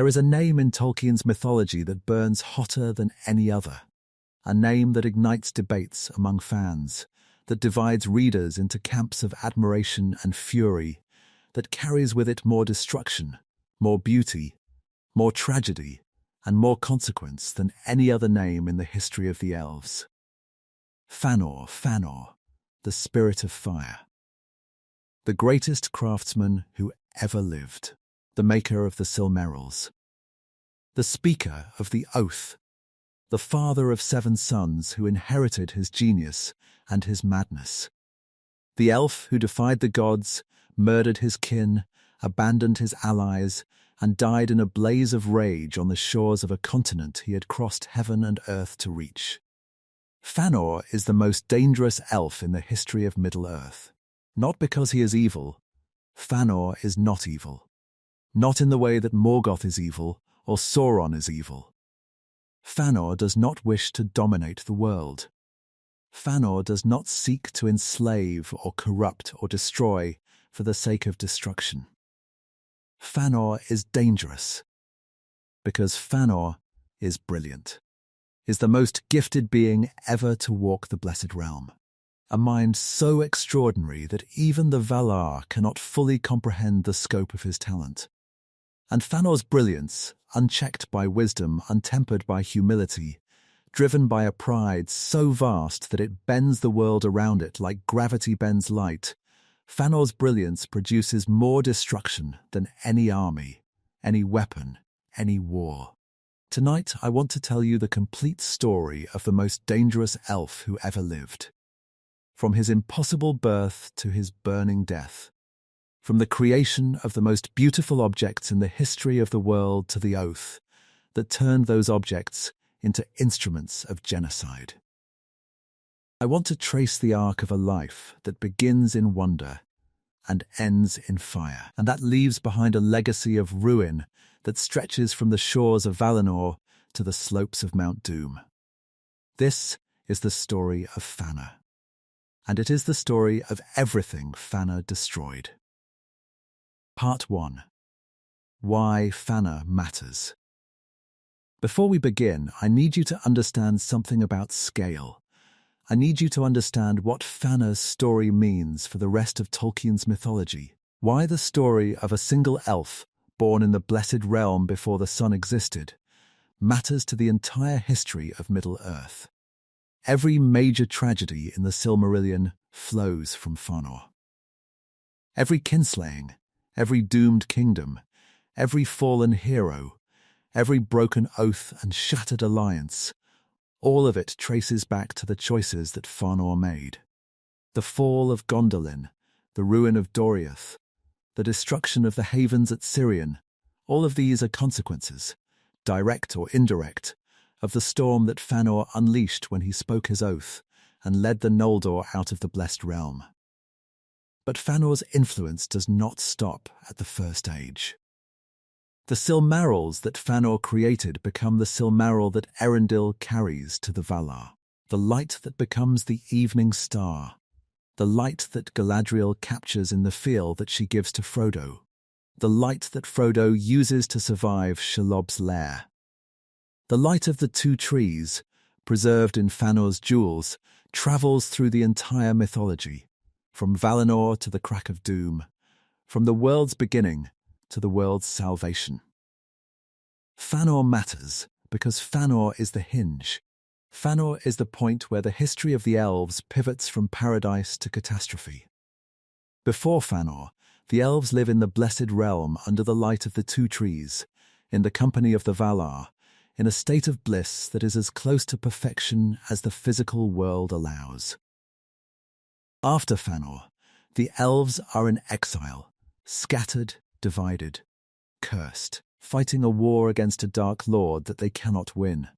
There is a name in Tolkien's mythology that burns hotter than any other, a name that ignites debates among fans, that divides readers into camps of admiration and fury, that carries with it more destruction, more beauty, more tragedy, and more consequence than any other name in the history of the elves. Fëanor, Fëanor, the spirit of fire. The greatest craftsman who ever lived, the maker of the Silmarils. The speaker of the oath, the father of 7 sons who inherited his genius and his madness. The elf who defied the gods, murdered his kin, abandoned his allies, and died in a blaze of rage on the shores of a continent he had crossed heaven and earth to reach. Fëanor is the most dangerous elf in the history of Middle-earth. Not because he is evil. Fëanor is not evil. Not in the way that Morgoth is evil or Sauron is evil. Fëanor does not wish to dominate the world. Fëanor does not seek to enslave or corrupt or destroy for the sake of destruction. Fëanor is dangerous because Fëanor is brilliant, is the most gifted being ever to walk the Blessed Realm. A mind so extraordinary that even the Valar cannot fully comprehend the scope of his talent. And Fëanor's brilliance, unchecked by wisdom, untempered by humility, driven by a pride so vast that it bends the world around it like gravity bends light, Fëanor's brilliance produces more destruction than any army, any weapon, any war. Tonight, I want to tell you the complete story of the most dangerous elf who ever lived. From his impossible birth to his burning death. From the creation of the most beautiful objects in the history of the world to the oath that turned those objects into instruments of genocide. I want to trace the arc of a life that begins in wonder and ends in fire, and that leaves behind a legacy of ruin that stretches from the shores of Valinor to the slopes of Mount Doom. This is the story of Fëanor. And it is the story of everything Fëanor destroyed. Part 1. Why Fëanor matters. Before we begin, I need you to understand something about scale. I need you to understand what Fëanor's story means for the rest of Tolkien's mythology. Why the story of a single elf, born in the Blessed Realm before the sun existed, matters to the entire history of Middle-earth. Every major tragedy in the Silmarillion flows from Fëanor. Every kinslaying, every doomed kingdom, every fallen hero, every broken oath and shattered alliance, all of it traces back to the choices that Fëanor made. The fall of Gondolin, the ruin of Doriath, the destruction of the havens at Sirion, all of these are consequences, direct or indirect, of the storm that Fëanor unleashed when he spoke his oath and led the Noldor out of the Blessed Realm. But Fëanor's influence does not stop at the First Age. The Silmarils that Fëanor created become the Silmaril that Elendil carries to the Valar, the light that becomes the evening star, the light that Galadriel captures in the feel that she gives to Frodo, the light that Frodo uses to survive Shelob's lair. The light of the 2 trees, preserved in Fëanor's jewels, travels through the entire mythology, from Valinor to the crack of doom, from the world's beginning to the world's salvation. Fëanor matters because Fëanor is the hinge. Fëanor is the point where the history of the elves pivots from paradise to catastrophe. Before Fëanor, the elves live in the Blessed Realm under the light of the 2 trees, in the company of the Valar, in a state of bliss that is as close to perfection as the physical world allows. After Fëanor, the elves are in exile, scattered, divided, cursed, fighting a war against a dark lord that they cannot win,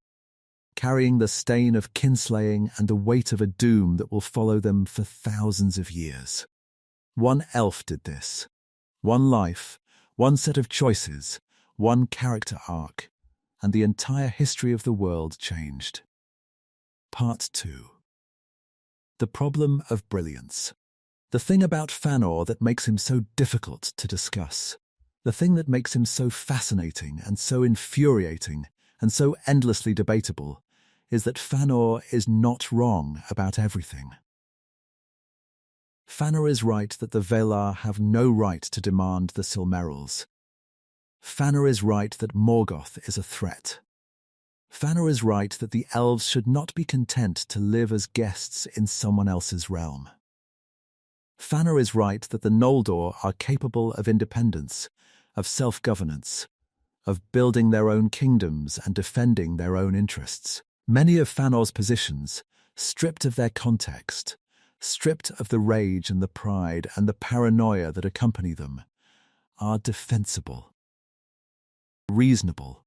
carrying the stain of kinslaying and the weight of a doom that will follow them for thousands of years. One elf did this. One life, one set of choices, one character arc, and the entire history of the world changed. Part 2. The problem of brilliance. The thing about Fëanor that makes him so difficult to discuss. The thing that makes him so fascinating and so infuriating and so endlessly debatable is that Fëanor is not wrong about everything. Fëanor is right that the Valar have no right to demand the Silmarils. Fëanor is right that Morgoth is a threat. Fëanor is right that the elves should not be content to live as guests in someone else's realm. Fëanor is right that the Noldor are capable of independence, of self-governance, of building their own kingdoms and defending their own interests. Many of Fëanor's positions, stripped of their context, stripped of the rage and the pride and the paranoia that accompany them, are defensible, reasonable,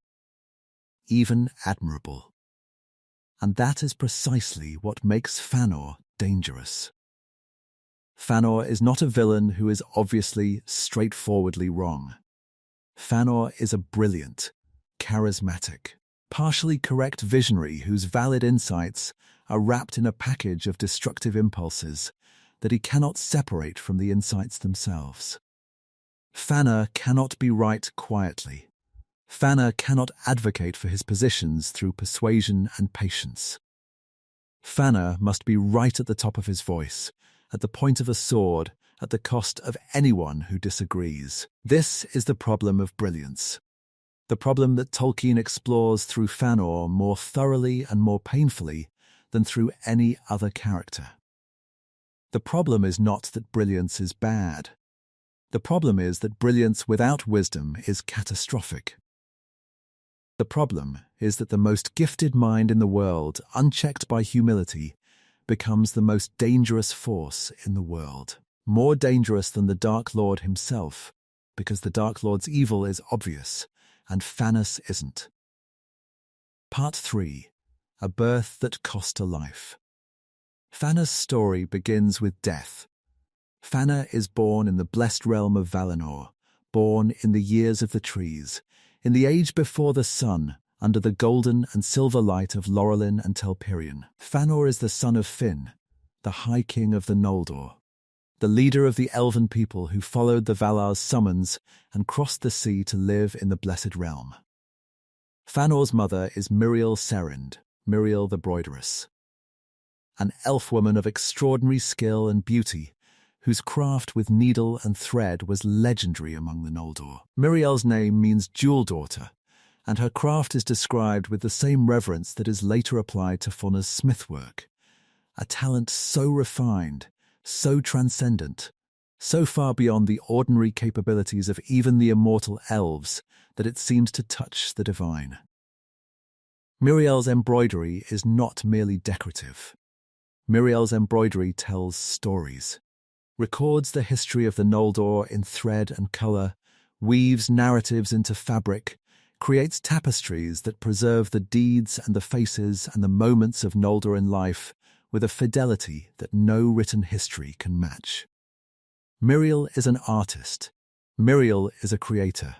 even admirable. And that is precisely what makes Fëanor dangerous. Fëanor is not a villain who is obviously, straightforwardly wrong. Fëanor is a brilliant, charismatic, partially correct visionary whose valid insights are wrapped in a package of destructive impulses that he cannot separate from the insights themselves. Fëanor cannot be right quietly. Fëanor cannot advocate for his positions through persuasion and patience. Fëanor must be right at the top of his voice, at the point of a sword, at the cost of anyone who disagrees. This is the problem of brilliance. The problem that Tolkien explores through Fëanor more thoroughly and more painfully than through any other character. The problem is not that brilliance is bad. The problem is that brilliance without wisdom is catastrophic. The problem is that the most gifted mind in the world, unchecked by humility, becomes the most dangerous force in the world. More dangerous than the Dark Lord himself, because the Dark Lord's evil is obvious, and Fëanor isn't. Part 3. A Birth That Cost a Life. Fëanor's story begins with death. Fëanor is born in the blessed realm of Valinor, born in the years of the trees, in the age before the sun, under the golden and silver light of Laurelin and Telperion. Fëanor is the son of Finn, the High King of the Noldor, the leader of the elven people who followed the Valar's summons and crossed the sea to live in the Blessed Realm. Fëanor's mother is Miriel Serind, Miriel the Broideress, an elf woman of extraordinary skill and beauty, whose craft with needle and thread was legendary among the Noldor. Miriel's name means jewel daughter, and her craft is described with the same reverence that is later applied to Fëanor's smithwork, a talent so refined, so transcendent, so far beyond the ordinary capabilities of even the immortal elves that it seems to touch the divine. Miriel's embroidery is not merely decorative. Miriel's embroidery tells stories, records the history of the Noldor in thread and colour, weaves narratives into fabric, creates tapestries that preserve the deeds and the faces and the moments of Noldoran life with a fidelity that no written history can match. Miriel is an artist. Miriel is a creator.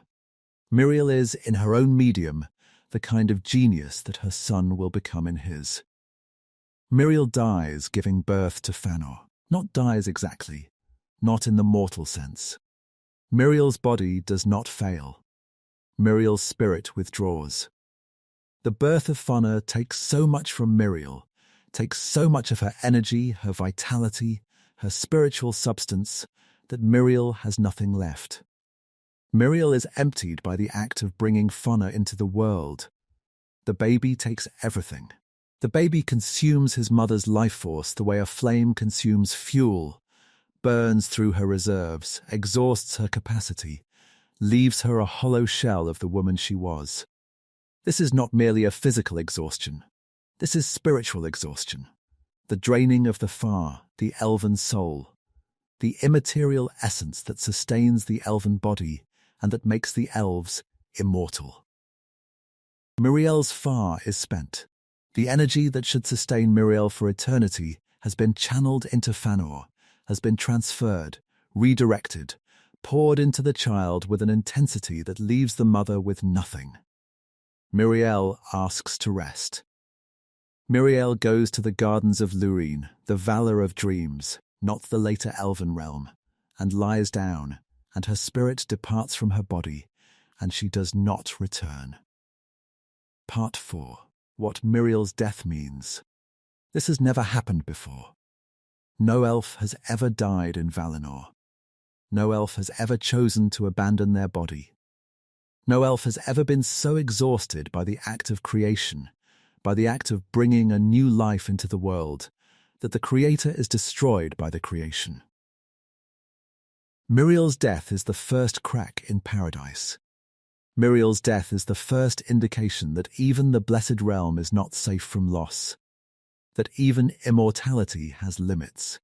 Miriel is, in her own medium, the kind of genius that her son will become in his. Miriel dies giving birth to Fëanor. Not dies exactly, not in the mortal sense. Miriel's body does not fail. Miriel's spirit withdraws. The birth of Fëanor takes so much from Miriel, takes so much of her energy, her vitality, her spiritual substance, that Miriel has nothing left. Miriel is emptied by the act of bringing Fëanor into the world. The baby takes everything. The baby consumes his mother's life force the way a flame consumes fuel, burns through her reserves, exhausts her capacity, leaves her a hollow shell of the woman she was. This is not merely a physical exhaustion. This is spiritual exhaustion, the draining of the far, the elven soul, the immaterial essence that sustains the elven body and that makes the elves immortal. Miriel's far is spent. The energy that should sustain Miriel for eternity has been channeled into Fëanor, has been transferred, redirected, poured into the child with an intensity that leaves the mother with nothing. Miriel asks to rest. Miriel goes to the gardens of Lúthien, the Valar of dreams, not the later elven realm, and lies down, and her spirit departs from her body, and she does not return. Part 4. What Miriel's death means. This has never happened before. No elf has ever died in Valinor. No elf has ever chosen to abandon their body. No elf has ever been so exhausted by the act of creation, by the act of bringing a new life into the world, that the creator is destroyed by the creation. Miriel's death is the first crack in paradise. Miriel's death is the first indication that even the blessed realm is not safe from loss, that even immortality has limits,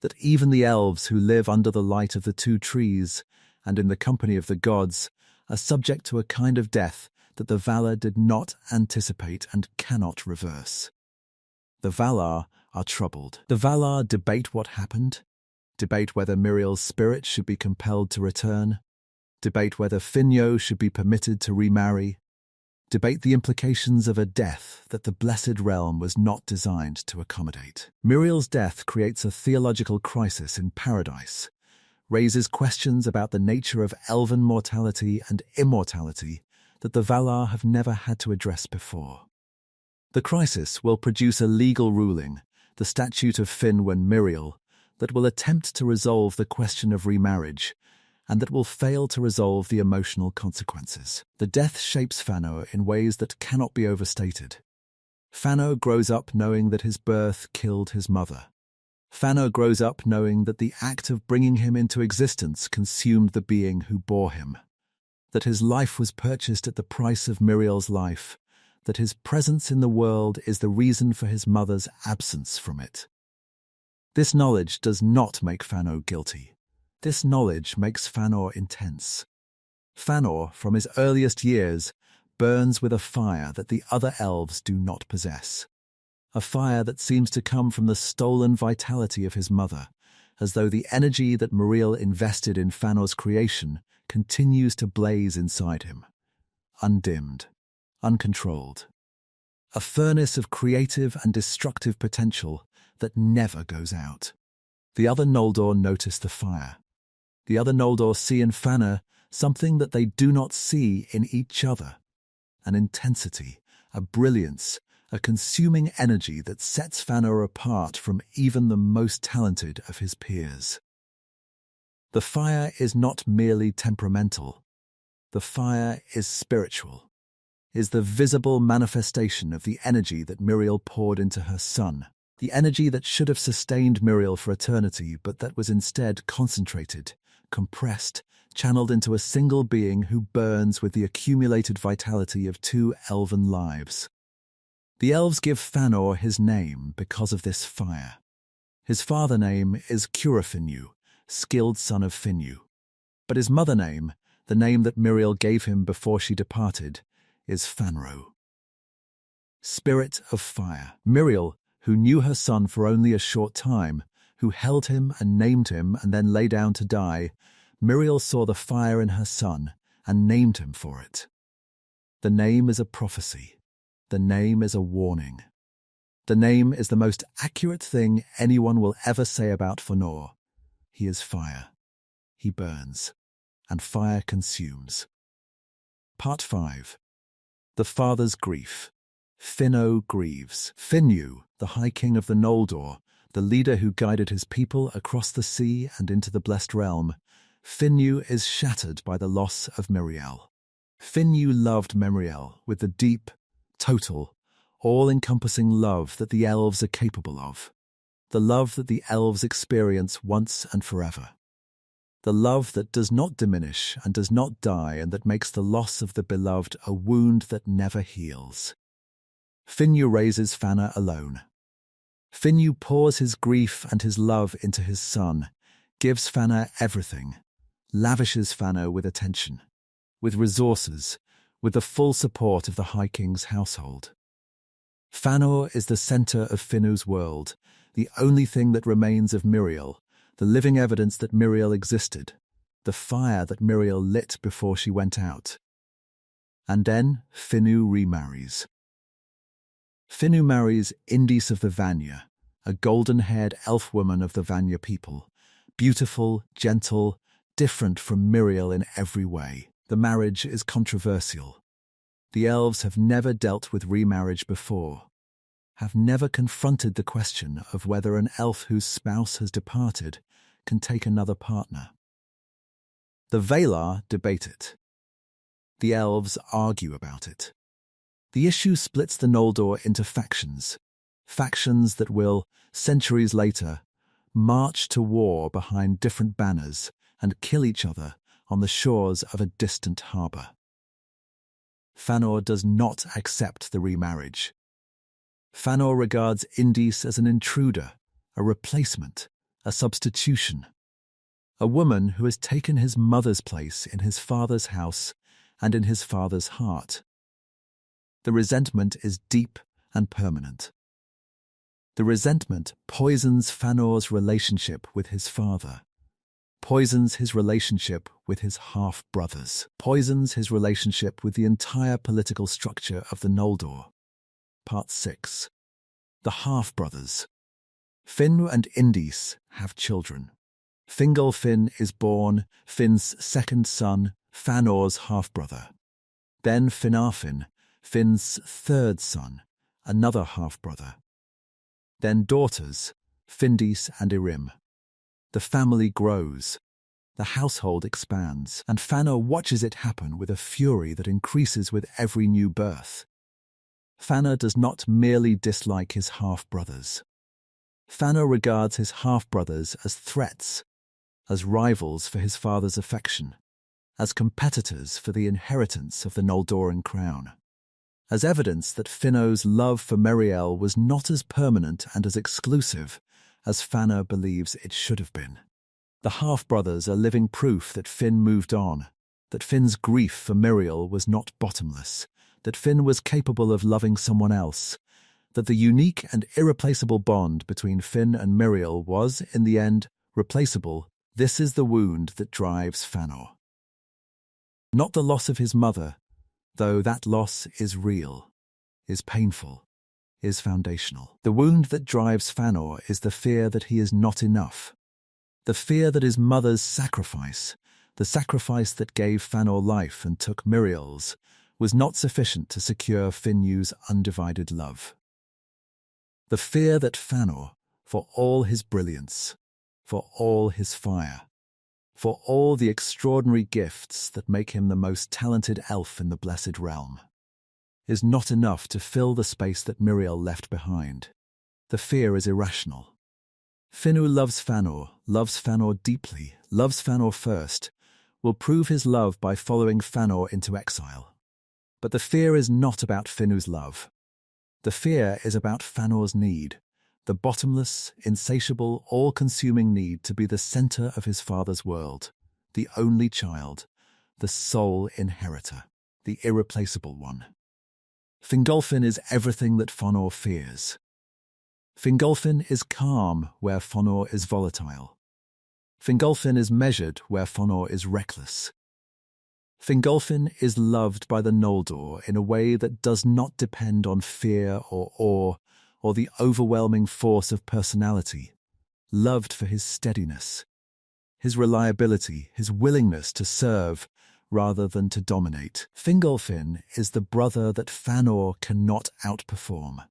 that even the elves who live under the light of the two trees and in the company of the gods are subject to a kind of death that the Valar did not anticipate and cannot reverse. The Valar are troubled. The Valar debate what happened, debate whether Miriel's spirit should be compelled to return, debate whether Fëanor should be permitted to remarry, debate the implications of a death that the blessed realm was not designed to accommodate. Miriel's death creates a theological crisis in paradise, raises questions about the nature of elven mortality and immortality that the Valar have never had to address before. The crisis will produce a legal ruling, the Statute of Fëanor Miriel, that will attempt to resolve the question of remarriage, and that will fail to resolve the emotional consequences. The death shapes Fëanor in ways that cannot be overstated. Fëanor grows up knowing that his birth killed his mother. Fëanor grows up knowing that the act of bringing him into existence consumed the being who bore him, that his life was purchased at the price of Miriel's life, that his presence in the world is the reason for his mother's absence from it. This knowledge does not make Fëanor guilty. This knowledge makes Fëanor intense. Fëanor, from his earliest years, burns with a fire that the other elves do not possess. A fire that seems to come from the stolen vitality of his mother, as though the energy that Miriel invested in Fëanor's creation continues to blaze inside him, undimmed, uncontrolled. A furnace of creative and destructive potential that never goes out. The other Noldor notice the fire. The other Noldor see in Fëanor something that they do not see in each other. An intensity, a brilliance, a consuming energy that sets Fëanor apart from even the most talented of his peers. The fire is not merely temperamental. The fire is spiritual, is the visible manifestation of the energy that Miriel poured into her son, the energy that should have sustained Miriel for eternity but that was instead concentrated, compressed, channeled into a single being who burns with the accumulated vitality of two elven lives. The elves give Fëanor his name because of this fire. His father name is Curufinu, skilled son of Fëanor. But his mother name, the name that Miriel gave him before she departed, is Fëanor. Spirit of fire. Miriel, who knew her son for only a short time, who held him and named him and then lay down to die, Miriel saw the fire in her son and named him for it. The name is a prophecy. The name is a warning. The name is the most accurate thing anyone will ever say about Fëanor. He is fire. He burns, and fire consumes. Part 5. The father's grief. Fëanor grieves. Fëanor, the High King of the Noldor, the leader who guided his people across the sea and into the Blessed Realm, Fëanor is shattered by the loss of Miriel. Fëanor loved Miriel with the deep, total, all-encompassing love that the elves are capable of, the love that the elves experience once and forever, the love that does not diminish and does not die and that makes the loss of the beloved a wound that never heals. Fëanor raises Fëanor alone. Fëanor pours his grief and his love into his son, gives Fëanor everything, lavishes Fëanor with attention, with resources, with the full support of the High King's household. Fëanor is the center of Fëanor's world, the only thing that remains of Miriel, the living evidence that Miriel existed, the fire that Miriel lit before she went out. And then Fëanor remarries. Fëanor marries Indis of the Vanya, a golden-haired elf woman of the Vanya people, beautiful, gentle, different from Miriel in every way. The marriage is controversial. The elves have never dealt with remarriage before, have never confronted the question of whether an elf whose spouse has departed can take another partner. The Valar debate it. The elves argue about it. The issue splits the Noldor into factions that will, centuries later, march to war behind different banners and kill each other on the shores of a distant harbour. Fëanor does not accept the remarriage. Fëanor regards Indis as an intruder, a replacement, a substitution. A woman who has taken his mother's place in his father's house and in his father's heart. The resentment is deep and permanent. The resentment poisons Fëanor's relationship with his father, poisons his relationship with his half-brothers, poisons his relationship with the entire political structure of the Noldor. Part 6. The half-brothers. Finn and Indis have children. Fingolfin is born, Finn's second son, Fëanor's half-brother. Then Finarfin, Finn's third son, another half-brother. Then daughters, Findis and Irim. The family grows. The household expands, and Fëanor watches it happen with a fury that increases with every new birth. Fëanor does not merely dislike his half-brothers. Fëanor regards his half-brothers as threats, as rivals for his father's affection, as competitors for the inheritance of the Noldoran crown, as evidence that Finno's love for Miriel was not as permanent and as exclusive as Fëanor believes it should have been. The half-brothers are living proof that Finn moved on, that Finn's grief for Miriel was not bottomless, that Finn was capable of loving someone else, that the unique and irreplaceable bond between Finn and Miriel was, in the end, replaceable. This is the wound that drives Fëanor. Not the loss of his mother, though that loss is real, is painful, is foundational. The wound that drives Fëanor is the fear that he is not enough. The fear that his mother's sacrifice, the sacrifice that gave Fëanor life and took Miriel's, was not sufficient to secure Finn's undivided love. The fear that Fëanor, for all his brilliance, for all his fire, for all the extraordinary gifts that make him the most talented elf in the Blessed Realm, is not enough to fill the space that Miriel left behind. The fear is irrational. Finn, who loves Fëanor deeply, loves Fëanor first, will prove his love by following Fëanor into exile. But the fear is not about Finn's love. The fear is about Fëanor's need, the bottomless, insatiable, all-consuming need to be the center of his father's world, the only child, the sole inheritor, the irreplaceable one. Fingolfin is everything that Fëanor fears. Fingolfin is calm where Fëanor is volatile. Fingolfin is measured where Fëanor is reckless. Fingolfin is loved by the Noldor in a way that does not depend on fear or awe or the overwhelming force of personality, loved for his steadiness, his reliability, his willingness to serve rather than to dominate. Fingolfin is the brother that Fëanor cannot outperform,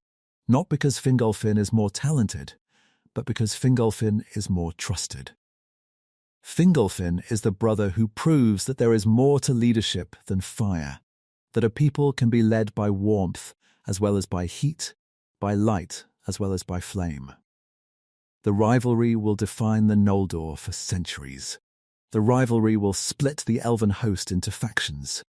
not because Fingolfin is more talented, but because Fingolfin is more trusted. Fingolfin is the brother who proves that there is more to leadership than fire, that a people can be led by warmth as well as by heat, by light as well as by flame. The rivalry will define the Noldor for centuries. The rivalry will split the elven host into factions.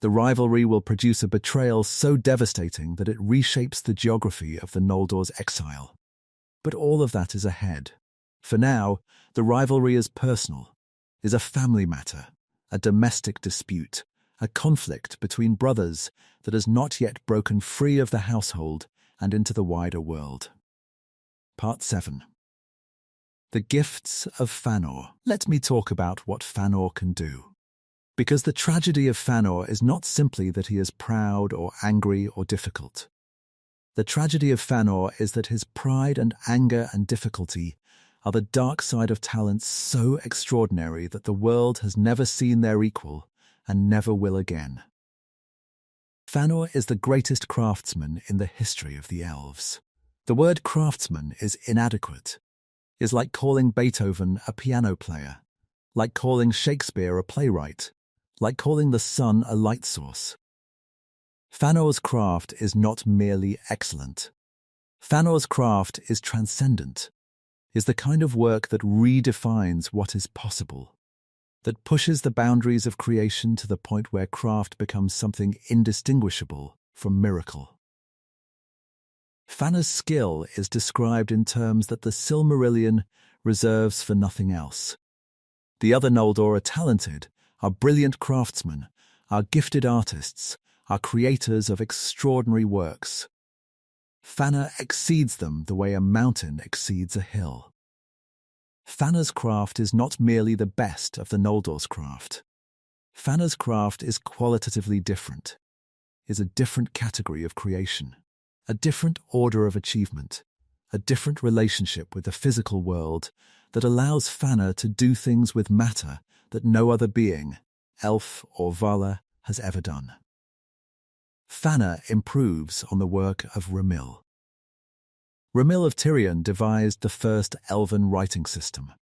The rivalry will produce a betrayal so devastating that it reshapes the geography of the Noldor's exile. But all of that is ahead. For now, the rivalry is personal, is a family matter, a domestic dispute, a conflict between brothers that has not yet broken free of the household and into the wider world. Part 7. The gifts of Fëanor. Let me talk about what Fëanor can do. Because the tragedy of Fëanor is not simply that he is proud or angry or difficult. The tragedy of Fëanor is that his pride and anger and difficulty are the dark side of talents so extraordinary that the world has never seen their equal and never will again. Fëanor is the greatest craftsman in the history of the elves. The word craftsman is inadequate, is like calling Beethoven a piano player, like calling Shakespeare a playwright, like calling the sun a light source. Fëanor's craft is not merely excellent. Fëanor's craft is transcendent, is the kind of work that redefines what is possible, that pushes the boundaries of creation to the point where craft becomes something indistinguishable from miracle. Fëanor's skill is described in terms that the Silmarillion reserves for nothing else. The other Noldor are talented, are brilliant craftsmen, are gifted artists, are creators of extraordinary works. Fëanor exceeds them the way a mountain exceeds a hill. Fëanor's craft is not merely the best of the Noldor's craft. Fëanor's craft is qualitatively different, is a different category of creation, a different order of achievement, a different relationship with the physical world that allows Fëanor to do things with matter that no other being, elf or Valar, has ever done. Fëanor improves on the work of Ramil. Ramil of Tirion devised the first elven writing system,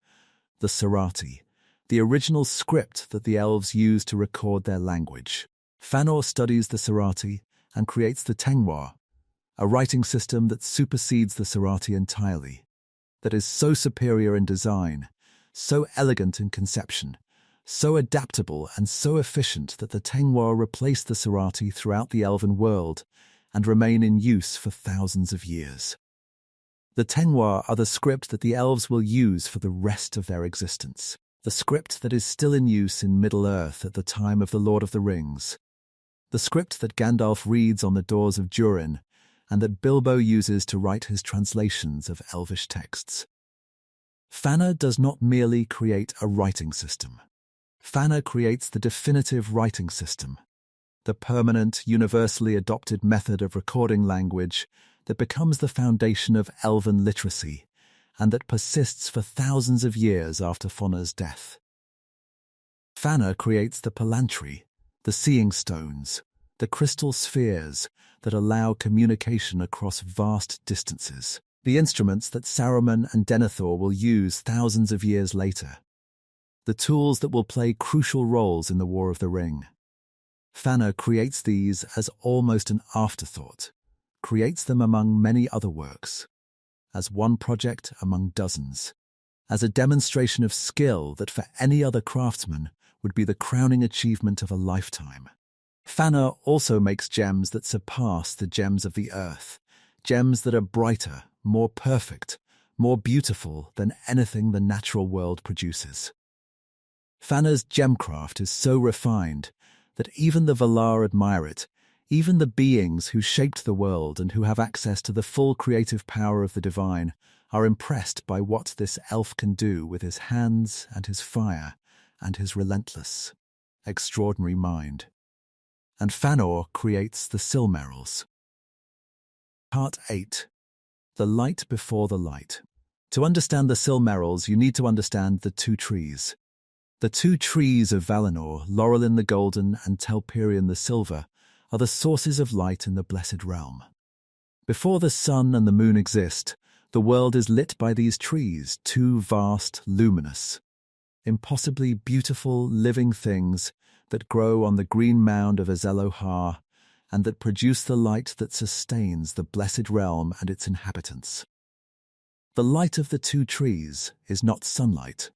the Serati, the original script that the elves used to record their language. Fëanor studies the Serati and creates the Tengwar, a writing system that supersedes the Serati entirely, that is so superior in design, so elegant in conception, so adaptable and so efficient that the Tengwar replace the Serati throughout the elven world and remain in use for thousands of years. The Tengwar are the script that the elves will use for the rest of their existence, the script that is still in use in Middle-earth at the time of the Lord of the Rings, the script that Gandalf reads on the doors of Durin and that Bilbo uses to write his translations of Elvish texts. Fëanor does not merely create a writing system. Fëanor creates the definitive writing system, the permanent, universally adopted method of recording language that becomes the foundation of elven literacy and that persists for thousands of years after Fëanor's death. Fëanor creates the Palantri, the seeing stones, the crystal spheres that allow communication across vast distances, the instruments that Saruman and Denethor will use thousands of years later, the tools that will play crucial roles in the War of the Ring. Fëanor creates these as almost an afterthought, creates them among many other works, as one project among dozens, as a demonstration of skill that for any other craftsman would be the crowning achievement of a lifetime. Fëanor also makes gems that surpass the gems of the earth, gems that are brighter, more perfect, more beautiful than anything the natural world produces. Fëanor's gemcraft is so refined that even the Valar admire it, even the beings who shaped the world and who have access to the full creative power of the divine are impressed by what this elf can do with his hands and his fire and his relentless, extraordinary mind. And Fëanor creates the Silmarils. Part 8. The Light Before the Light. To understand the Silmarils, you need to understand the two trees. The two trees of Valinor, Laurelin the Golden and Telperion the Silver, are the sources of light in the Blessed Realm. Before the sun and the moon exist, the world is lit by these trees, two vast, luminous, impossibly beautiful, living things that grow on the green mound of LOTR and that produce the light that sustains the Blessed Realm and its inhabitants. The light of the two trees is not sunlight.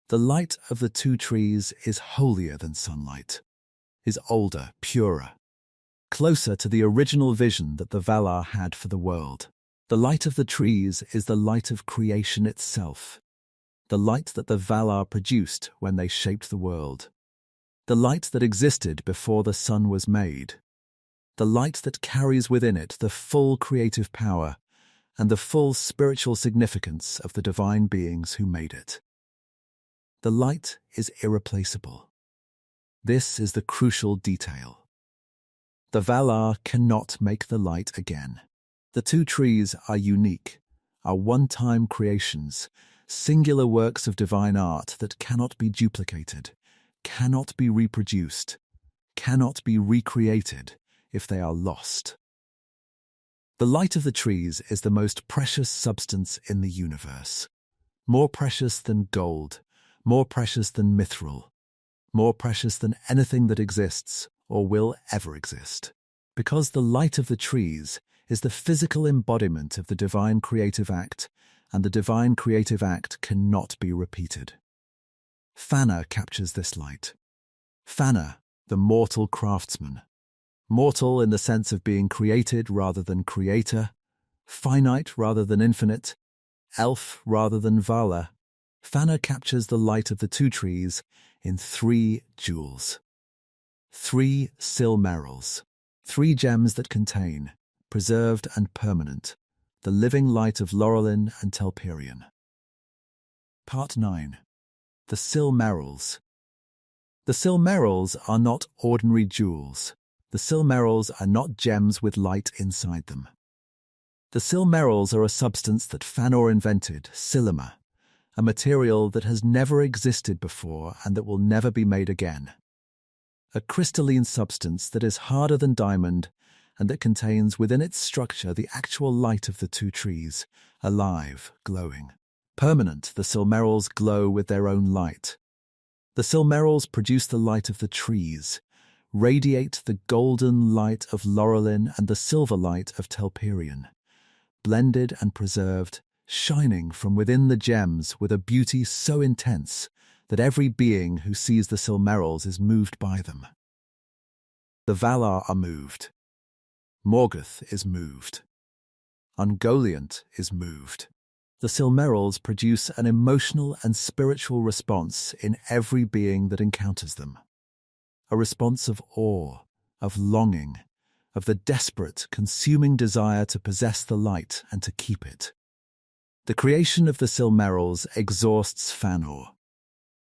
The light of the two trees is holier than sunlight, is older, purer, closer to the original vision that the Valar had for the world. The light of the trees is the light of creation itself, the light that the Valar produced when they shaped the world, the light that existed before the sun was made, the light that carries within it the full creative power and the full spiritual significance of the divine beings who made it. The light is irreplaceable. This is the crucial detail. The Valar cannot make the light again. The two trees are unique, are one-time creations, singular works of divine art that cannot be duplicated, cannot be reproduced, cannot be recreated if they are lost. The light of the trees is the most precious substance in the universe. More precious than gold, more precious than mithril, more precious than anything that exists or will ever exist. Because the light of the trees is the physical embodiment of the divine creative act, and the divine creative act cannot be repeated. Fëanor captures this light. Fëanor, the mortal craftsman. Mortal in the sense of being created rather than creator, finite rather than infinite, elf rather than Valar. Fëanor captures the light of the two trees in 3 jewels. 3 Silmarils. 3 gems that contain, preserved and permanent, the living light of Lorelin and Telperion. Part 9. The Silmarils. The Silmarils are not ordinary jewels. The Silmarils are not gems with light inside them. The Silmarils are a substance that Fëanor invented, Silima, a material that has never existed before and that will never be made again. A crystalline substance that is harder than diamond and that contains within its structure the actual light of the two trees, alive, glowing. Permanent, the Silmarils glow with their own light. The Silmarils produce the light of the trees, radiate the golden light of Lorelin and the silver light of Telperion, blended and preserved, shining from within the gems with a beauty so intense that every being who sees the Silmarils is moved by them. The Valar are moved. Morgoth is moved. Ungoliant is moved. The Silmarils produce an emotional and spiritual response in every being that encounters them. A response of awe, of longing, of the desperate, consuming desire to possess the light and to keep it. The creation of the Silmarils exhausts Fëanor.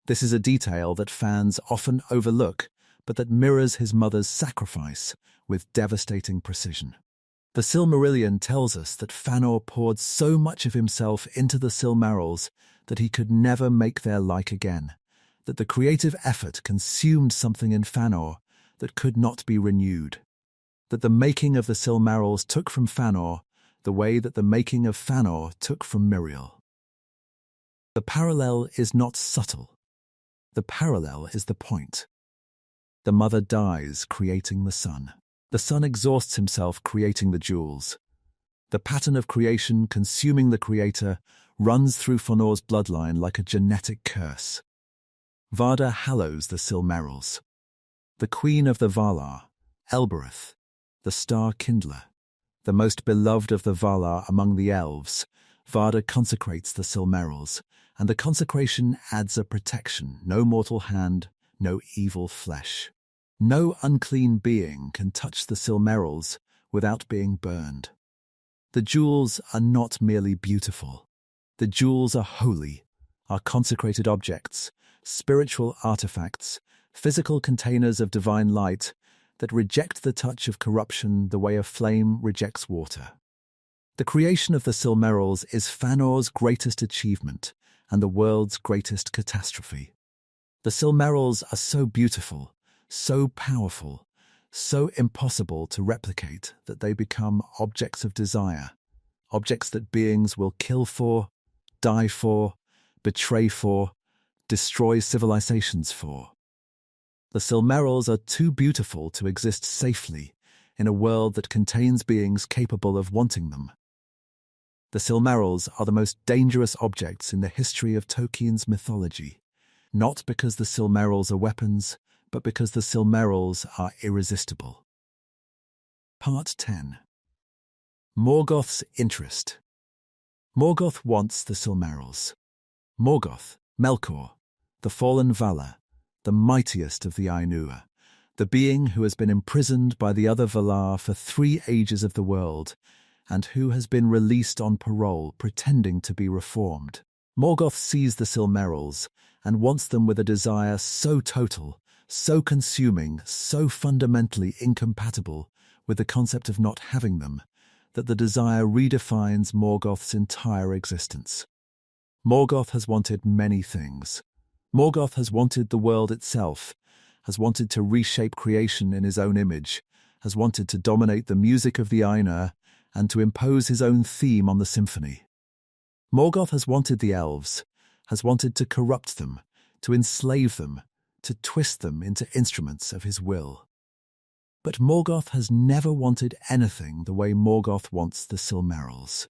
This is a detail that fans often overlook, but that mirrors his mother's sacrifice with devastating precision. The Silmarillion tells us that Fëanor poured so much of himself into the Silmarils that he could never make their like again, that the creative effort consumed something in Fëanor that could not be renewed, that the making of the Silmarils took from Fëanor the way that the making of Fëanor took from Miriel. The parallel is not subtle. The parallel is the point. The mother dies creating the son. The son exhausts himself creating the jewels. The pattern of creation consuming the creator runs through Fëanor's bloodline like a genetic curse. Varda hallows the Silmarils. The queen of the Valar, Elbereth, the star kindler, the most beloved of the Valar among the Elves, Varda consecrates the Silmarils, and the consecration adds a protection, no mortal hand, no evil flesh. No unclean being can touch the Silmarils without being burned. The jewels are not merely beautiful. The jewels are holy, are consecrated objects, spiritual artifacts, physical containers of divine light that reject the touch of corruption the way a flame rejects water. The creation of the Silmarils is Fëanor's greatest achievement and the world's greatest catastrophe. The Silmarils are so beautiful, so powerful, so impossible to replicate that they become objects of desire, objects that beings will kill for, die for, betray for, destroy civilizations for. The Silmarils are too beautiful to exist safely in a world that contains beings capable of wanting them. The Silmarils are the most dangerous objects in the history of Tolkien's mythology, not because the Silmarils are weapons, but because the Silmarils are irresistible. Part 10. Morgoth's interest. Morgoth wants the Silmarils. Morgoth, Melkor, the fallen Valar, the mightiest of the Ainur, the being who has been imprisoned by the other Valar for 3 ages of the world, and who has been released on parole pretending to be reformed. Morgoth sees the Silmarils and wants them with a desire so total, so consuming, so fundamentally incompatible with the concept of not having them, that the desire redefines Morgoth's entire existence. Morgoth has wanted many things. Morgoth has wanted the world itself, has wanted to reshape creation in his own image, has wanted to dominate the music of the j.r.r, and to impose his own theme on the symphony. Morgoth has wanted the elves, has wanted to corrupt them, to enslave them, to twist them into instruments of his will. But Morgoth has never wanted anything the way Morgoth wants the Silmarils.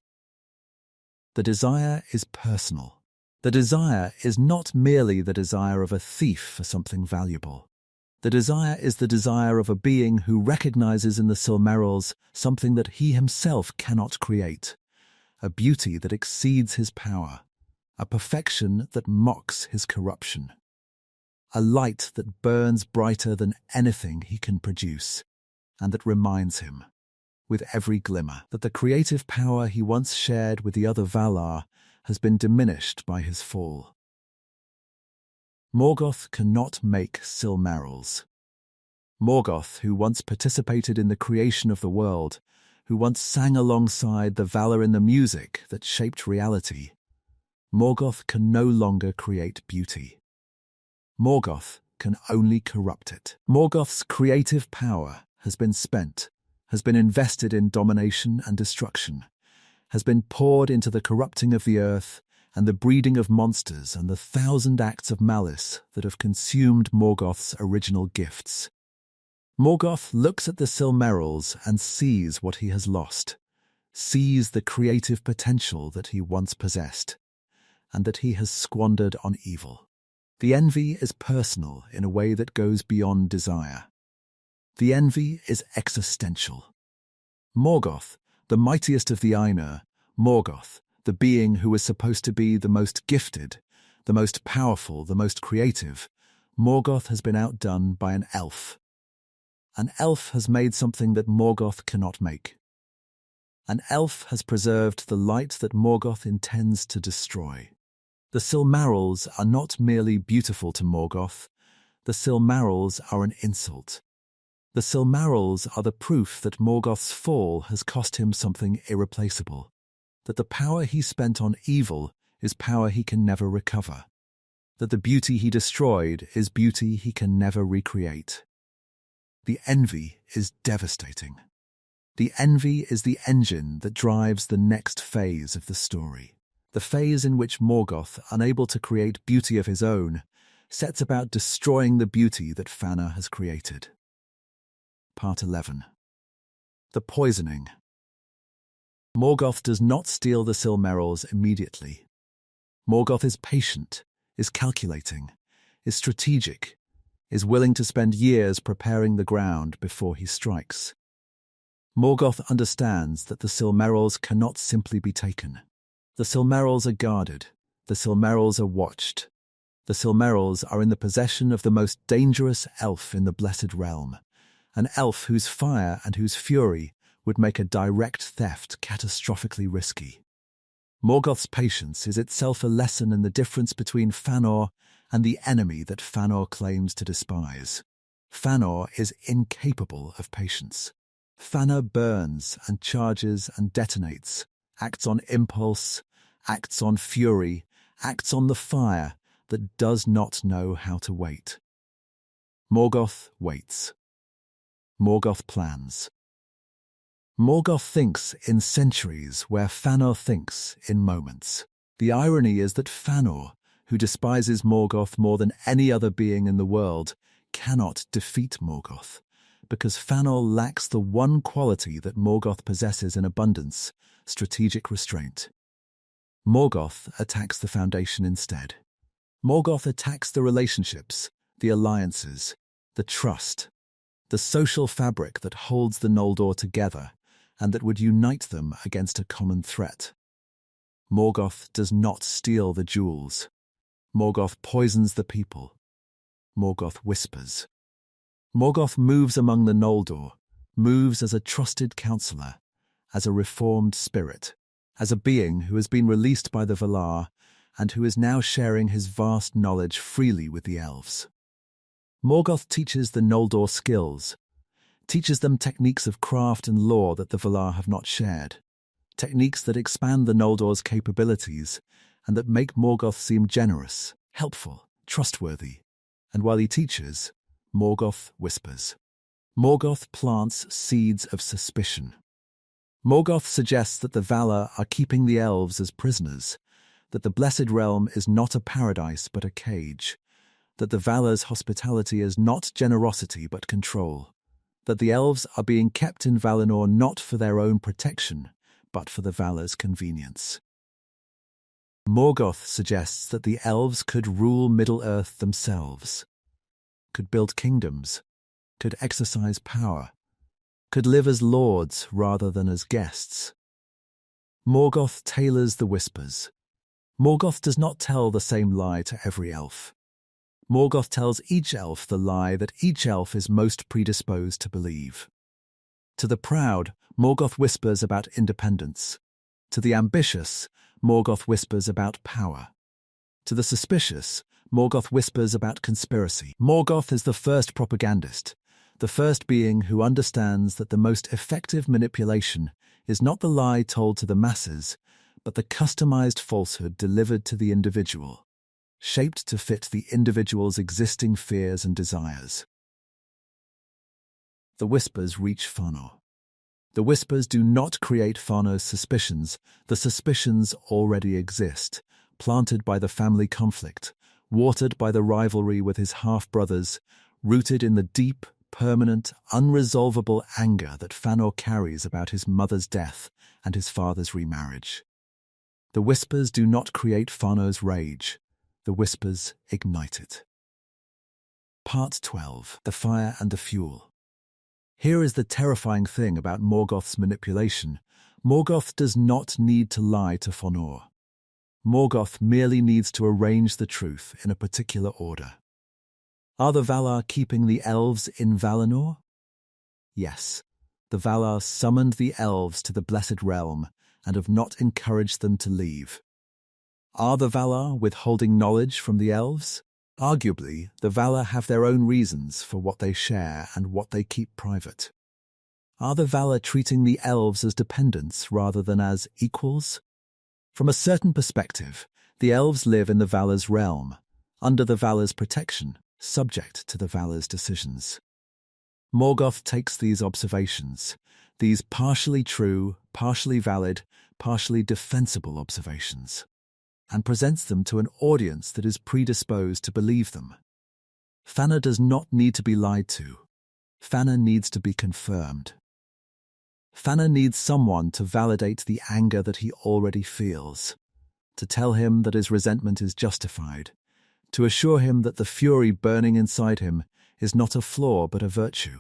The desire is personal. The desire is not merely the desire of a thief for something valuable. The desire is the desire of a being who recognizes in the Silmarils something that he himself cannot create, a beauty that exceeds his power, a perfection that mocks his corruption, a light that burns brighter than anything he can produce, and that reminds him, with every glimmer, that the creative power he once shared with the other Valar has been diminished by his fall. Morgoth cannot make Silmarils. Morgoth, who once participated in the creation of the world, who once sang alongside the Valar in the music that shaped reality, Morgoth can no longer create beauty. Morgoth can only corrupt it. Morgoth's creative power has been spent, has been invested in domination and destruction, has been poured into the corrupting of the earth and the breeding of monsters and the 1,000 acts of malice that have consumed Morgoth's original gifts. Morgoth looks at the Silmarils and sees what he has lost, sees the creative potential that he once possessed, and that he has squandered on evil. The envy is personal in a way that goes beyond desire. The envy is existential. Morgoth, the mightiest of the j.r.r, Morgoth, the being who was supposed to be the most gifted, the most powerful, the most creative, Morgoth has been outdone by an elf. An elf has made something that Morgoth cannot make. An elf has preserved the light that Morgoth intends to destroy. The Silmarils are not merely beautiful to Morgoth, the Silmarils are an insult. The Silmarils are the proof that Morgoth's fall has cost him something irreplaceable, that the power he spent on evil is power he can never recover, that the beauty he destroyed is beauty he can never recreate. The envy is devastating. The envy is the engine that drives the next phase of the story, the phase in which Morgoth, unable to create beauty of his own, sets about destroying the beauty that Fëanor has created. Part 11. The Poisoning. Morgoth does not steal the Silmarils immediately. Morgoth is patient, is calculating, is strategic, is willing to spend years preparing the ground before he strikes. Morgoth understands that the Silmarils cannot simply be taken. The Silmarils are guarded, the Silmarils are watched. The Silmarils are in the possession of the most dangerous elf in the Blessed Realm, an elf whose fire and whose fury would make a direct theft catastrophically risky. Morgoth's patience is itself a lesson in the difference between Fëanor and the enemy that Fëanor claims to despise. Fëanor is incapable of patience. Fëanor burns and charges and detonates, acts on impulse, acts on fury, acts on the fire that does not know how to wait. Morgoth waits. Morgoth plans. Morgoth thinks in centuries where Fëanor thinks in moments. The irony is that Fëanor, who despises Morgoth more than any other being in the world, cannot defeat Morgoth, because Fëanor lacks the one quality that Morgoth possesses in abundance: strategic restraint. Morgoth attacks the foundation instead. Morgoth attacks the relationships, the alliances, the trust, the social fabric that holds the Noldor together and that would unite them against a common threat. Morgoth does not steal the jewels. Morgoth poisons the people. Morgoth whispers. Morgoth moves among the Noldor, moves as a trusted counselor, as a reformed spirit, as a being who has been released by the Valar and who is now sharing his vast knowledge freely with the Elves. Morgoth teaches the Noldor skills, teaches them techniques of craft and lore that the Valar have not shared, techniques that expand the Noldor's capabilities and that make Morgoth seem generous, helpful, trustworthy. And while he teaches, Morgoth whispers. Morgoth plants seeds of suspicion. Morgoth suggests that the Valar are keeping the elves as prisoners, that the Blessed Realm is not a paradise but a cage, that the Valar's hospitality is not generosity but control, that the elves are being kept in Valinor not for their own protection, but for the Valar's convenience. Morgoth suggests that the elves could rule Middle-earth themselves, could build kingdoms, could exercise power, could live as lords rather than as guests. Morgoth tailors the whispers. Morgoth does not tell the same lie to every elf. Morgoth tells each elf the lie that each elf is most predisposed to believe. To the proud, Morgoth whispers about independence. To the ambitious, Morgoth whispers about power. To the suspicious, Morgoth whispers about conspiracy. Morgoth is the first propagandist, the first being who understands that the most effective manipulation is not the lie told to the masses, but the customized falsehood delivered to the individual, shaped to fit the individual's existing fears and desires. The whispers reach Fëanor. The whispers do not create Fëanor's suspicions. The suspicions already exist, planted by the family conflict, watered by the rivalry with his half-brothers, rooted in the deep, permanent, unresolvable anger that Fëanor carries about his mother's death and his father's remarriage. The whispers do not create Fëanor's rage. The whispers ignite it. Part 12. The Fire and the Fuel. Here is the terrifying thing about Morgoth's manipulation. Morgoth does not need to lie to Fëanor. Morgoth merely needs to arrange the truth in a particular order. Are the Valar keeping the elves in Valinor? Yes. The Valar summoned the elves to the Blessed Realm and have not encouraged them to leave. Are the Valar withholding knowledge from the elves? Arguably, the Valar have their own reasons for what they share and what they keep private. Are the Valar treating the elves as dependents rather than as equals? From a certain perspective, the elves live in the Valar's realm, under the Valar's protection, subject to the Valar's decisions. Morgoth takes these observations, these partially true, partially valid, partially defensible observations, and presents them to an audience that is predisposed to believe them. Fëanor does not need to be lied to. Fëanor needs to be confirmed. Fëanor needs someone to validate the anger that he already feels, to tell him that his resentment is justified, to assure him that the fury burning inside him is not a flaw but a virtue.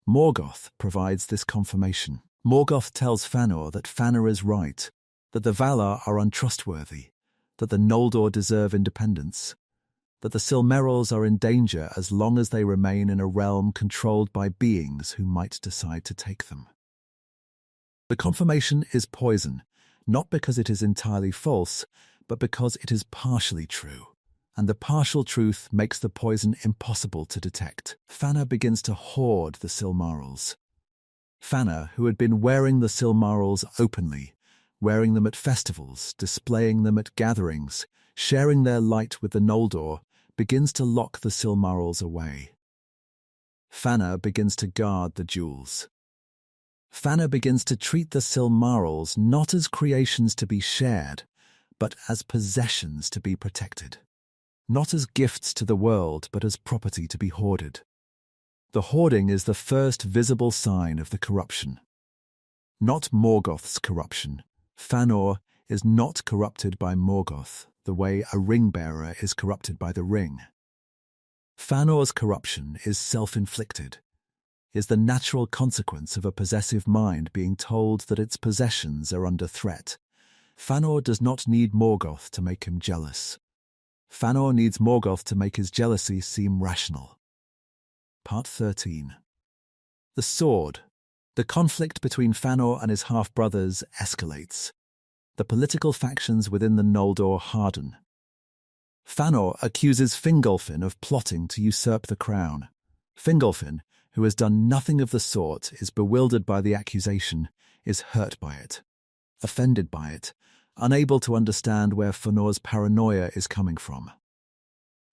Morgoth provides this confirmation. Morgoth tells Fëanor that Fëanor is right, that the Valar are untrustworthy, that the Noldor deserve independence, that the Silmarils are in danger as long as they remain in a realm controlled by beings who might decide to take them. The confirmation is poison, not because it is entirely false, but because it is partially true, and the partial truth makes the poison impossible to detect. Fëanor begins to hoard the Silmarils. Fëanor, who had been wearing the Silmarils openly, wearing them at festivals, displaying them at gatherings, sharing their light with the Noldor, begins to lock the Silmarils away. Fëanor begins to guard the jewels. Fëanor begins to treat the Silmarils not as creations to be shared, but as possessions to be protected. Not as gifts to the world, but as property to be hoarded. The hoarding is the first visible sign of the corruption. Not Morgoth's corruption. Fëanor is not corrupted by Morgoth the way a ring-bearer is corrupted by the ring. Fëanor's corruption is self-inflicted, is the natural consequence of a possessive mind being told that its possessions are under threat. Fëanor does not need Morgoth to make him jealous. Fëanor needs Morgoth to make his jealousy seem rational. Part 13. The Sword. The conflict between Fëanor and his half-brothers escalates. The political factions within the Noldor harden. Fëanor accuses Fingolfin of plotting to usurp the crown. Fingolfin, who has done nothing of the sort, is bewildered by the accusation, is hurt by it, offended by it, unable to understand where Fëanor's paranoia is coming from.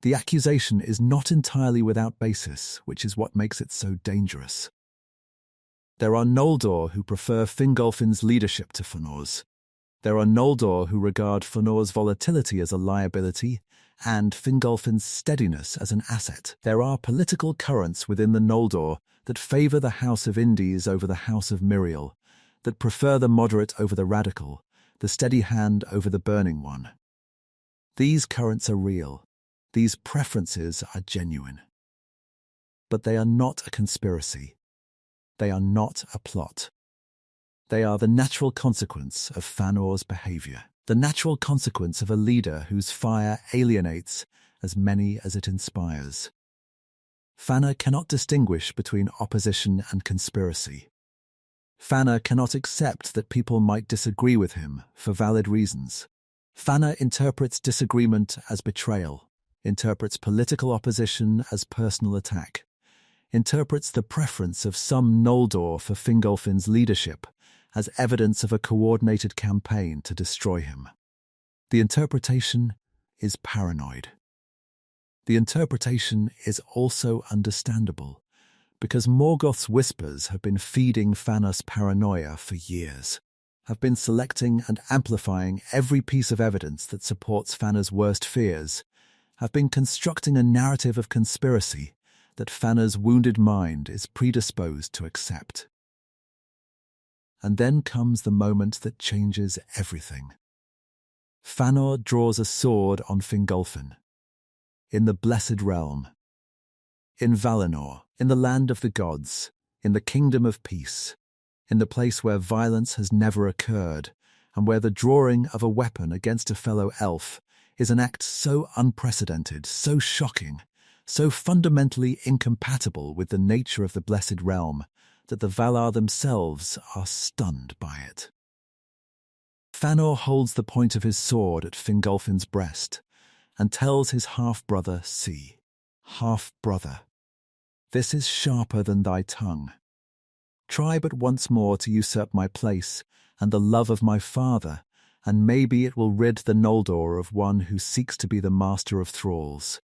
The accusation is not entirely without basis, which is what makes it so dangerous. There are Noldor who prefer Fingolfin's leadership to Fëanor's. There are Noldor who regard Fëanor's volatility as a liability and Fingolfin's steadiness as an asset. There are political currents within the Noldor that favour the House of Indies over the House of Miriel, that prefer the moderate over the radical, the steady hand over the burning one. These currents are real. These preferences are genuine. But they are not a conspiracy. They are not a plot. They are the natural consequence of Fëanor's behaviour, the natural consequence of a leader whose fire alienates as many as it inspires. Fëanor cannot distinguish between opposition and conspiracy. Fëanor cannot accept that people might disagree with him for valid reasons. Fëanor interprets disagreement as betrayal, interprets political opposition as personal attack, interprets the preference of some Noldor for Fingolfin's leadership as evidence of a coordinated campaign to destroy him. The interpretation is paranoid. The interpretation is also understandable, because Morgoth's whispers have been feeding Fëanor's paranoia for years, have been selecting and amplifying every piece of evidence that supports Fëanor's worst fears, have been constructing a narrative of conspiracy that Fëanor's wounded mind is predisposed to accept. And then comes the moment that changes everything. Fëanor draws a sword on Fingolfin. In the Blessed Realm. In Valinor, in the land of the gods, in the kingdom of peace, in the place where violence has never occurred, and where the drawing of a weapon against a fellow elf is an act so unprecedented, so shocking, so fundamentally incompatible with the nature of the Blessed Realm, that the Valar themselves are stunned by it. Fëanor holds the point of his sword at Fingolfin's breast and tells his half-brother, "See, half-brother, this is sharper than thy tongue. Try but once more to usurp my place and the love of my father, and maybe it will rid the Noldor of one who seeks to be the master of thralls."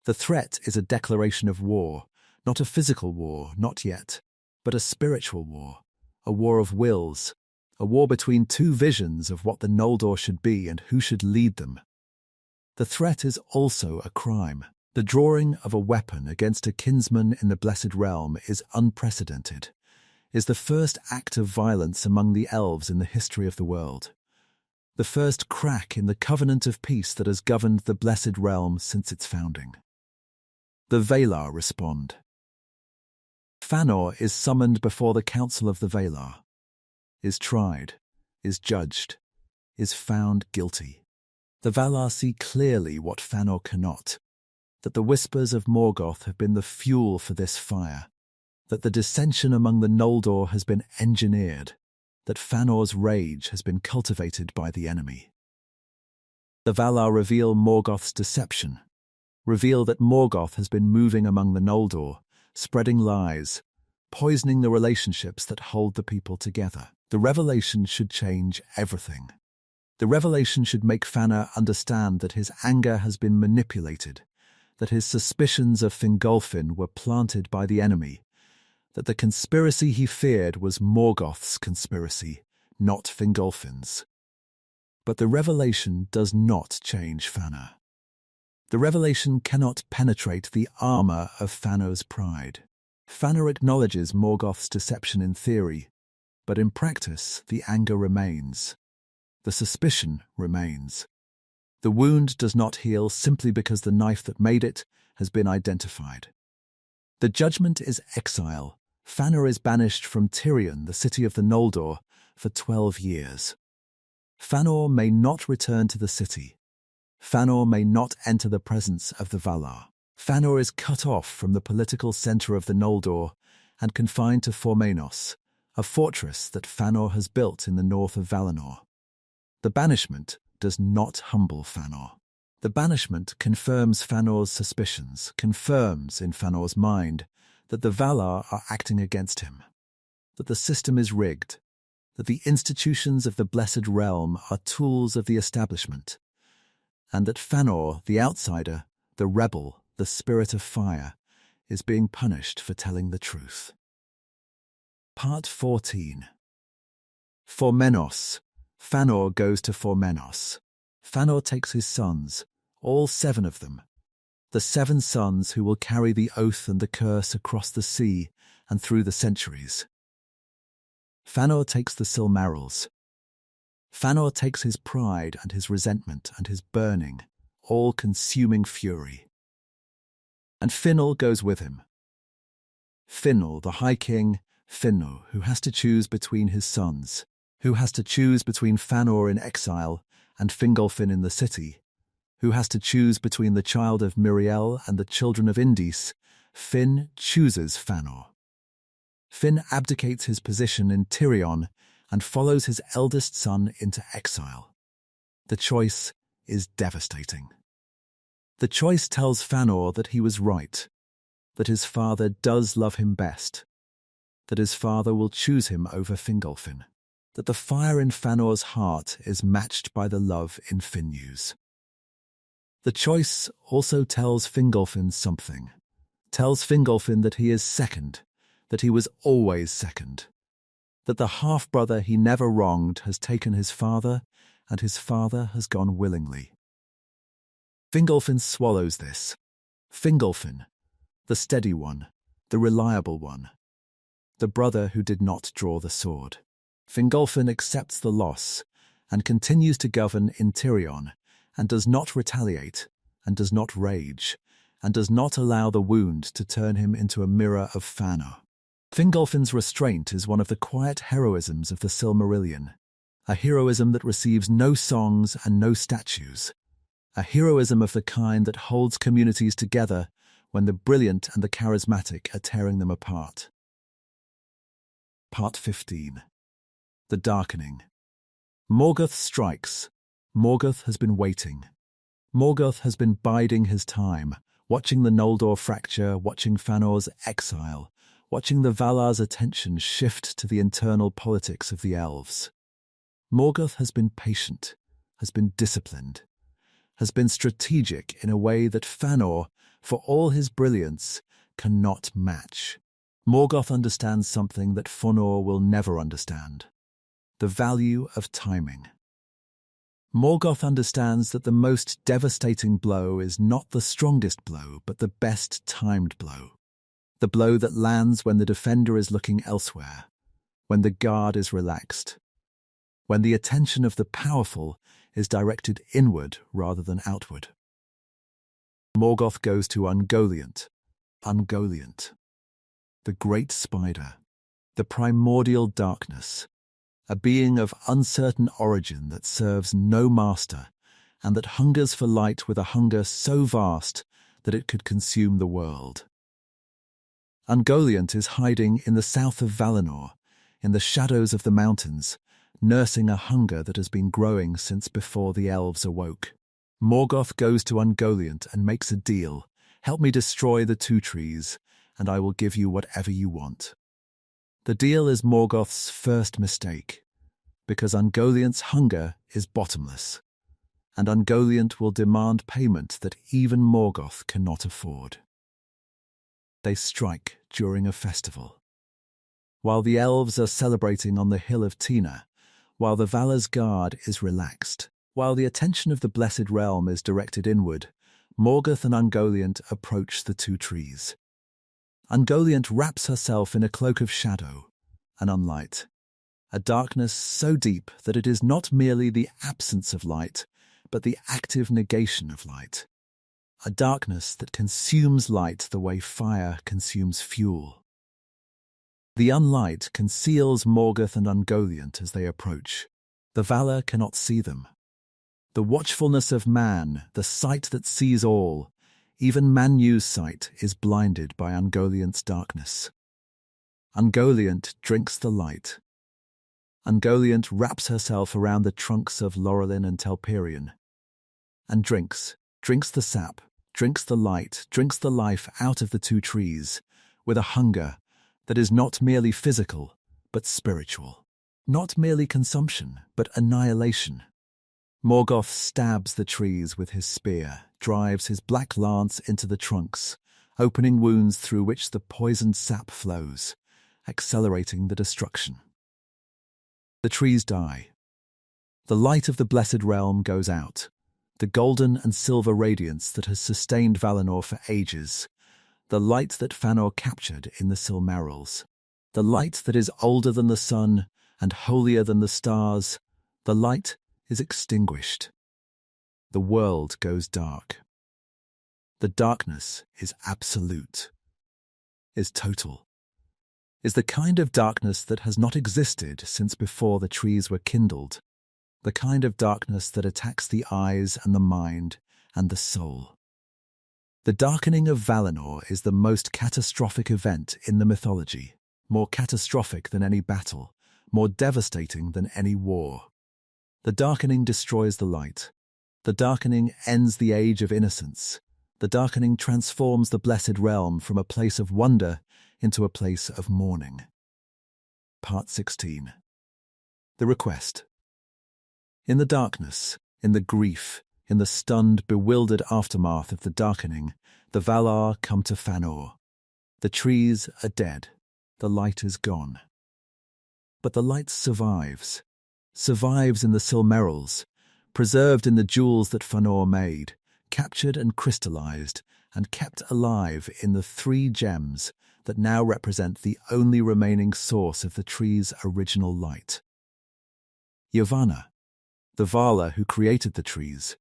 The threat is a declaration of war, not a physical war, not yet, but a spiritual war, a war of wills, a war between two visions of what the Noldor should be and who should lead them. The threat is also a crime. The drawing of a weapon against a kinsman in the Blessed Realm is unprecedented, is the first act of violence among the elves in the history of the world, the first crack in the covenant of peace that has governed the Blessed Realm since its founding. The Valar respond. Fëanor is summoned before the Council of the Valar, is tried, is judged, is found guilty. The Valar see clearly what Fëanor cannot, that the whispers of Morgoth have been the fuel for this fire, that the dissension among the Noldor has been engineered, that Fëanor's rage has been cultivated by the enemy. The Valar reveal Morgoth's deception, reveal that Morgoth has been moving among the Noldor, spreading lies, poisoning the relationships that hold the people together. The revelation should change everything. The revelation should make Fëanor understand that his anger has been manipulated, that his suspicions of Fingolfin were planted by the enemy, that the conspiracy he feared was Morgoth's conspiracy, not Fingolfin's. But the revelation does not change Fëanor. The revelation cannot penetrate the armour of Fëanor's pride. Fëanor acknowledges Morgoth's deception in theory, but in practice the anger remains. The suspicion remains. The wound does not heal simply because the knife that made it has been identified. The judgment is exile. Fëanor is banished from Tirion, the city of the Noldor, for 12 years. Fëanor may not return to the city. Fëanor may not enter the presence of the Valar. Fëanor is cut off from the political centre of the Noldor and confined to Formenos, a fortress that Fëanor has built in the north of Valinor. The banishment does not humble Fëanor. The banishment confirms Fëanor's suspicions, confirms in Fëanor's mind that the Valar are acting against him, that the system is rigged, that the institutions of the Blessed Realm are tools of the establishment, and that Fëanor, the outsider, the rebel, the spirit of fire, is being punished for telling the truth. Part 14. Formenos. Fëanor goes to Formenos. Fëanor takes his sons, all 7 of them, the 7 sons who will carry the oath and the curse across the sea and through the centuries. Fëanor takes the Silmarils. Fëanor takes his pride and his resentment and his burning, all-consuming fury. And Fingal goes with him. Fingal, the High King, Fëanor, who has to choose between his sons, who has to choose between Fëanor in exile and Fingolfin in the city, who has to choose between the child of Miriel and the children of Indis. Finn chooses Fëanor. Finn abdicates his position in Tirion and follows his eldest son into exile. The choice is devastating. The choice tells Fëanor that he was right, that his father does love him best, that his father will choose him over Fingolfin, that the fire in Fëanor's heart is matched by the love in Finnew's. The choice also tells Fingolfin something, tells Fingolfin that he is second, that he was always second, that the half-brother he never wronged has taken his father, and his father has gone willingly. Fingolfin swallows this. Fingolfin, the steady one, the reliable one, the brother who did not draw the sword. Fingolfin accepts the loss and continues to govern in Tirion, and does not retaliate, and does not rage, and does not allow the wound to turn him into a mirror of Fëanor. Fingolfin's restraint is one of the quiet heroisms of the Silmarillion, a heroism that receives no songs and no statues, a heroism of the kind that holds communities together when the brilliant and the charismatic are tearing them apart. Part 15. The Darkening. Morgoth strikes. Morgoth has been waiting. Morgoth has been biding his time, watching the Noldor fracture, watching Fëanor's exile, watching the Valar's attention shift to the internal politics of the Elves. Morgoth has been patient, has been disciplined, has been strategic in a way that Fëanor, for all his brilliance, cannot match. Morgoth understands something that Fëanor will never understand: the value of timing. Morgoth understands that the most devastating blow is not the strongest blow, but the best timed blow. The blow that lands when the defender is looking elsewhere, when the guard is relaxed, when the attention of the powerful is directed inward rather than outward. Morgoth goes to Ungoliant. Ungoliant, the great spider, the primordial darkness, a being of uncertain origin that serves no master and that hungers for light with a hunger so vast that it could consume the world. Ungoliant is hiding in the south of Valinor, in the shadows of the mountains, nursing a hunger that has been growing since before the Elves awoke. Morgoth goes to Ungoliant and makes a deal: help me destroy the 2 trees, and I will give you whatever you want. The deal is Morgoth's first mistake, because Ungoliant's hunger is bottomless, and Ungoliant will demand payment that even Morgoth cannot afford. They strike during a festival. While the Elves are celebrating on the hill of Tina, while the Valar's guard is relaxed, while the attention of the Blessed Realm is directed inward, Morgoth and Ungoliant approach the 2 trees. Ungoliant wraps herself in a cloak of shadow, an unlight, a darkness so deep that it is not merely the absence of light, but the active negation of light, a darkness that consumes light the way fire consumes fuel. The unlight conceals Morgoth and Ungoliant as they approach. The Valar cannot see them. The watchfulness of man, the sight that sees all, even Manu's sight, is blinded by Ungoliant's darkness. Ungoliant drinks the light. Ungoliant wraps herself around the trunks of Laurelin and Telperion, and drinks the sap, drinks the light, drinks the life out of the 2 trees, with a hunger that is not merely physical, but spiritual. Not merely consumption, but annihilation. Morgoth stabs the trees with his spear, drives his black lance into the trunks, opening wounds through which the poisoned sap flows, accelerating the destruction. The trees die. The light of the Blessed Realm goes out, the golden and silver radiance that has sustained Valinor for ages, the light that Fëanor captured in the Silmarils, the light that is older than the sun and holier than the stars, the light is extinguished. The world goes dark. The darkness is absolute, is total, is the kind of darkness that has not existed since before the trees were kindled, the kind of darkness that attacks the eyes and the mind and the soul. The darkening of Valinor is the most catastrophic event in the mythology, more catastrophic than any battle, more devastating than any war. The darkening destroys the light. The darkening ends the age of innocence. The darkening transforms the Blessed Realm from a place of wonder into a place of mourning. Part 16. The Request. In the darkness, in the grief, in the stunned, bewildered aftermath of the darkening, the Valar come to Fëanor. The trees are dead. The light is gone. But the light survives in the Silmarils, preserved in the jewels that Fëanor made, captured and crystallized, and kept alive in the 3 gems that now represent the only remaining source of the tree's original light. Yavanna, the Vala who created the trees,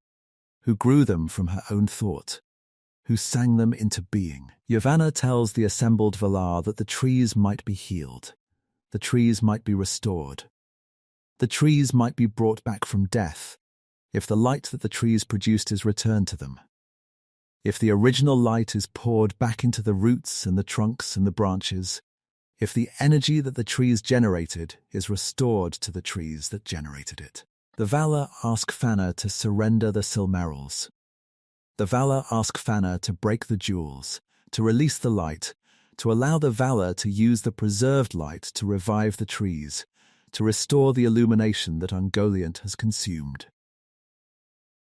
who grew them from her own thought, who sang them into being. Yavanna tells the assembled Valar that the trees might be healed, the trees might be restored, the trees might be brought back from death if the light that the trees produced is returned to them. If the original light is poured back into the roots and the trunks and the branches, if the energy that the trees generated is restored to the trees that generated it. The Valar ask Fëanor to surrender the Silmarils. The Valar ask Fëanor to break the jewels, to release the light, to allow the Valar to use the preserved light to revive the trees, to restore the illumination that Ungoliant has consumed.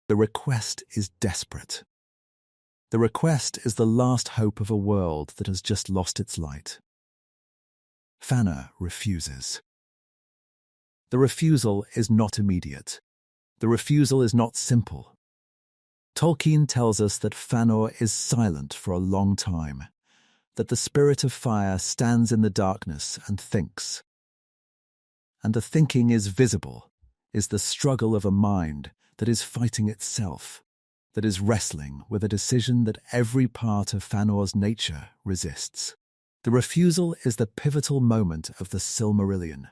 The request is desperate. The request is the last hope of a world that has just lost its light. Fëanor refuses. The refusal is not immediate. The refusal is not simple. Tolkien tells us that Fëanor is silent for a long time, that the spirit of fire stands in the darkness and thinks. And the thinking is visible, is the struggle of a mind that is fighting itself, that is wrestling with a decision that every part of Fëanor's nature resists. The refusal is the pivotal moment of the Silmarillion,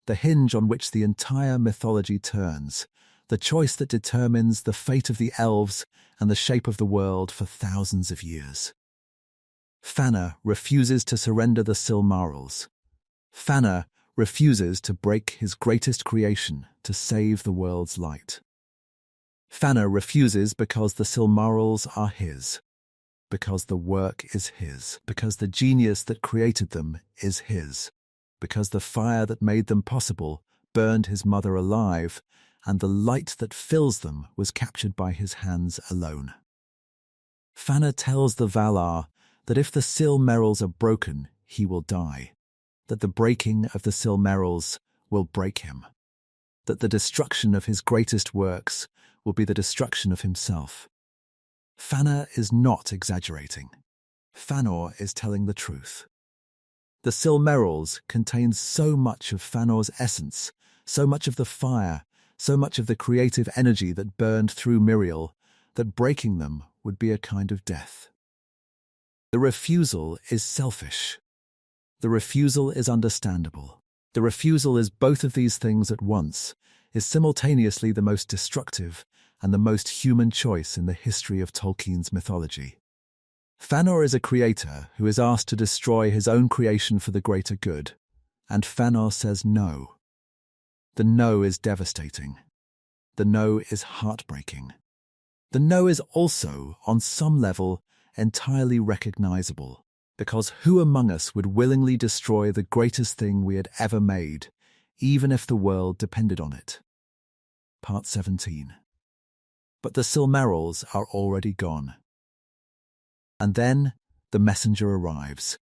the hinge on which the entire mythology turns, the choice that determines the fate of the elves and the shape of the world for thousands of years. Fëanor refuses to surrender the Silmarils. Fëanor refuses to break his greatest creation to save the world's light. Fëanor refuses because the Silmarils are his, because the work is his, because the genius that created them is his, because the fire that made them possible burned his mother alive, and the light that fills them was captured by his hands alone. Fëanor tells the Valar that if the Silmarils are broken, he will die, that the breaking of the Silmarils will break him, that the destruction of his greatest works will be the destruction of himself. Fëanor is not exaggerating. Fëanor is telling the truth. The Silmarils contain so much of Fëanor's essence, so much of the fire, so much of the creative energy that burned through Miriel, that breaking them would be a kind of death. The refusal is selfish. The refusal is understandable. The refusal is both of these things at once, is simultaneously the most destructive and the most human choice in the history of Tolkien's mythology. Fëanor is a creator who is asked to destroy his own creation for the greater good, and Fëanor says no. The no is devastating. The no is heartbreaking. The no is also, on some level, entirely recognizable. Because who among us would willingly destroy the greatest thing we had ever made, even if the world depended on it? Part 17. But the Silmarils are already gone. And then the messenger arrives.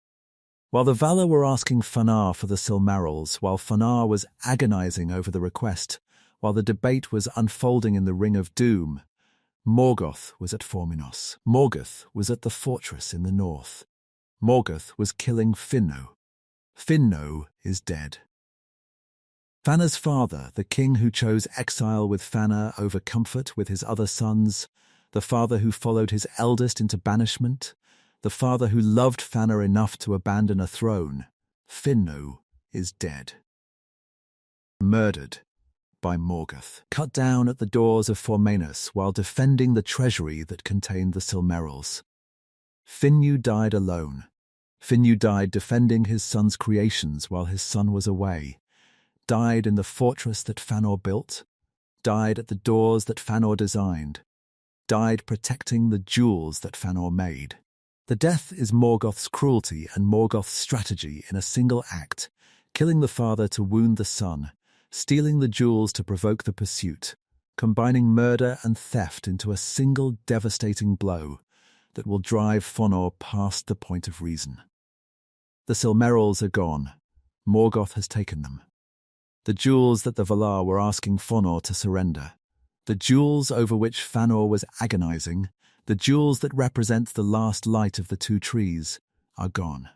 While the Valar were asking Fëanor for the Silmarils, while Fëanor was agonizing over the request, while the debate was unfolding in the Ring of Doom, Morgoth was at Forminos. Morgoth was at the fortress in the north. Morgoth was killing Fëanor. Fëanor is dead. Fëanor's father, the king who chose exile with Fëanor over comfort with his other sons, the father who followed his eldest into banishment, the father who loved Fëanor enough to abandon a throne, Fëanor is dead. Murdered by Morgoth, cut down at the doors of Forminos while defending the treasury that contained the Silmarils. Fëanor died alone. Fëanor died defending his son's creations while his son was away, died in the fortress that Fëanor built, died at the doors that Fëanor designed, died protecting the jewels that Fëanor made. The death is Morgoth's cruelty and Morgoth's strategy in a single act, killing the father to wound the son, stealing the jewels to provoke the pursuit, combining murder and theft into a single devastating blow that will drive Fëanor past the point of reason. The Silmarils are gone. Morgoth has taken them. The jewels that the Valar were asking Fëanor to surrender, the jewels over which Fëanor was agonizing, the jewels that represent the last light of the two trees, are gone.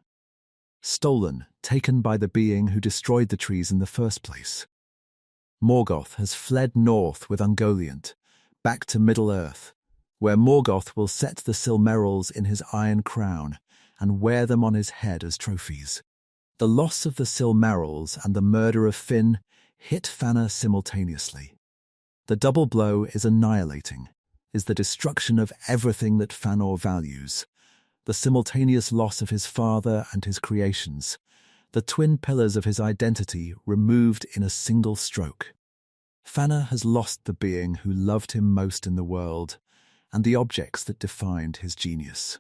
Stolen, taken by the being who destroyed the trees in the first place. Morgoth has fled north with Ungoliant, back to Middle-earth, where Morgoth will set the Silmarils in his iron crown and wear them on his head as trophies. The loss of the Silmarils and the murder of Finn hit Fëanor simultaneously. The double blow is annihilating, is the destruction of everything that Fëanor values, the simultaneous loss of his father and his creations, the twin pillars of his identity removed in a single stroke. Fëanor has lost the being who loved him most in the world and the objects that defined his genius.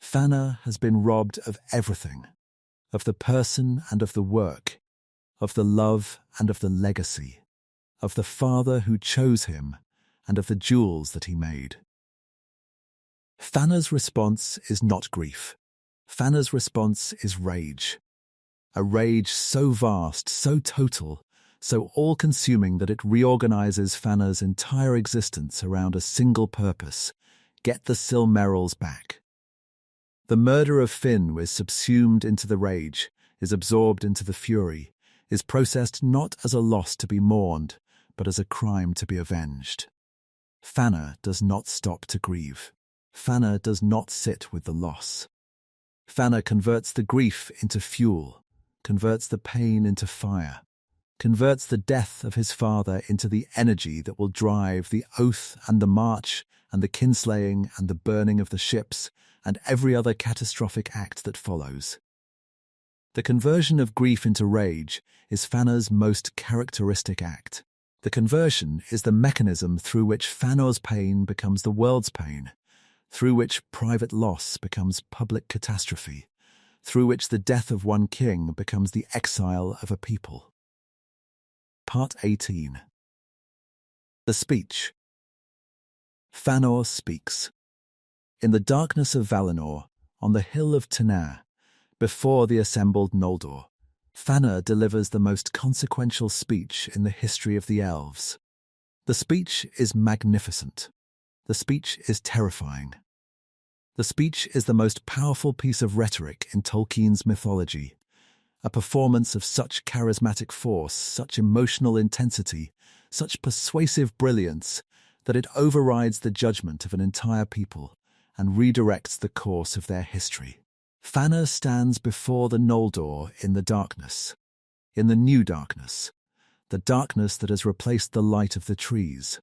Fëanor has been robbed of everything, of the person and of the work, of the love and of the legacy, of the father who chose him and of the jewels that he made. Fëanor's response is not grief. Fëanor's response is rage. A rage so vast, so total, so all-consuming that it reorganizes Fëanor's entire existence around a single purpose: get the Silmarils back. The murder of Finn is subsumed into the rage, is absorbed into the fury, is processed not as a loss to be mourned, but as a crime to be avenged. Fëanor does not stop to grieve. Fëanor does not sit with the loss. Fëanor converts the grief into fuel, converts the pain into fire, converts the death of his father into the energy that will drive the oath and the march and the kinslaying and the burning of the ships and every other catastrophic act that follows. The conversion of grief into rage is Fëanor's most characteristic act. The conversion is the mechanism through which Fëanor's pain becomes the world's pain, through which private loss becomes public catastrophe, through which the death of one king becomes the exile of a people. Part 18. The Speech. Fëanor speaks. In the darkness of Valinor, on the hill of Tanair, before the assembled Noldor, Fëanor delivers the most consequential speech in the history of the Elves. The speech is magnificent. The speech is terrifying. The speech is the most powerful piece of rhetoric in Tolkien's mythology, a performance of such charismatic force, such emotional intensity, such persuasive brilliance, that it overrides the judgment of an entire people and redirects the course of their history. Fëanor stands before the Noldor in the darkness, in the new darkness, the darkness that has replaced the light of the trees,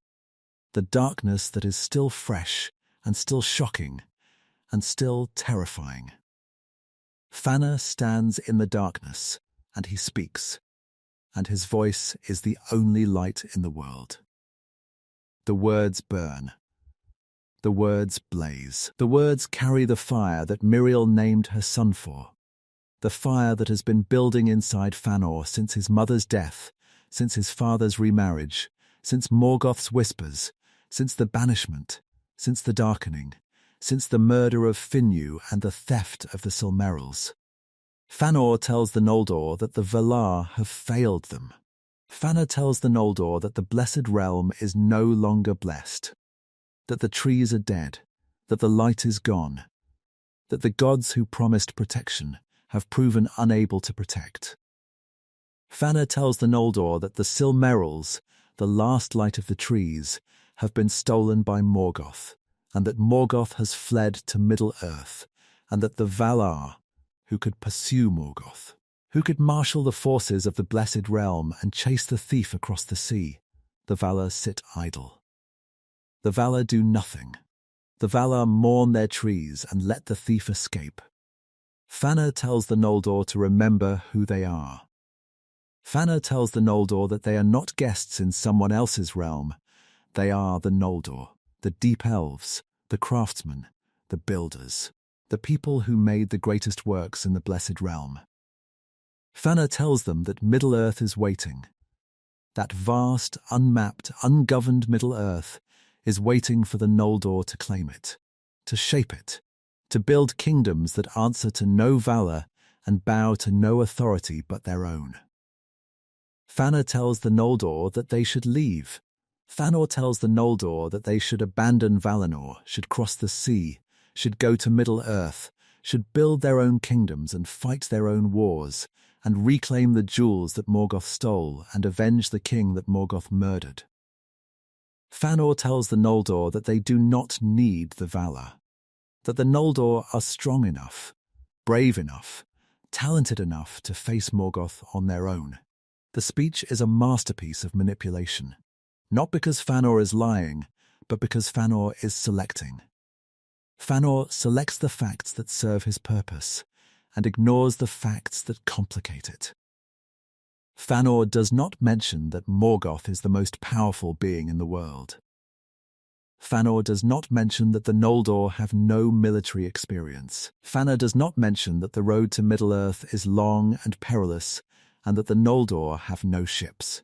the darkness that is still fresh and still shocking and still terrifying. Fëanor stands in the darkness, and he speaks, and his voice is the only light in the world. The words burn. The words blaze. The words carry the fire that Miriel named her son for. The fire that has been building inside Fëanor since his mother's death, since his father's remarriage, since Morgoth's whispers, since the banishment, since the darkening, since the murder of Finju and the theft of the Silmarils. Fëanor tells the Noldor that the Valar have failed them. Fëanor tells the Noldor that the Blessed Realm is no longer blessed, that the trees are dead, that the light is gone, that the gods who promised protection have proven unable to protect. Fëanor tells the Noldor that the Silmarils, the last light of the trees, have been stolen by Morgoth, and that Morgoth has fled to Middle-earth, and that the Valar, who could pursue Morgoth, who could marshal the forces of the Blessed Realm and chase the thief across the sea, the Valar sit idle. The Valar do nothing. The Valar mourn their trees and let the thief escape. Fëanor tells the Noldor to remember who they are. Fëanor tells the Noldor that they are not guests in someone else's realm. They are the Noldor, the deep elves, the craftsmen, the builders, the people who made the greatest works in the Blessed Realm. Fëanor tells them that Middle-earth is waiting. That vast, unmapped, ungoverned Middle-earth is waiting for the Noldor to claim it, to shape it, to build kingdoms that answer to no Valar and bow to no authority but their own. Fëanor tells the Noldor that they should leave. Fëanor tells the Noldor that they should abandon Valinor, should cross the sea, should go to Middle-earth, should build their own kingdoms and fight their own wars, and reclaim the jewels that Morgoth stole and avenge the king that Morgoth murdered. Fëanor tells the Noldor that they do not need the Valar, that the Noldor are strong enough, brave enough, talented enough to face Morgoth on their own. The speech is a masterpiece of manipulation, not because Fëanor is lying, but because Fëanor is selecting. Fëanor selects the facts that serve his purpose and ignores the facts that complicate it. Fëanor does not mention that Morgoth is the most powerful being in the world. Fëanor does not mention that the Noldor have no military experience. Fëanor does not mention that the road to Middle-earth is long and perilous and that the Noldor have no ships.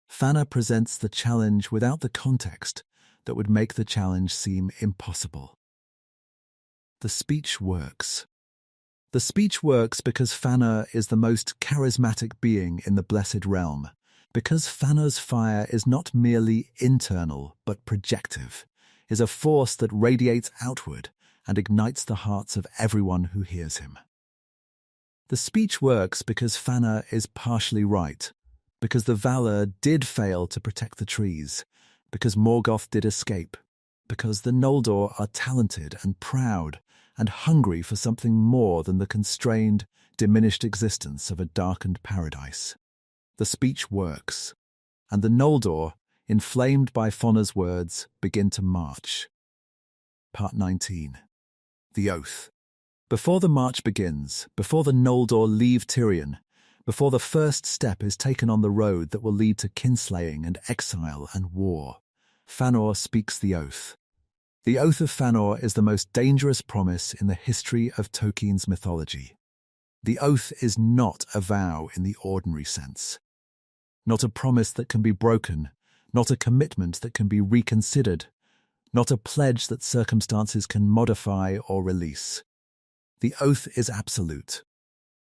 Fëanor presents the challenge without the context that would make the challenge seem impossible. The speech works. The speech works because Fëanor is the most charismatic being in the Blessed Realm, because Fëanor's fire is not merely internal but projective, is a force that radiates outward and ignites the hearts of everyone who hears him. The speech works because Fëanor is partially right, because the Valar did fail to protect the trees, because Morgoth did escape, because the Noldor are talented and proud and hungry for something more than the constrained, diminished existence of a darkened paradise. The speech works, and the Noldor, inflamed by Fëanor's words, begin to march. Part 19. The Oath. Before the march begins, before the Noldor leave Tirion, before the first step is taken on the road that will lead to kinslaying and exile and war, Fëanor speaks the oath. The Oath of Fëanor is the most dangerous promise in the history of Tolkien's mythology. The oath is not a vow in the ordinary sense. Not a promise that can be broken, not a commitment that can be reconsidered, not a pledge that circumstances can modify or release. The oath is absolute.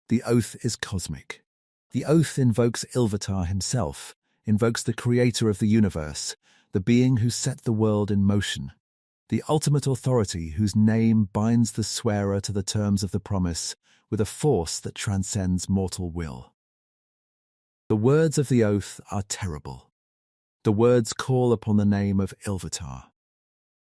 The oath is cosmic. The oath invokes Ilúvatar himself, invokes the creator of the universe, the being who set the world in motion, the ultimate authority whose name binds the swearer to the terms of the promise with a force that transcends mortal will. The words of the oath are terrible. The words call upon the name of Ilúvatar.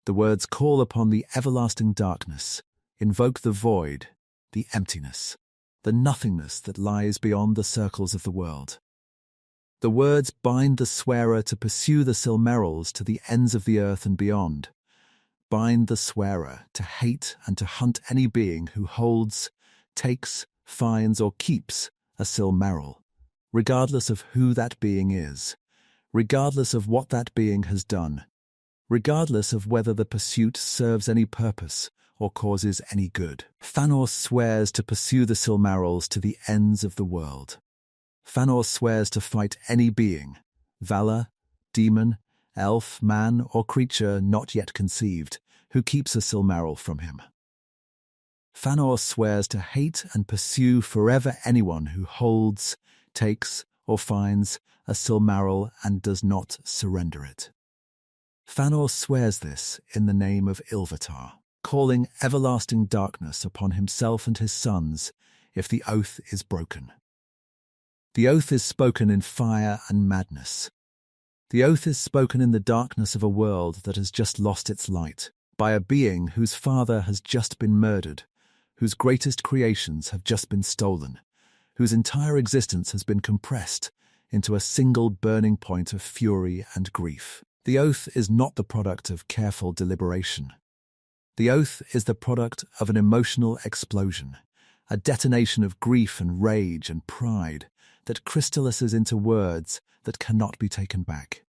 The words call upon the everlasting darkness, invoke the void, the emptiness, the nothingness that lies beyond the circles of the world. The words bind the swearer to pursue the Silmarils to the ends of the earth and beyond, bind the swearer to hate and to hunt any being who holds, takes, finds or keeps a Silmaril, regardless of who that being is, regardless of what that being has done, regardless of whether the pursuit serves any purpose or causes any good. Fëanor swears to pursue the Silmarils to the ends of the world. Fëanor swears to fight any being, valor, demon, elf, man, or creature not yet conceived, who keeps a Silmaril from him. Fëanor swears to hate and pursue forever anyone who holds, takes, or finds a Silmaril and does not surrender it. Fëanor swears this in the name of LOTR, calling everlasting darkness upon himself and his sons if the oath is broken. The oath is spoken in fire and madness. The oath is spoken in the darkness of a world that has just lost its light, by a being whose father has just been murdered, whose greatest creations have just been stolen, whose entire existence has been compressed into a single burning point of fury and grief. The oath is not the product of careful deliberation. The oath is the product of an emotional explosion, a detonation of grief and rage and pride that crystallizes into words that cannot be taken back.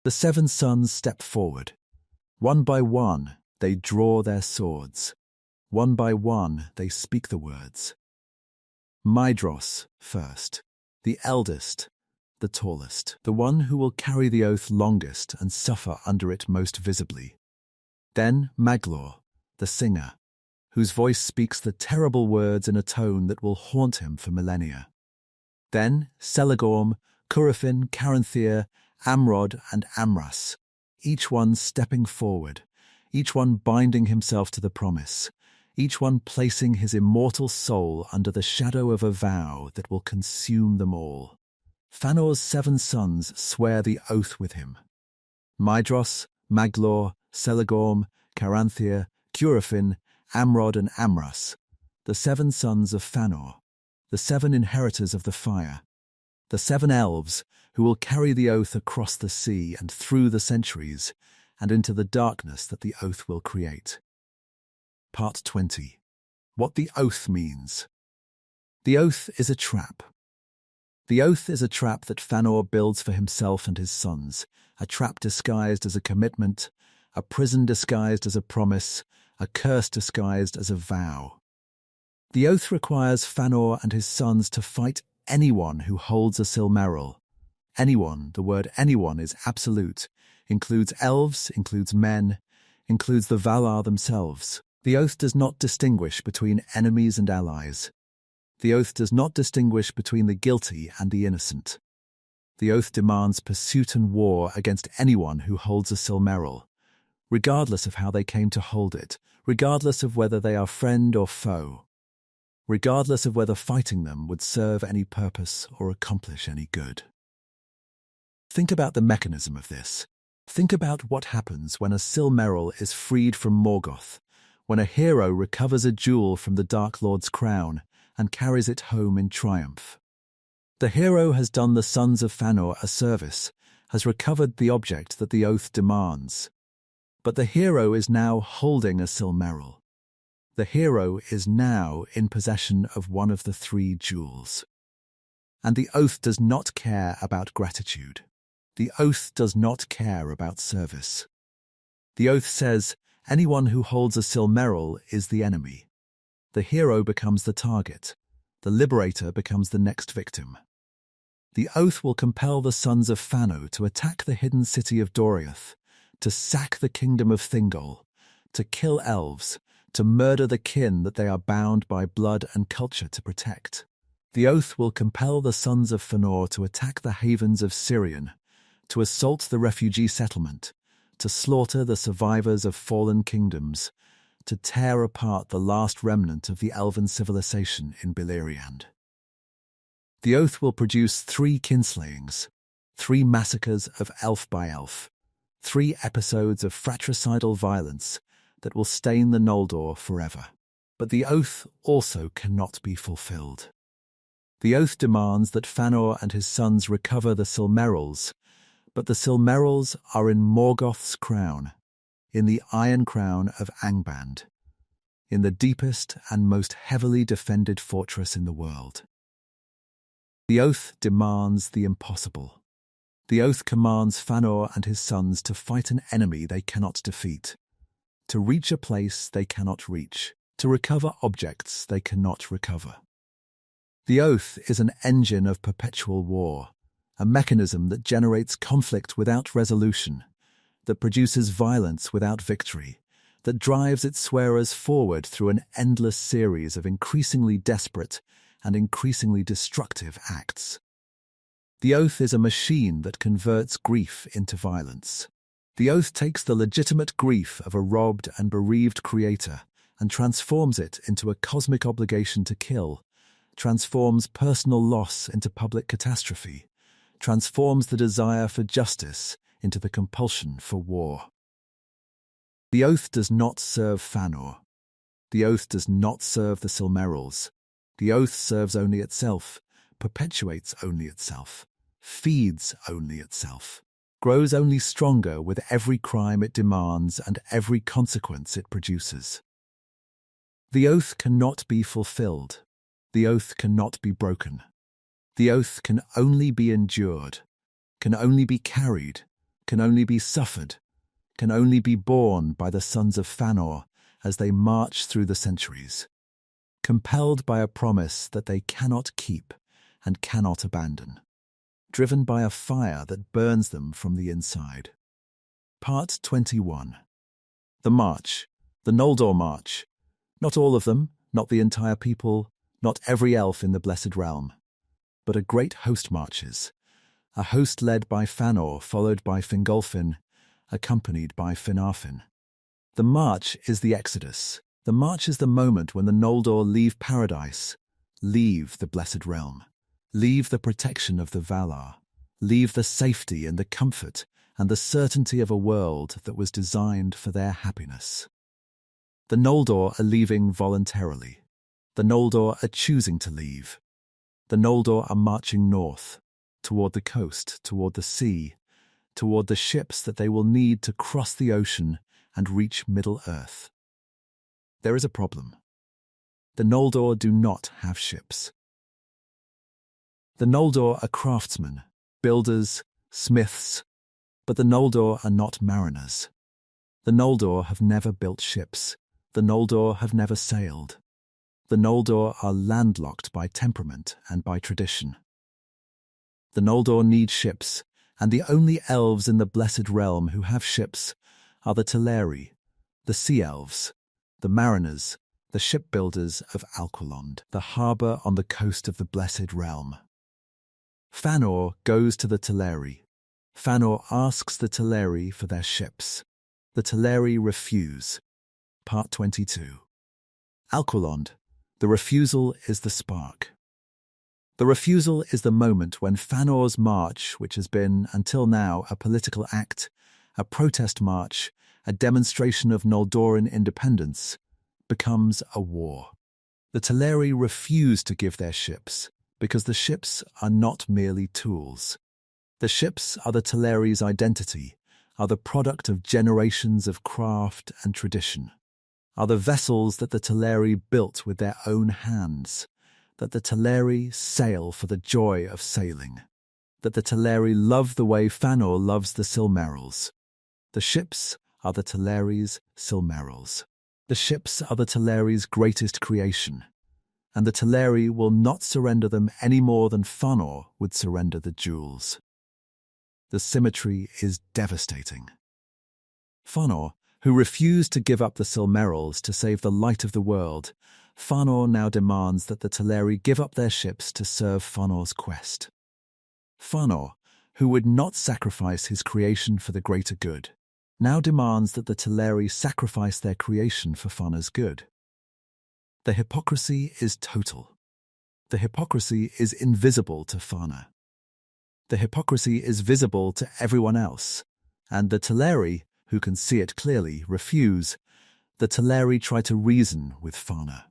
The 7 sons step forward. One by one, they draw their swords. One by one, they speak the words. Maedhros first, the eldest, the tallest, the one who will carry the oath longest and suffer under it most visibly. Then Maglor, the singer, whose voice speaks the terrible words in a tone that will haunt him for millennia. Then Celegorm, Curufin, Caranthir, Amrod, and Amras, each one stepping forward, each one binding himself to the promise, each one placing his immortal soul under the shadow of a vow that will consume them all. Fëanor's 7 sons swear the oath with him. Maedhros, Maglor, Celegorm, Caranthir, Curufin, Amrod, and Amras, the 7 sons of Fëanor, the 7 inheritors of the fire, the 7 elves who will carry the oath across the sea and through the centuries and into the darkness that the oath will create. Part 20. What the oath means. The oath is a trap. The oath is a trap that Fëanor builds for himself and his sons, a trap disguised as a commitment, a prison disguised as a promise, a curse disguised as a vow. The oath requires Fëanor and his sons to fight anyone who holds a Silmaril. Anyone, the word anyone is absolute, includes elves, includes men, includes the Valar themselves. The oath does not distinguish between enemies and allies. The oath does not distinguish between the guilty and the innocent. The oath demands pursuit and war against anyone who holds a Silmaril, regardless of how they came to hold it, regardless of whether they are friend or foe, regardless of whether fighting them would serve any purpose or accomplish any good. Think about the mechanism of this. Think about what happens when a Silmaril is freed from Morgoth, when a hero recovers a jewel from the Dark Lord's crown and carries it home in triumph. The hero has done the sons of Fëanor a service, has recovered the object that the oath demands. But the hero is now holding a Silmaril. The hero is now in possession of one of the 3 jewels. And the oath does not care about gratitude. The oath does not care about service. The oath says, anyone who holds a Silmaril is the enemy. The hero becomes the target. The liberator becomes the next victim. The oath will compel the sons of Fëanor to attack the hidden city of Doriath, to sack the kingdom of Thingol, to kill elves, to murder the kin that they are bound by blood and culture to protect. The oath will compel the sons of Fëanor to attack the havens of Sirion, to assault the refugee settlement, to slaughter the survivors of fallen kingdoms, to tear apart the last remnant of the elven civilization in Beleriand. The oath will produce 3 kinslayings, 3 massacres of elf by elf, 3 episodes of fratricidal violence that will stain the Noldor forever. But the oath also cannot be fulfilled. The oath demands that Fëanor and his sons recover the Silmarils, but the Silmarils are in Morgoth's crown, in the Iron Crown of Angband, in the deepest and most heavily defended fortress in the world. The oath demands the impossible. The oath commands Fëanor and his sons to fight an enemy they cannot defeat, to reach a place they cannot reach, to recover objects they cannot recover. The oath is an engine of perpetual war, a mechanism that generates conflict without resolution, that produces violence without victory, that drives its swearers forward through an endless series of increasingly desperate and increasingly destructive acts. The oath is a machine that converts grief into violence. The oath takes the legitimate grief of a robbed and bereaved creator and transforms it into a cosmic obligation to kill, transforms personal loss into public catastrophe, transforms the desire for justice into the compulsion for war. The oath does not serve Fëanor. The oath does not serve the Silmarils. The oath serves only itself, perpetuates only itself, feeds only itself, grows only stronger with every crime it demands and every consequence it produces. The oath cannot be fulfilled. The oath cannot be broken. The oath can only be endured, can only be carried, can only be suffered, can only be borne by the sons of Fëanor as they march through the centuries, compelled by a promise that they cannot keep and cannot abandon, driven by a fire that burns them from the inside. Part 21. The March, the Noldor March. Not all of them, not the entire people, not every elf in the Blessed Realm, but a great host marches, a host led by Fëanor, followed by Fingolfin, accompanied by Finarfin. The march is the Exodus. The march is the moment when the Noldor leave paradise, leave the Blessed Realm, leave the protection of the Valar, leave the safety and the comfort and the certainty of a world that was designed for their happiness. The Noldor are leaving voluntarily. The Noldor are choosing to leave. The Noldor are marching north, toward the coast, toward the sea, toward the ships that they will need to cross the ocean and reach Middle-earth. There is a problem. The Noldor do not have ships. The Noldor are craftsmen, builders, smiths, but the Noldor are not mariners. The Noldor have never built ships. The Noldor have never sailed. The Noldor are landlocked by temperament and by tradition. The Noldor need ships, and the only elves in the Blessed Realm who have ships are the Teleri, the Sea Elves, the mariners, the shipbuilders of Alqualond, the harbour on the coast of the Blessed Realm. Fëanor goes to the Teleri. Fëanor asks the Teleri for their ships. The Teleri refuse. Part 22. Alqualond. The refusal is the spark. The refusal is the moment when Fëanor's march, which has been, until now, a political act, a protest march, a demonstration of Noldoran independence, becomes a war. The Teleri refuse to give their ships, because the ships are not merely tools. The ships are the Teleri's identity, are the product of generations of craft and tradition, are the vessels that the Teleri built with their own hands, that the Teleri sail for the joy of sailing, that the Teleri love the way Fëanor loves the Silmarils. The ships are the Teleri's Silmarils. The ships are the Teleri's greatest creation, and the Teleri will not surrender them any more than Fëanor would surrender the jewels. The symmetry is devastating. Fëanor, who refused to give up the Silmarils to save the light of the world, Fëanor now demands that the Teleri give up their ships to serve Fëanor's quest. Fëanor, who would not sacrifice his creation for the greater good, now demands that the Teleri sacrifice their creation for Fëanor's good. The hypocrisy is total. The hypocrisy is invisible to Fëanor. The hypocrisy is visible to everyone else, and the Teleri, who can see it clearly, refuse. The Teleri try to reason with Fëanor.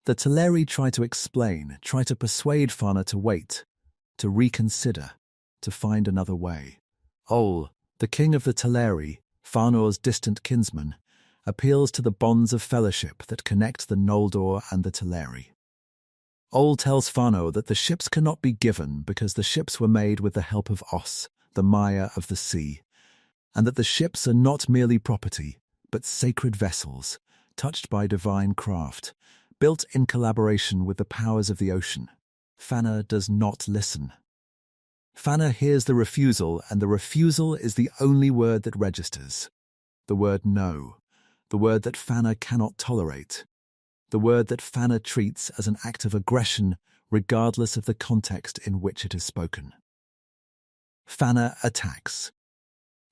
The Teleri try to explain, try to persuade Fëanor to wait, to reconsider, to find another way. Ol, the king of the Teleri, Fëanor's distant kinsman, appeals to the bonds of fellowship that connect the Noldor and the Teleri. Old tells Fëanor that the ships cannot be given because the ships were made with the help of Os, the Maya of the sea, and that the ships are not merely property, but sacred vessels, touched by divine craft, built in collaboration with the powers of the ocean. Fëanor does not listen. Fëanor hears the refusal, and the refusal is the only word that registers. The word no, the word that Fëanor cannot tolerate, the word that Fëanor treats as an act of aggression regardless of the context in which it is spoken. Fëanor attacks.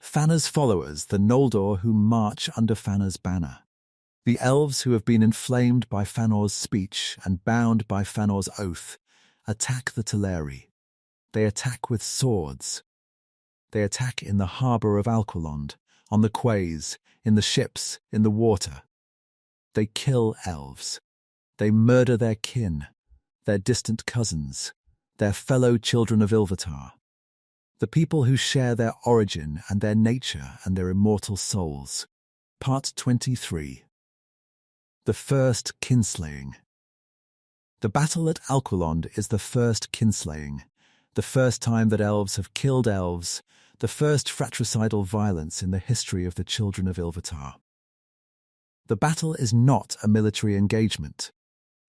Fëanor's followers, the Noldor who march under Fëanor's banner. The elves who have been inflamed by Fëanor's speech and bound by Fëanor's oath, attack the Teleri. They attack with swords. They attack in the harbour of Alqualond, on the quays, in the ships, in the water. They kill elves. They murder their kin, their distant cousins, their fellow children of Ilúvatar, the people who share their origin and their nature and their immortal souls. Part 23. The First Kinslaying. The battle at Alqualond is the first kinslaying, the first time that elves have killed elves, the first fratricidal violence in the history of the children of Ilúvatar. The battle is not a military engagement.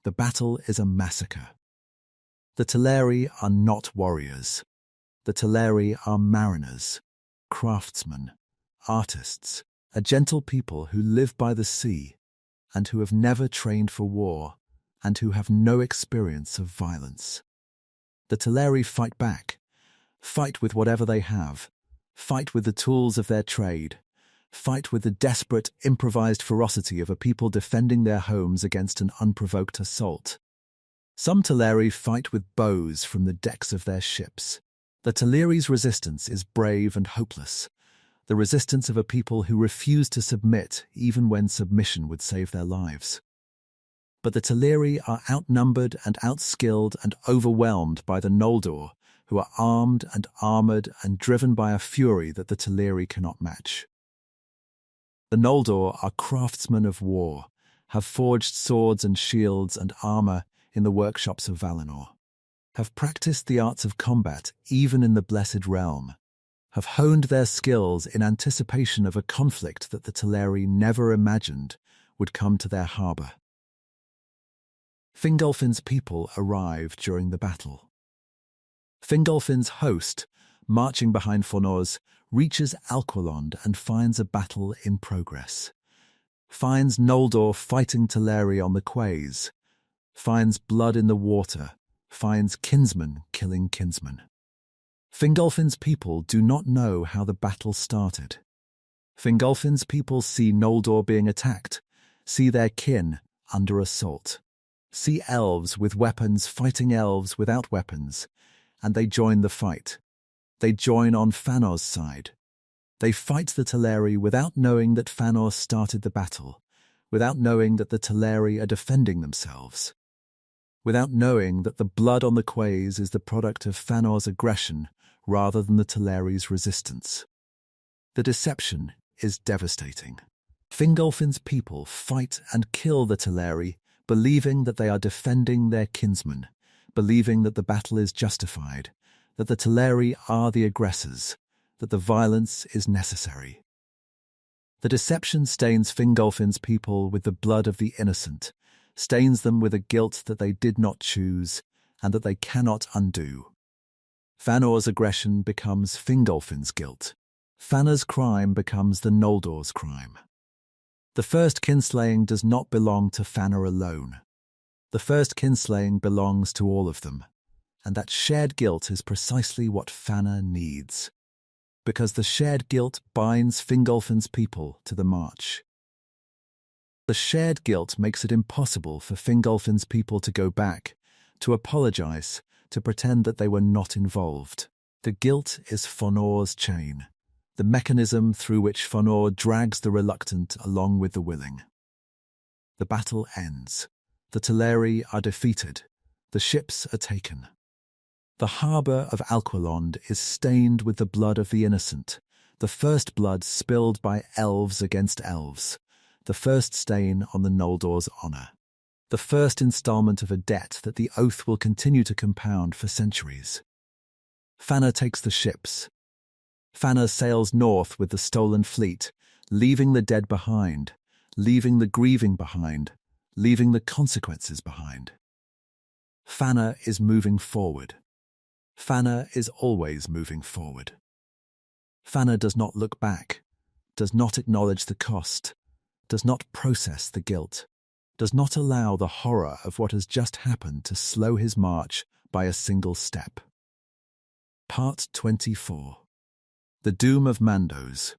The battle is a massacre. The Teleri are not warriors. The Teleri are mariners, craftsmen, artists, a gentle people who live by the sea and who have never trained for war and who have no experience of violence. The Teleri fight back, fight with whatever they have, fight with the tools of their trade, fight with the desperate, improvised ferocity of a people defending their homes against an unprovoked assault. Some Teleri fight with bows from the decks of their ships. The Teleri's resistance is brave and hopeless, the resistance of a people who refuse to submit even when submission would save their lives. But the Teleri are outnumbered and outskilled and overwhelmed by the Noldor, who are armed and armoured and driven by a fury that the Teleri cannot match. The Noldor are craftsmen of war, have forged swords and shields and armour in the workshops of Valinor, have practiced the arts of combat even in the Blessed Realm, have honed their skills in anticipation of a conflict that the Teleri never imagined would come to their harbour. Fingolfin's people arrive during the battle. Fingolfin's host, marching behind Fëanor's, reaches Alqualond and finds a battle in progress. Finds Noldor fighting Teleri on the quays. Finds blood in the water. Finds kinsmen killing kinsmen. Fingolfin's people do not know how the battle started. Fingolfin's people see Noldor being attacked, see their kin under assault, see elves with weapons fighting elves without weapons, and they join the fight. They join on Fëanor's side. They fight the Teleri without knowing that Fëanor started the battle, without knowing that the Teleri are defending themselves, without knowing that the blood on the quays is the product of Fëanor's aggression rather than the Teleri's resistance. The deception is devastating. Fingolfin's people fight and kill the Teleri, believing that they are defending their kinsmen, believing that the battle is justified, that the Teleri are the aggressors, that the violence is necessary. The deception stains Fingolfin's people with the blood of the innocent, stains them with a guilt that they did not choose and that they cannot undo. Fëanor's aggression becomes Fingolfin's guilt. Fëanor's crime becomes the Noldor's crime. The first kinslaying does not belong to Fëanor alone. The first kinslaying belongs to all of them, and that shared guilt is precisely what Fëanor needs, because the shared guilt binds Fingolfin's people to the march. The shared guilt makes it impossible for Fingolfin's people to go back, to apologize, to pretend that they were not involved. The guilt is Fëanor's chain, the mechanism through which Fëanor drags the reluctant along with the willing. The battle ends. The Teleri are defeated. The ships are taken. The harbour of Alqualond is stained with the blood of the innocent, the first blood spilled by elves against elves, the first stain on the Noldor's honour. the first installment of a debt that the oath will continue to compound for centuries. Fëanor takes the ships. Fëanor sails north with the stolen fleet, leaving the dead behind, leaving the grieving behind, leaving the consequences behind. Fëanor is moving forward. Fëanor is always moving forward. Fëanor does not look back, does not acknowledge the cost, does not process the guilt, does not allow the horror of what has just happened to slow his march by a single step. Part 24. The Doom of Mandos.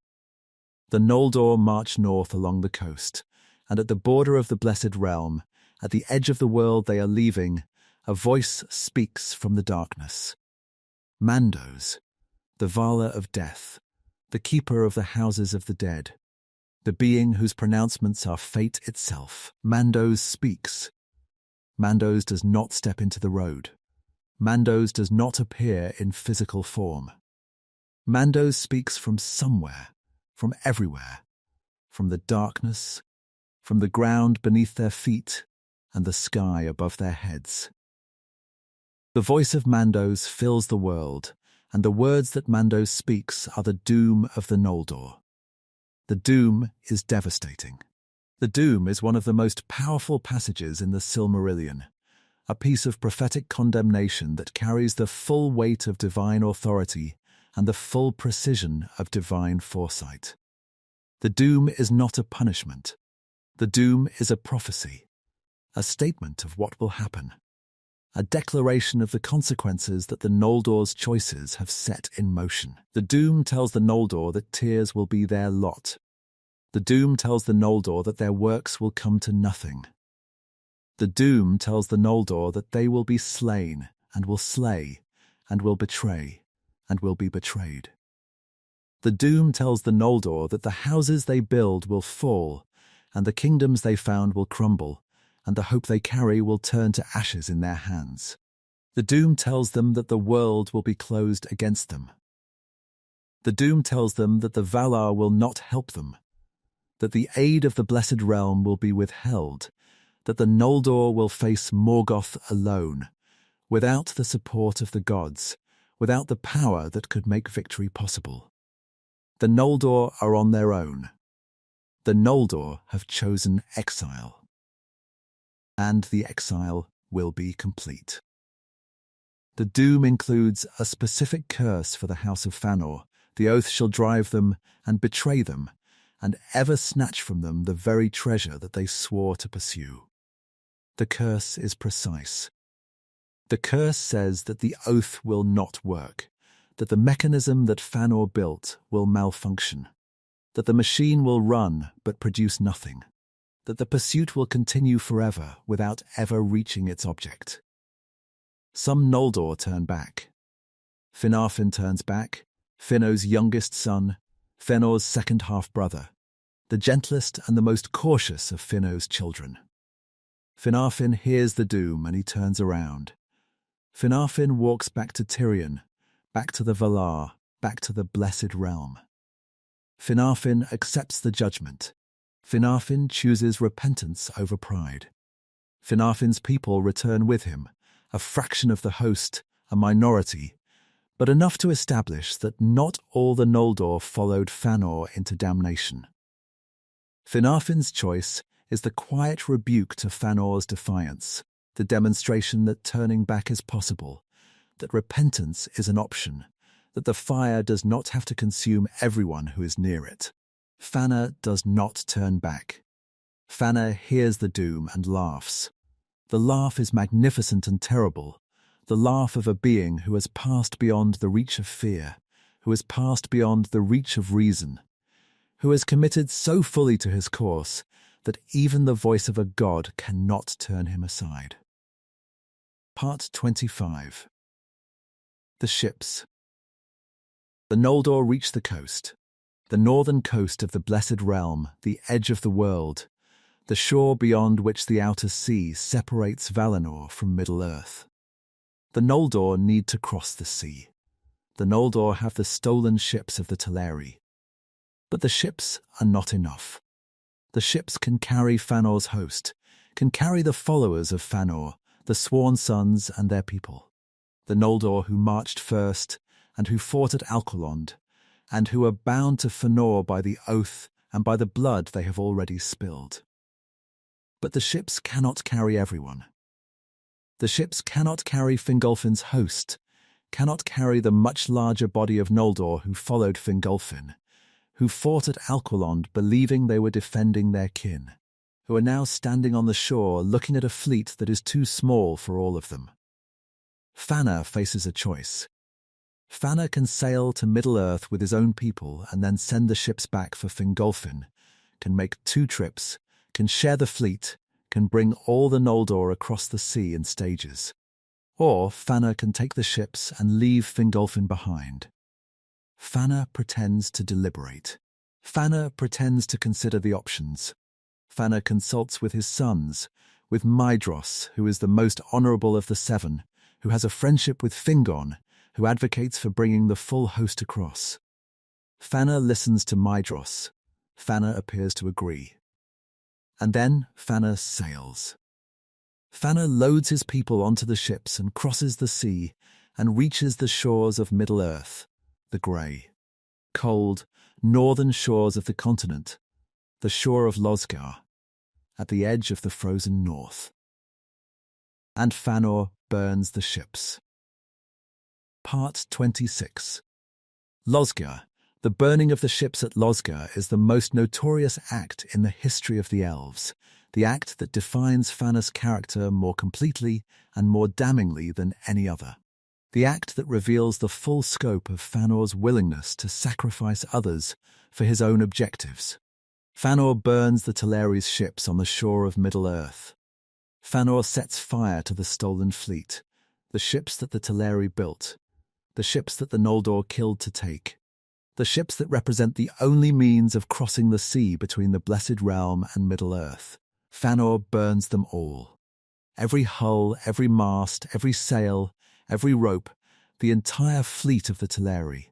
The Noldor march north along the coast, and at the border of the Blessed Realm, at the edge of the world they are leaving, a voice speaks from the darkness. Mandos, the Vala of death, the keeper of the houses of the dead, the being whose pronouncements are fate itself. Mandos speaks. Mandos does not step into the road. Mandos does not appear in physical form. Mandos speaks from somewhere, from everywhere, from the darkness, from the ground beneath their feet and the sky above their heads. The voice of Mandos fills the world, and the words that Mandos speaks are the doom of the Noldor. The doom is devastating. The doom is one of the most powerful passages in the Silmarillion, a piece of prophetic condemnation that carries the full weight of divine authority and the full precision of divine foresight. The doom is not a punishment. The doom is a prophecy, a statement of what will happen, a declaration of the consequences that the Noldor's choices have set in motion. The doom tells the Noldor that tears will be their lot. The doom tells the Noldor that their works will come to nothing. The doom tells the Noldor that they will be slain and will slay and will betray and will be betrayed. The doom tells the Noldor that the houses they build will fall and the kingdoms they found will crumble, and the hope they carry will turn to ashes in their hands. The doom tells them that the world will be closed against them. The doom tells them that the Valar will not help them, that the aid of the Blessed Realm will be withheld, that the Noldor will face Morgoth alone, without the support of the gods, without the power that could make victory possible. The Noldor are on their own. The Noldor have chosen exile. And the exile will be complete. The doom includes a specific curse for the House of Fëanor. The oath shall drive them and betray them, and ever snatch from them the very treasure that they swore to pursue. The curse is precise. The curse says that the oath will not work, that the mechanism that Fëanor built will malfunction, that the machine will run but produce nothing, that the pursuit will continue forever without ever reaching its object. Some Noldor turn back. Finarfin turns back, Finnor's youngest son, Fëanor's second half-brother, the gentlest and the most cautious of Finnor's children. Finarfin hears the doom and he turns around. Finarfin walks back to Tirion, back to the Valar, back to the Blessed Realm. Finarfin accepts the judgment. Finarfin chooses repentance over pride. Finarfin's people return with him, a fraction of the host, a minority, but enough to establish that not all the Noldor followed Fëanor into damnation. Finarfin's choice is the quiet rebuke to Fëanor's defiance, the demonstration that turning back is possible, that repentance is an option, that the fire does not have to consume everyone who is near it. Fëanor does not turn back. Fëanor hears the doom and laughs. The laugh is magnificent and terrible, the laugh of a being who has passed beyond the reach of fear, who has passed beyond the reach of reason, who has committed so fully to his course that even the voice of a god cannot turn him aside. Part 25. The ships. The Noldor reach the coast, the northern coast of the Blessed Realm, the edge of the world, the shore beyond which the outer sea separates Valinor from Middle-earth. The Noldor need to cross the sea. The Noldor have the stolen ships of the Teleri. But the ships are not enough. The ships can carry Fëanor's host, can carry the followers of Fëanor, the sworn sons and their people, the Noldor who marched first and who fought at Alqualond, and who are bound to Fëanor by the oath and by the blood they have already spilled. But the ships cannot carry everyone. The ships cannot carry Fingolfin's host, cannot carry the much larger body of Noldor who followed Fingolfin, who fought at Alqualond believing they were defending their kin, who are now standing on the shore looking at a fleet that is too small for all of them. Fëanor faces a choice. Fëanor can sail to Middle-earth with his own people and then send the ships back for Fingolfin, can make 2 trips, can share the fleet, can bring all the Noldor across the sea in stages. Or Fëanor can take the ships and leave Fingolfin behind. Fëanor pretends to deliberate. Fëanor pretends to consider the options. Fëanor consults with his sons, with Maedhros, who is the most honourable of the 7, who has a friendship with Fingon, who advocates for bringing the full host across. Fëanor listens to Maedhros. Fëanor appears to agree. And then Fëanor sails. Fëanor loads his people onto the ships and crosses the sea and reaches the shores of Middle-earth, the grey, cold, northern shores of the continent, the shore of Losgar, at the edge of the frozen north. And Fëanor burns the ships. Part 26. Losgar. The burning of the ships at Losgar is the most notorious act in the history of the Elves, the act that defines Fëanor's character more completely and more damningly than any other. The act that reveals the full scope of Fëanor's willingness to sacrifice others for his own objectives. Fëanor burns the Teleri ships on the shore of Middle-earth. Fëanor sets fire to the stolen fleet, the ships that the Teleri built, the ships that the Noldor killed to take, the ships that represent the only means of crossing the sea between the Blessed Realm and Middle-earth. Fëanor burns them all. Every hull, every mast, every sail, every rope, the entire fleet of the Teleri.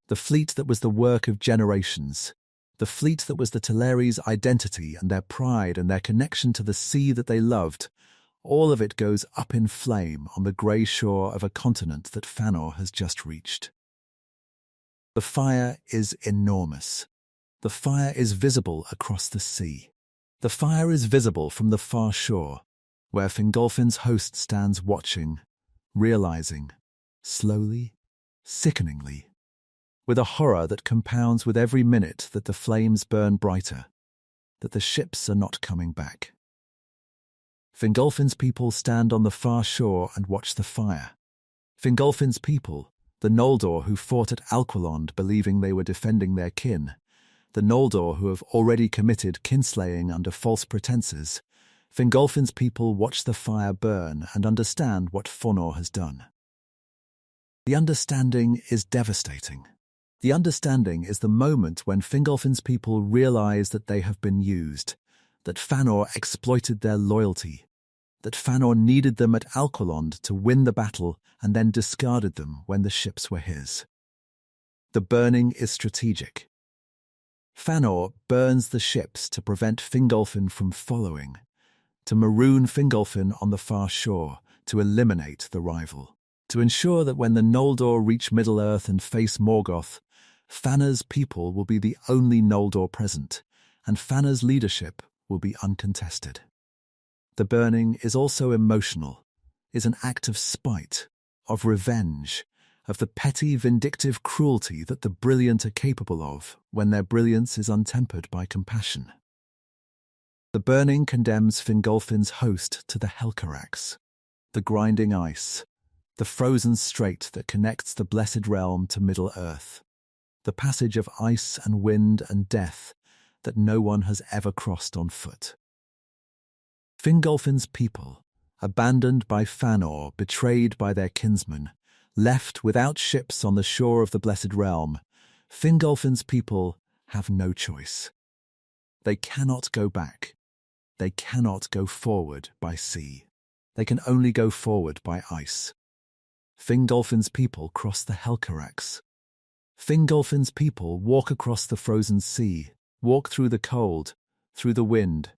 The fleet that was the work of generations. The fleet that was the Teleri's identity and their pride and their connection to the sea that they loved. All of it goes up in flame on the grey shore of a continent that Fëanor has just reached. The fire is enormous. The fire is visible across the sea. The fire is visible from the far shore, where Fingolfin's host stands watching, realizing, slowly, sickeningly, with a horror that compounds with every minute that the flames burn brighter, that the ships are not coming back. Fingolfin's people stand on the far shore and watch the fire. Fingolfin's people, the Noldor who fought at Alqualond believing they were defending their kin, the Noldor who have already committed kinslaying under false pretenses, Fingolfin's people watch the fire burn and understand what Fëanor has done. The understanding is devastating. The understanding is the moment when Fingolfin's people realize that they have been used, that Fëanor exploited their loyalty, that Fëanor needed them at Alqualond to win the battle and then discarded them when the ships were his. The burning is strategic. Fëanor burns the ships to prevent Fingolfin from following, to maroon Fingolfin on the far shore, to eliminate the rival, to ensure that when the Noldor reach Middle-earth and face Morgoth, Fëanor's people will be the only Noldor present, and Fëanor's leadership will be uncontested. The burning is also emotional, is an act of spite, of revenge, of the petty, vindictive cruelty that the brilliant are capable of when their brilliance is untempered by compassion. The burning condemns Fingolfin's host to the Helcarax, the grinding ice, the frozen strait that connects the Blessed Realm to Middle-earth, the passage of ice and wind and death that no one has ever crossed on foot. Fingolfin's people, abandoned by Fëanor, betrayed by their kinsmen, left without ships on the shore of the Blessed Realm, Fingolfin's people have no choice. They cannot go back. They cannot go forward by sea. They can only go forward by ice. Fingolfin's people cross the Helcarax. Fingolfin's people walk across the frozen sea, walk through the cold, through the wind,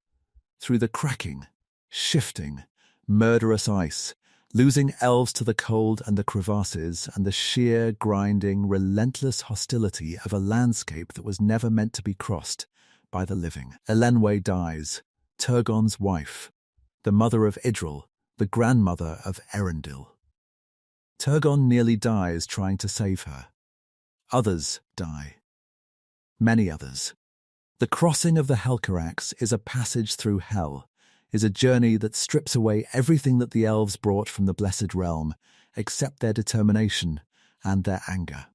through the cracking, shifting, murderous ice, losing elves to the cold and the crevasses and the sheer, grinding, relentless hostility of a landscape that was never meant to be crossed by the living. Elenwe dies, Turgon's wife, the mother of Idril, the grandmother of Erendil. Turgon nearly dies trying to save her. Others die. Many others. The crossing of the Helcarax is a passage through hell, is a journey that strips away everything that the elves brought from the Blessed Realm, except their determination and their anger.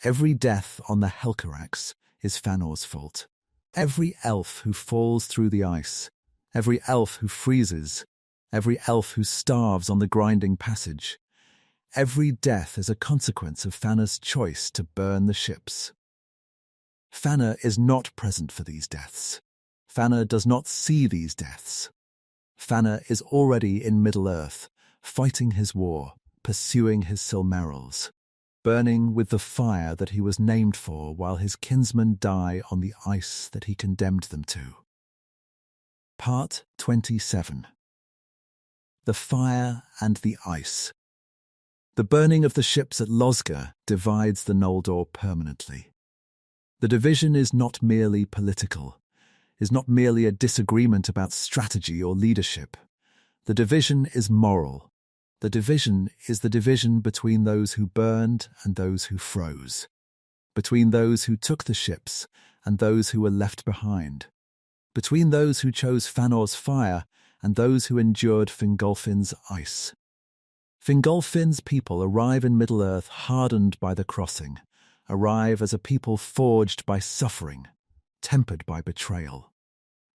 Every death on the Helcarax is Fëanor's fault. Every elf who falls through the ice, every elf who freezes, every elf who starves on the grinding passage, every death is a consequence of Fëanor's choice to burn the ships. Fëanor is not present for these deaths. Fëanor does not see these deaths. Fëanor is already in Middle-earth, fighting his war, pursuing his Silmarils, burning with the fire that he was named for while his kinsmen die on the ice that he condemned them to. Part 27. The Fire and the Ice. The burning of the ships at Losgha divides the Noldor permanently. The division is not merely political, is not merely a disagreement about strategy or leadership. The division is moral. The division is the division between those who burned and those who froze, between those who took the ships and those who were left behind, between those who chose Fëanor's fire and those who endured Fingolfin's ice. Fingolfin's people arrive in Middle-earth hardened by the crossing, arrive as a people forged by suffering, tempered by betrayal,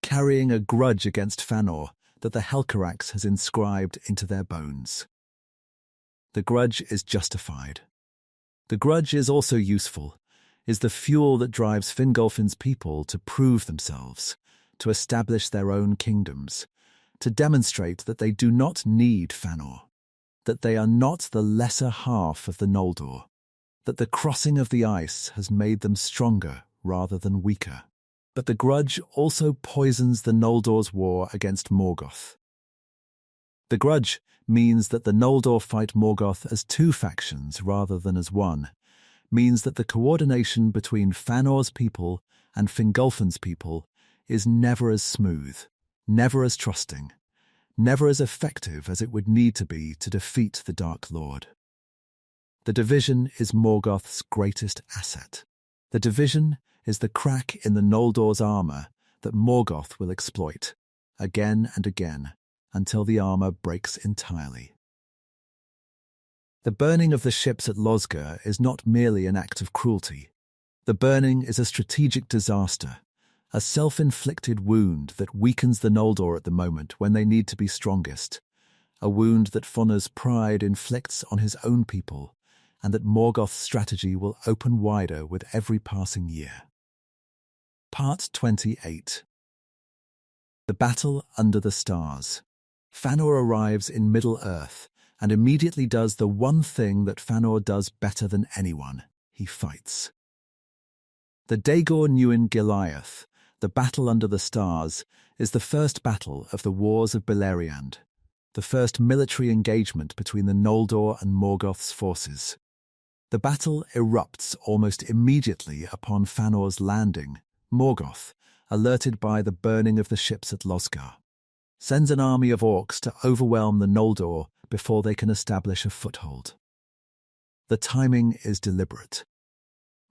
carrying a grudge against Fëanor that the Helcarax has inscribed into their bones. The grudge is justified. The grudge is also useful, is the fuel that drives Fingolfin's people to prove themselves, to establish their own kingdoms, to demonstrate that they do not need Fëanor, that they are not the lesser half of the Noldor, that the crossing of the ice has made them stronger rather than weaker. But the grudge also poisons the Noldor's war against Morgoth. The grudge means that the Noldor fight Morgoth as two factions rather than as one, means that the coordination between Fëanor's people and Fingolfin's people is never as smooth, never as trusting, never as effective as it would need to be to defeat the Dark Lord. The division is Morgoth's greatest asset. The division is the crack in the Noldor's armor that Morgoth will exploit, again and again, until the armor breaks entirely. The burning of the ships at Losgha is not merely an act of cruelty. The burning is a strategic disaster, a self-inflicted wound that weakens the Noldor at the moment when they need to be strongest, a wound that Fëanor's pride inflicts on his own people, and that Morgoth's strategy will open wider with every passing year. Part 28. The Battle Under the Stars. Fëanor arrives in Middle-earth and immediately does the one thing that Fëanor does better than anyone: he fights. The Dagor Nuin Goliath, the Battle Under the Stars, is the first battle of the Wars of Beleriand, the first military engagement between the Noldor and Morgoth's forces. The battle erupts almost immediately upon Fëanor's landing. Morgoth, alerted by the burning of the ships at Losgha, sends an army of orcs to overwhelm the Noldor before they can establish a foothold. The timing is deliberate.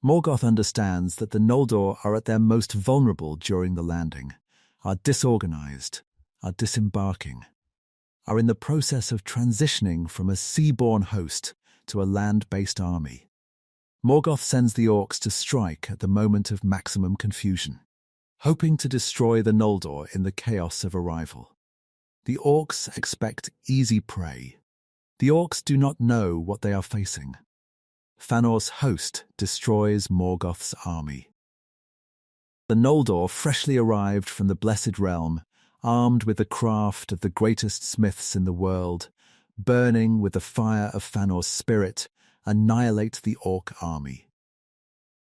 Morgoth understands that the Noldor are at their most vulnerable during the landing, are disorganized, are disembarking, are in the process of transitioning from a sea-borne host to a land-based army. Morgoth sends the orcs to strike at the moment of maximum confusion, hoping to destroy the Noldor in the chaos of arrival. The orcs expect easy prey. The orcs do not know what they are facing. Fëanor's host destroys Morgoth's army. The Noldor freshly arrived from the Blessed Realm, armed with the craft of the greatest smiths in the world, burning with the fire of Fëanor's spirit, annihilate the orc army.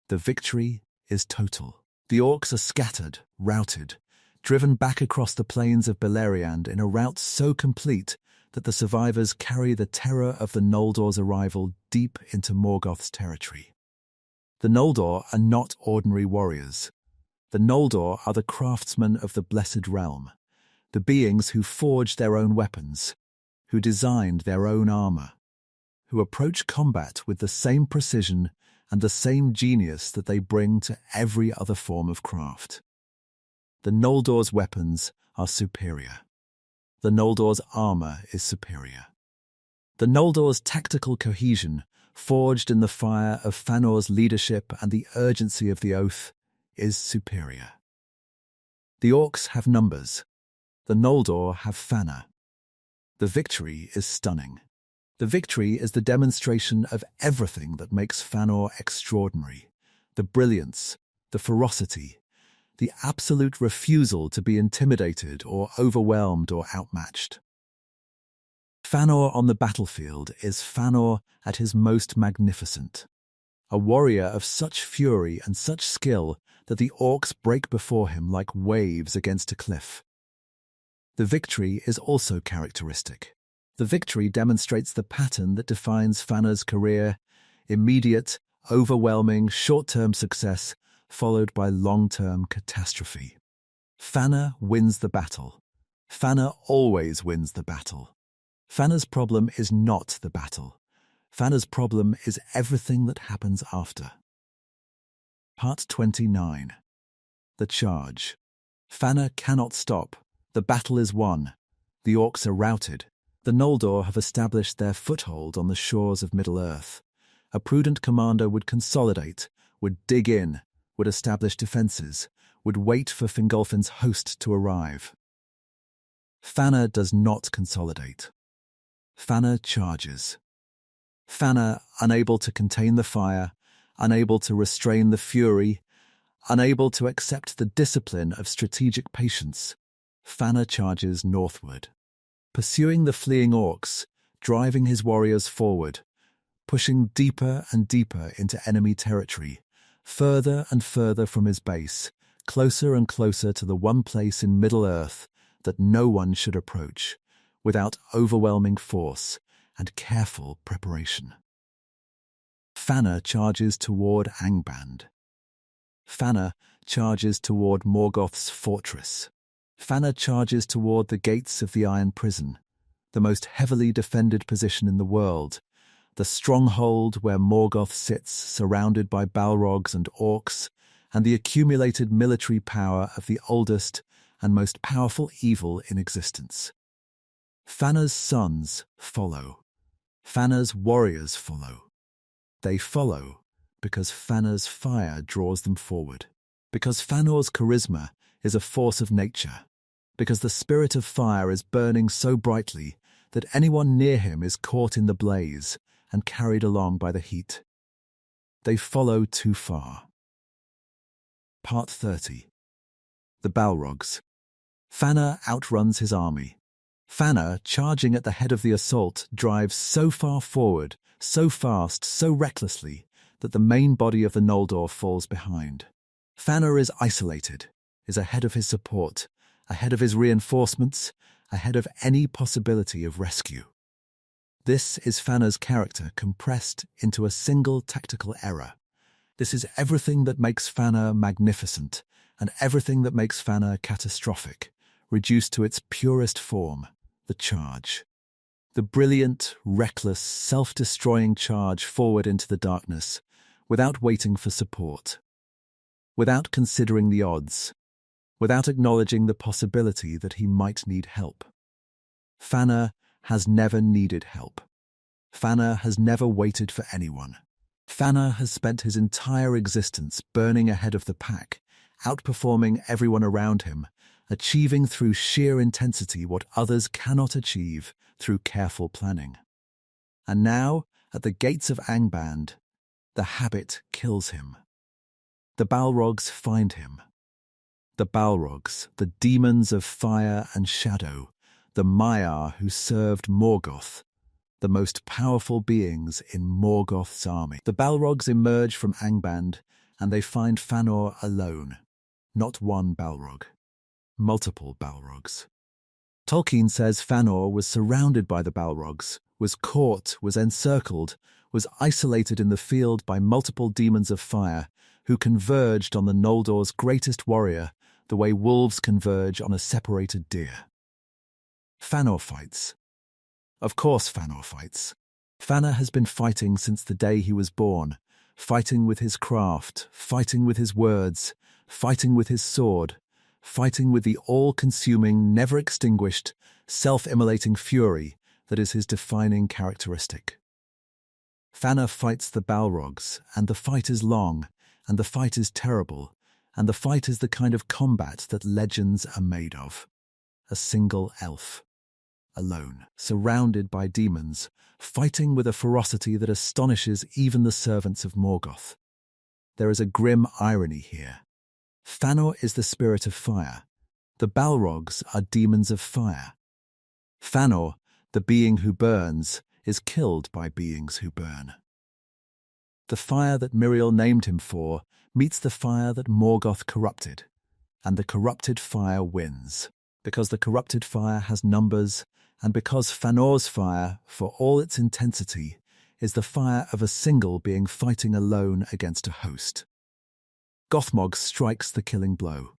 The victory is total. The orcs are scattered, routed, driven back across the plains of Beleriand in a route so complete that the survivors carry the terror of the Noldor's arrival deep into Morgoth's territory. The Noldor are not ordinary warriors. The Noldor are the craftsmen of the Blessed Realm, the beings who forged their own weapons, who designed their own armor, who approach combat with the same precision and the same genius that they bring to every other form of craft. The Noldor's weapons are superior. The Noldor's armor is superior. The Noldor's tactical cohesion, forged in the fire of Fëanor's leadership and the urgency of the oath, is superior. The orcs have numbers. The Noldor have Fëanor. The victory is stunning. The victory is the demonstration of everything that makes Fëanor extraordinary: the brilliance, the ferocity, the absolute refusal to be intimidated or overwhelmed or outmatched. Fëanor on the battlefield is Fëanor at his most magnificent, a warrior of such fury and such skill that the orcs break before him like waves against a cliff. The victory is also characteristic. The victory demonstrates the pattern that defines Fëanor's career: immediate, overwhelming, short-term success followed by long-term catastrophe. Fëanor wins the battle. Fëanor always wins the battle. Fëanor's problem is not the battle. Fëanor's problem is everything that happens after. Part 29. The Charge. Fëanor cannot stop. The battle is won. The orcs are routed. The Noldor have established their foothold on the shores of Middle-earth. A prudent commander would consolidate, would dig in, would establish defences, would wait for Fingolfin's host to arrive. Fëanor does not consolidate. Fëanor charges. Fëanor, unable to contain the fire, unable to restrain the fury, unable to accept the discipline of strategic patience, Fëanor charges northward, pursuing the fleeing orcs, driving his warriors forward, pushing deeper and deeper into enemy territory, further and further from his base, closer and closer to the one place in Middle-earth that no one should approach, without overwhelming force and careful preparation. Fëanor charges toward Angband. Fëanor charges toward Morgoth's fortress. Fëanor charges toward the gates of the Iron Prison, the most heavily defended position in the world, the stronghold where Morgoth sits surrounded by Balrogs and orcs, and the accumulated military power of the oldest and most powerful evil in existence. Fëanor's sons follow. Fëanor's warriors follow. They follow because Fëanor's fire draws them forward, because Fëanor's charisma is a force of nature, because the spirit of fire is burning so brightly that anyone near him is caught in the blaze and carried along by the heat. They follow too far. Part 30. The Balrogs. Fëanor outruns his army. Fëanor, charging at the head of the assault, drives so far forward, so fast, so recklessly, that the main body of the Noldor falls behind. Fëanor is isolated, is ahead of his support, ahead of his reinforcements, ahead of any possibility of rescue. This is Fëanor's character compressed into a single tactical error. This is everything that makes Fëanor magnificent, and everything that makes Fëanor catastrophic, reduced to its purest form, the charge. The brilliant, reckless, self-destroying charge forward into the darkness, without waiting for support, without considering the odds, without acknowledging the possibility that he might need help. Fëanor has never needed help. Fëanor has never waited for anyone. Fëanor has spent his entire existence burning ahead of the pack, outperforming everyone around him, achieving through sheer intensity what others cannot achieve through careful planning. And now, at the gates of Angband, the habit kills him. The Balrogs find him. The Balrogs, the demons of fire and shadow, the Maiar who served Morgoth, the most powerful beings in Morgoth's army. The Balrogs emerge from Angband, and they find Fëanor alone, not one Balrog. multiple Balrogs. Tolkien says Fëanor was surrounded by the Balrogs, was caught, was encircled, was isolated in the field by multiple demons of fire, who converged on the Noldor's greatest warrior, the way wolves converge on a separated deer. Fëanor fights. Of course Fëanor fights. Fëanor has been fighting since the day he was born, fighting with his craft, fighting with his words, fighting with his sword, fighting with the all-consuming, never-extinguished, self-immolating fury that is his defining characteristic. Fëanor fights the Balrogs, and the fight is long, and the fight is terrible, and the fight is the kind of combat that legends are made of. A single elf, alone, surrounded by demons, fighting with a ferocity that astonishes even the servants of Morgoth. There is a grim irony here. Fëanor is the spirit of fire. The Balrogs are demons of fire. Fëanor, the being who burns, is killed by beings who burn. The fire that Miriel named him for meets the fire that Morgoth corrupted, and the corrupted fire wins, because the corrupted fire has numbers, and because Fëanor's fire, for all its intensity, is the fire of a single being fighting alone against a host. Gothmog strikes the killing blow.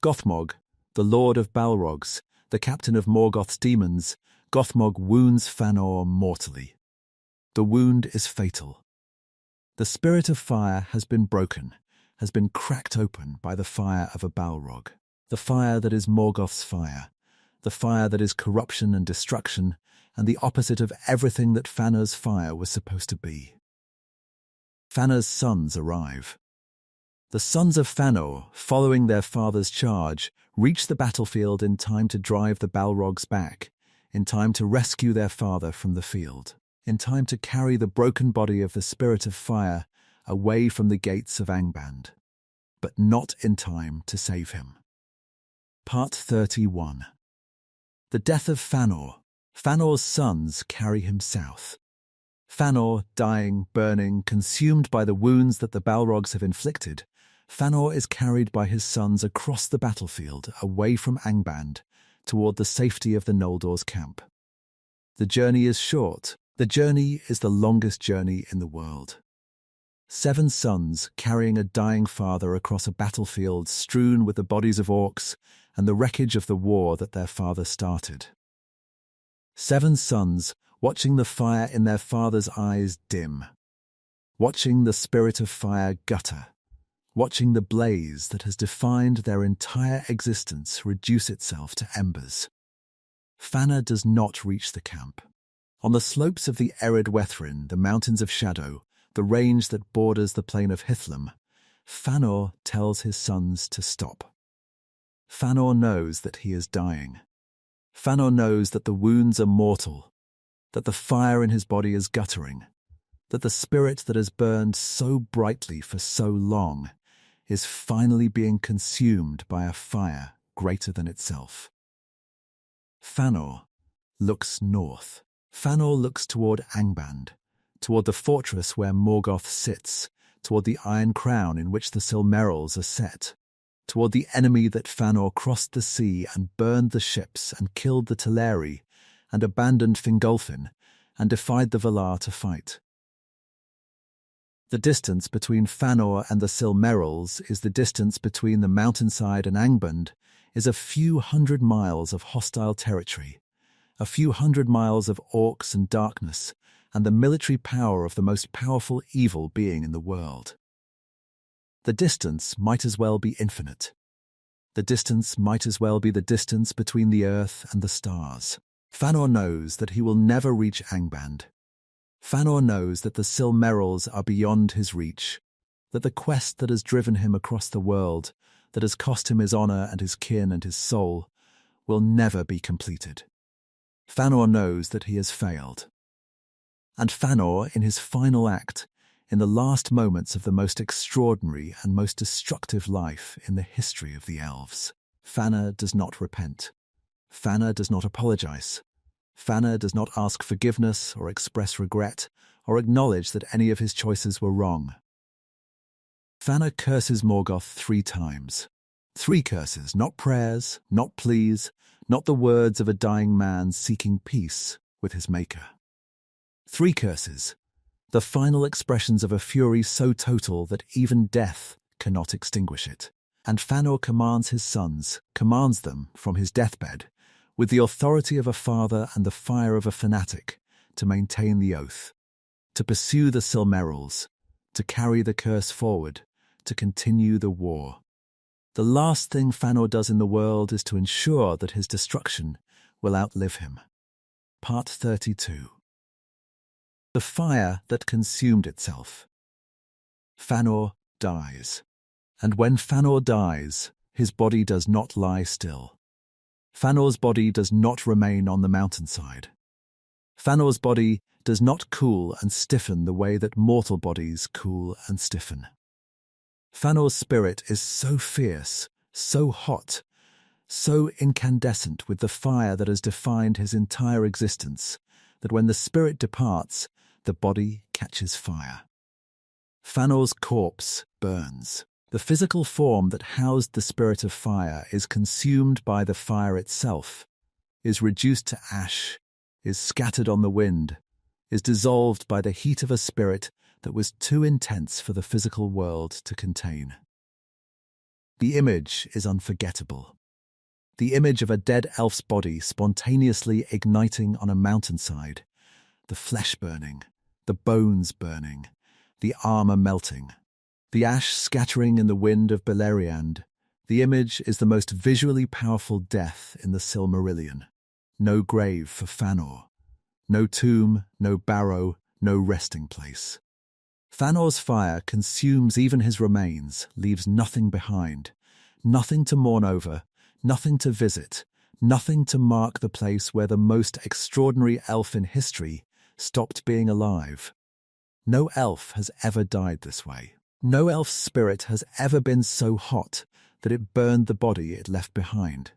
Gothmog, the lord of Balrogs, the captain of Morgoth's demons, Gothmog wounds Fëanor mortally. The wound is fatal. The spirit of fire has been broken, has been cracked open by the fire of a Balrog, the fire that is Morgoth's fire, the fire that is corruption and destruction, and the opposite of everything that Fëanor's fire was supposed to be. Fëanor's sons arrive. The sons of Fëanor, following their father's charge, reach the battlefield in time to drive the Balrogs back, in time to rescue their father from the field, in time to carry the broken body of the Spirit of Fire away from the gates of Angband, but not in time to save him. Part 31. The death of Fëanor. Fëanor's sons carry him south. Fëanor, dying, burning, consumed by the wounds that the Balrogs have inflicted, Fëanor is carried by his sons across the battlefield, away from Angband, toward the safety of the Noldor's camp. The journey is short. The journey is the longest journey in the world. 7 sons carrying a dying father across a battlefield strewn with the bodies of orcs and the wreckage of the war that their father started. 7 sons watching the fire in their father's eyes dim, watching the spirit of fire gutter, watching the blaze that has defined their entire existence reduce itself to embers. Fëanor does not reach the camp. On the slopes of the Ered Wethrin, the Mountains of Shadow, the range that borders the plain of Hithlum, Fëanor tells his sons to stop. Fëanor knows that he is dying. Fëanor knows that the wounds are mortal, that the fire in his body is guttering, that the spirit that has burned so brightly for so long is finally being consumed by a fire greater than itself. Fëanor looks north. Fëanor looks toward Angband, toward the fortress where Morgoth sits, toward the Iron Crown in which the Silmarils are set, toward the enemy that Fëanor crossed the sea and burned the ships and killed the Teleri and abandoned Fingolfin and defied the Valar to fight. The distance between Fëanor and the Silmarils is the distance between the mountainside and Angband is a few hundred miles of hostile territory, a few hundred miles of orcs and darkness, and the military power of the most powerful evil being in the world. The distance might as well be infinite. The distance might as well be the distance between the earth and the stars. Fëanor knows that he will never reach Angband. Fëanor knows that the Silmarils are beyond his reach, that the quest that has driven him across the world, that has cost him his honor and his kin and his soul, will never be completed. Fëanor knows that he has failed. And Fëanor, in his final act, in the last moments of the most extraordinary and most destructive life in the history of the Elves, Fëanor does not repent. Fëanor does not apologize. Fëanor does not ask forgiveness or express regret or acknowledge that any of his choices were wrong. Fëanor curses Morgoth 3 times. 3 curses, not prayers, not pleas, not the words of a dying man seeking peace with his maker. 3 curses, the final expressions of a fury so total that even death cannot extinguish it. And Fëanor commands his sons, commands them from his deathbed, with the authority of a father and the fire of a fanatic, to maintain the oath, to pursue the Silmarils, to carry the curse forward, to continue the war. The last thing Fëanor does in the world is to ensure that his destruction will outlive him. Part 32. The fire that consumed itself. Fëanor dies. And when Fëanor dies, his body does not lie still. Fëanor's body does not remain on the mountainside. Fëanor's body does not cool and stiffen the way that mortal bodies cool and stiffen. Fëanor's spirit is so fierce, so hot, so incandescent with the fire that has defined his entire existence, that when the spirit departs, the body catches fire. Fëanor's corpse burns. The physical form that housed the spirit of fire is consumed by the fire itself, is reduced to ash, is scattered on the wind, is dissolved by the heat of a spirit that was too intense for the physical world to contain. The image is unforgettable. The image of a dead elf's body spontaneously igniting on a mountainside, the flesh burning, the bones burning, the armor melting, the ash scattering in the wind of Beleriand. The image is the most visually powerful death in the Silmarillion. No grave for Fëanor. No tomb, no barrow, no resting place. Fëanor's fire consumes even his remains, leaves nothing behind, nothing to mourn over, nothing to visit, nothing to mark the place where the most extraordinary elf in history stopped being alive. No elf has ever died this way. No elf's spirit has ever been so hot that it burned the body it left behind.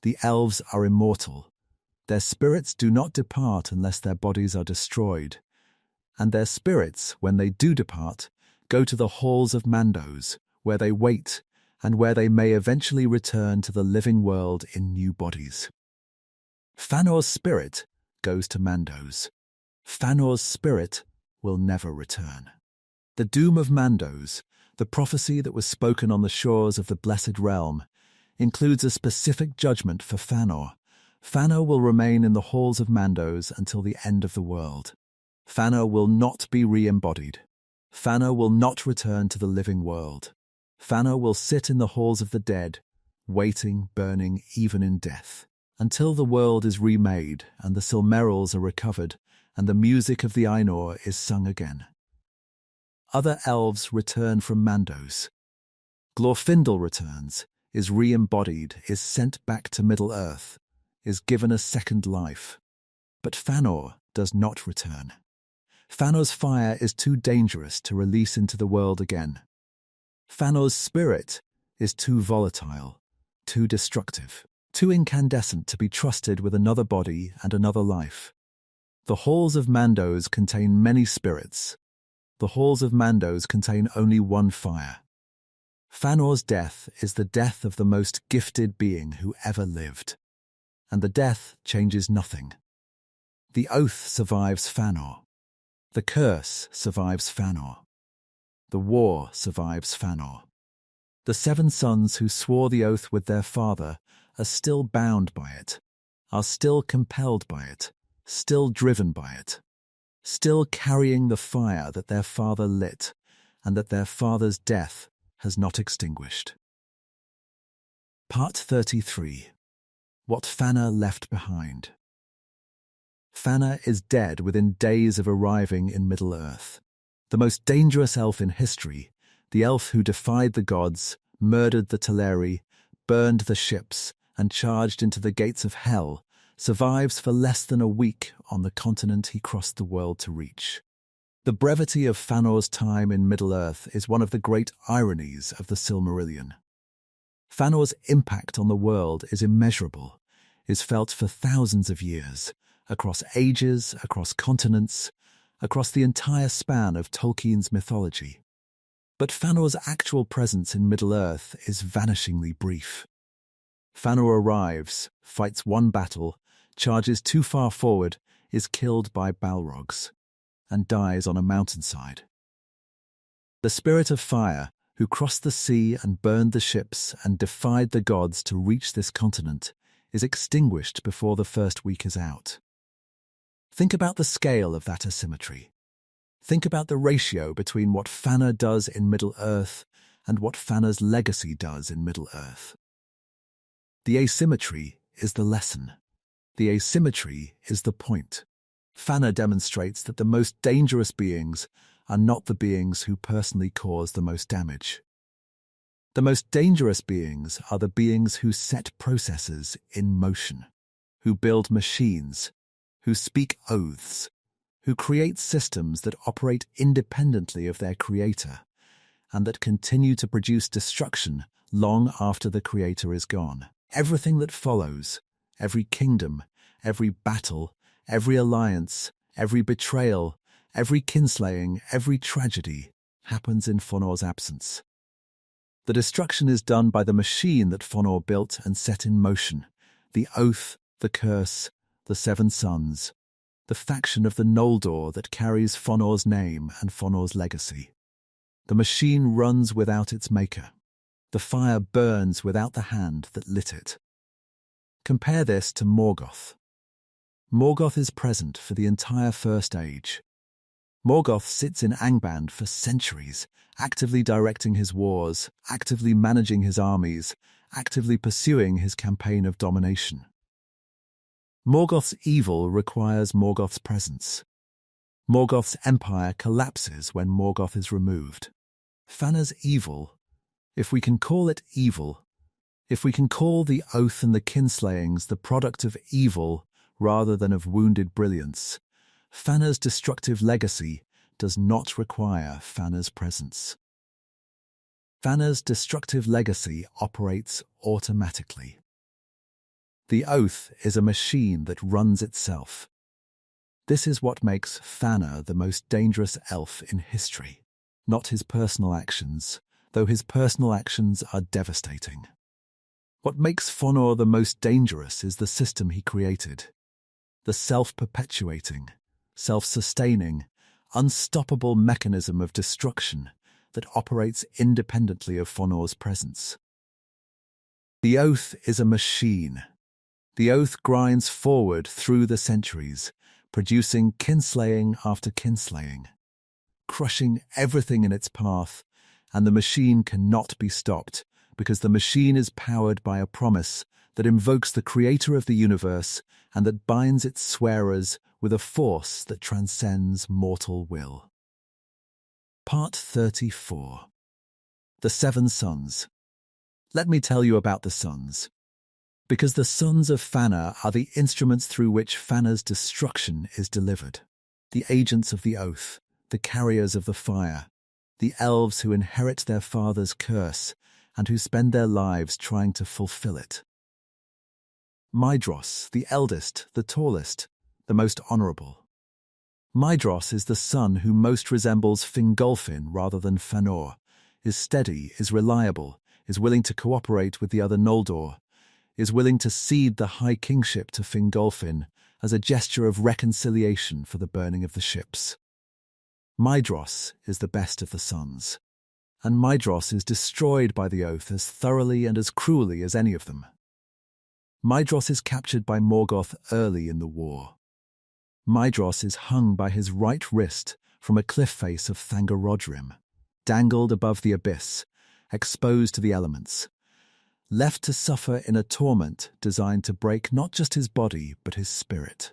The elves are immortal. Their spirits do not depart unless their bodies are destroyed, and their spirits, when they do depart, go to the halls of Mandos, where they wait and where they may eventually return to the living world in new bodies. Fëanor's spirit goes to Mandos. Fëanor's spirit will never return. The doom of Mandos, the prophecy that was spoken on the shores of the Blessed Realm, includes a specific judgment for Fëanor. Fëanor will remain in the halls of Mandos until the end of the world. Fëanor will not be re-embodied. Fëanor will not return to the living world. Fëanor will sit in the halls of the dead, waiting, burning, even in death, until the world is remade and the Silmarils are recovered and the music of the Ainur is sung again. Other elves return from Mandos. Glorfindel returns, is re-embodied, is sent back to Middle-earth, is given a second life. But Fëanor does not return. Fëanor's fire is too dangerous to release into the world again. Fëanor's spirit is too volatile, too destructive, too incandescent to be trusted with another body and another life. The halls of Mandos contain many spirits. The halls of Mandos contain only one fire. Fëanor's death is the death of the most gifted being who ever lived. And the death changes nothing. The oath survives Fëanor. The curse survives Fëanor. The war survives Fëanor. The 7 sons who swore the oath with their father are still bound by it, are still compelled by it, still driven by it, still carrying the fire that their father lit and that their father's death has not extinguished. Part 33. What Fëanor left behind. Fëanor is dead within days of arriving in Middle-earth. The most dangerous elf in history, the elf who defied the gods, murdered the Teleri, burned the ships, and charged into the gates of hell, survives for less than a week on the continent he crossed the world to reach. The brevity of Fëanor's time in Middle-earth is one of the great ironies of the Silmarillion. Fëanor's impact on the world is immeasurable, is felt for thousands of years, across ages, across continents, across the entire span of Tolkien's mythology. But Fëanor's actual presence in Middle-earth is vanishingly brief. Fëanor arrives, fights one battle, charges too far forward, is killed by Balrogs, and dies on a mountainside. The spirit of fire, who crossed the sea and burned the ships and defied the gods to reach this continent, is extinguished before the first week is out. Think about the scale of that asymmetry. Think about the ratio between what Fëanor does in Middle-earth and what Fëanor's legacy does in Middle-earth. The asymmetry is the lesson. The asymmetry is the point. Fëanor demonstrates that the most dangerous beings are not the beings who personally cause the most damage. The most dangerous beings are the beings who set processes in motion, who build machines, who speak oaths, who create systems that operate independently of their creator, and that continue to produce destruction long after the creator is gone. Everything that follows, every kingdom, every battle, every alliance, every betrayal, every kinslaying, every tragedy, happens in Fëanor's absence. The destruction is done by the machine that Fëanor built and set in motion, the oath, the curse, the seven sons, the faction of the Noldor that carries Fëanor's name and Fëanor's legacy. The machine runs without its maker. The fire burns without the hand that lit it. Compare this to Morgoth. Morgoth is present for the entire First Age. Morgoth sits in Angband for centuries, actively directing his wars, actively managing his armies, actively pursuing his campaign of domination. Morgoth's evil requires Morgoth's presence. Morgoth's empire collapses when Morgoth is removed. Fëanor's evil, if we can call it evil, if we can call the oath and the kinslayings the product of evil rather than of wounded brilliance, Fëanor's destructive legacy does not require Fëanor's presence. Fëanor's destructive legacy operates automatically. The oath is a machine that runs itself. This is what makes Fëanor the most dangerous elf in history, not his personal actions, though his personal actions are devastating. What makes Fëanor the most dangerous is the system he created, the self-perpetuating, self-sustaining, unstoppable mechanism of destruction that operates independently of Fëanor's presence. The oath is a machine. The oath grinds forward through the centuries, producing kinslaying after kinslaying, crushing everything in its path, and the machine cannot be stopped because the machine is powered by a promise that invokes the creator of the universe and that binds its swearers with a force that transcends mortal will. Part 34. The Seven Sons. Let me tell you about the sons. Because the sons of Fëanor are the instruments through which Fëanor's destruction is delivered. The agents of the oath, the carriers of the fire, the elves who inherit their father's curse and who spend their lives trying to fulfill it. Maedhros, the eldest, the tallest, the most honourable. Maedhros is the son who most resembles Fingolfin rather than Fëanor, is steady, is reliable, is willing to cooperate with the other Noldor, is willing to cede the high kingship to Fingolfin as a gesture of reconciliation for the burning of the ships. Maedhros is the best of the sons, and Maedhros is destroyed by the oath as thoroughly and as cruelly as any of them. Maedhros is captured by Morgoth early in the war. Maedhros is hung by his right wrist from a cliff face of Thangorodrim, dangled above the abyss, exposed to the elements, left to suffer in a torment designed to break not just his body but his spirit.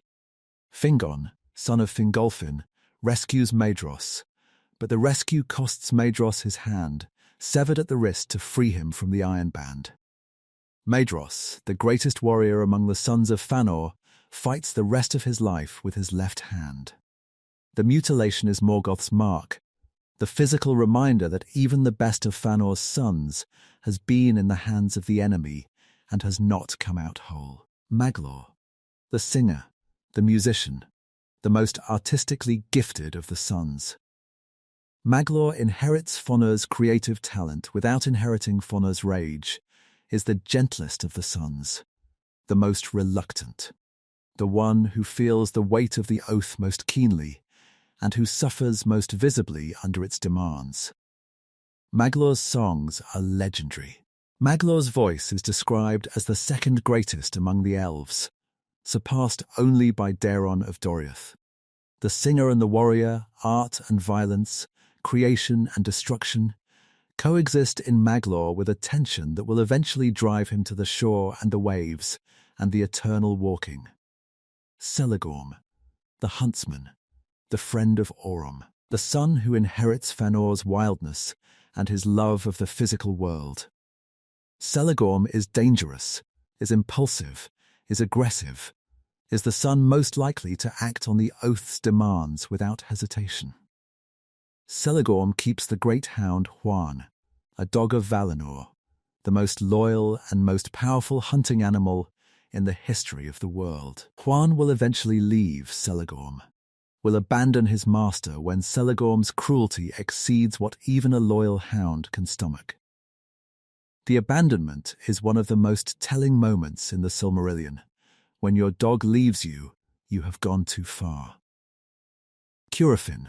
Fingon, son of Fingolfin, rescues Maedhros, but the rescue costs Maedhros his hand, severed at the wrist to free him from the iron band. Maedhros, the greatest warrior among the sons of Fëanor, fights the rest of his life with his left hand. The mutilation is Morgoth's mark, the physical reminder that even the best of Fëanor's sons has been in the hands of the enemy and has not come out whole. Maglor, the singer, the musician, the most artistically gifted of the sons. Maglor inherits Fëanor's creative talent without inheriting Fëanor's rage, is the gentlest of the sons, the most reluctant, the one who feels the weight of the oath most keenly, and who suffers most visibly under its demands. Maglor's songs are legendary. Maglor's voice is described as the second greatest among the elves, surpassed only by Daeron of Doriath. The singer and the warrior, art and violence, creation and destruction, coexist in Maglor with a tension that will eventually drive him to the shore and the waves and the eternal walking. Celegorm, the huntsman, the friend of Aurum, the son who inherits Fëanor's wildness and his love of the physical world. Celegorm is dangerous, is impulsive, is aggressive, is the son most likely to act on the oath's demands without hesitation. Celegorm keeps the great hound Huan, a dog of Valinor, the most loyal and most powerful hunting animal in the history of the world. Huan will eventually leave Celegorm, will abandon his master when Celegorm's cruelty exceeds what even a loyal hound can stomach. The abandonment is one of the most telling moments in the Silmarillion. When your dog leaves you, you have gone too far. Curufin,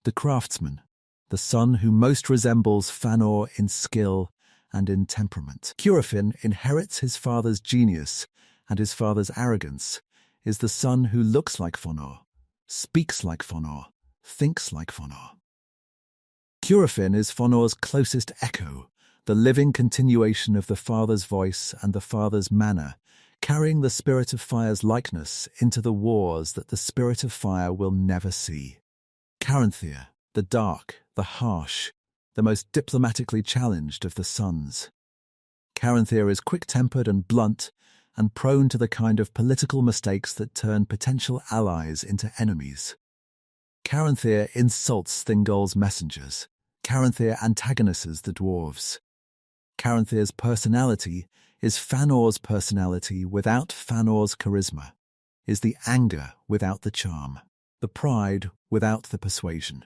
the craftsman, the son who most resembles Fëanor in skill and in temperament. Curufin inherits his father's genius and his father's arrogance, is the son who looks like Fëanor, speaks like Fëanor, thinks like Fëanor. Curufin is Fëanor's closest echo, the living continuation of the father's voice and the father's manner, carrying the Spirit of Fire's likeness into the wars that the Spirit of Fire will never see. Caranthir, the dark, the harsh, the most diplomatically challenged of the sons. Caranthir is quick-tempered and blunt, and prone to the kind of political mistakes that turn potential allies into enemies. Caranthir insults Thingol's messengers. Caranthir antagonizes the dwarves. Caranthir's personality is Fëanor's personality without Fëanor's charisma, is the anger without the charm, the pride without the persuasion.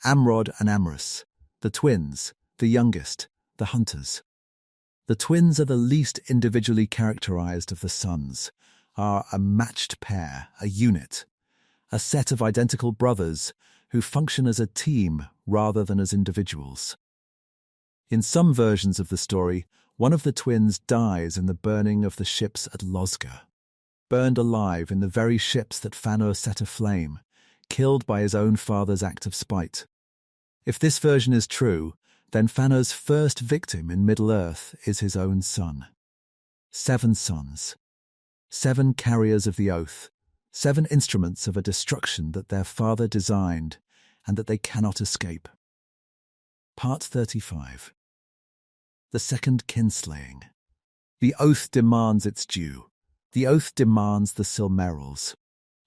Amrod and Amrys, the twins, the youngest, the hunters. The twins are the least individually characterized of the sons, are a matched pair, a unit, a set of identical brothers who function as a team rather than as individuals. In some versions of the story, one of the twins dies in the burning of the ships at Losga, burned alive in the very ships that Fëanor set aflame, killed by his own father's act of spite. If this version is true, then Fëanor's first victim in Middle-earth is his own son. 7 sons, 7 carriers of the oath, 7 instruments of a destruction that their father designed and that they cannot escape. Part 35. The second kinslaying. The oath demands its due. The oath demands the Silmarils.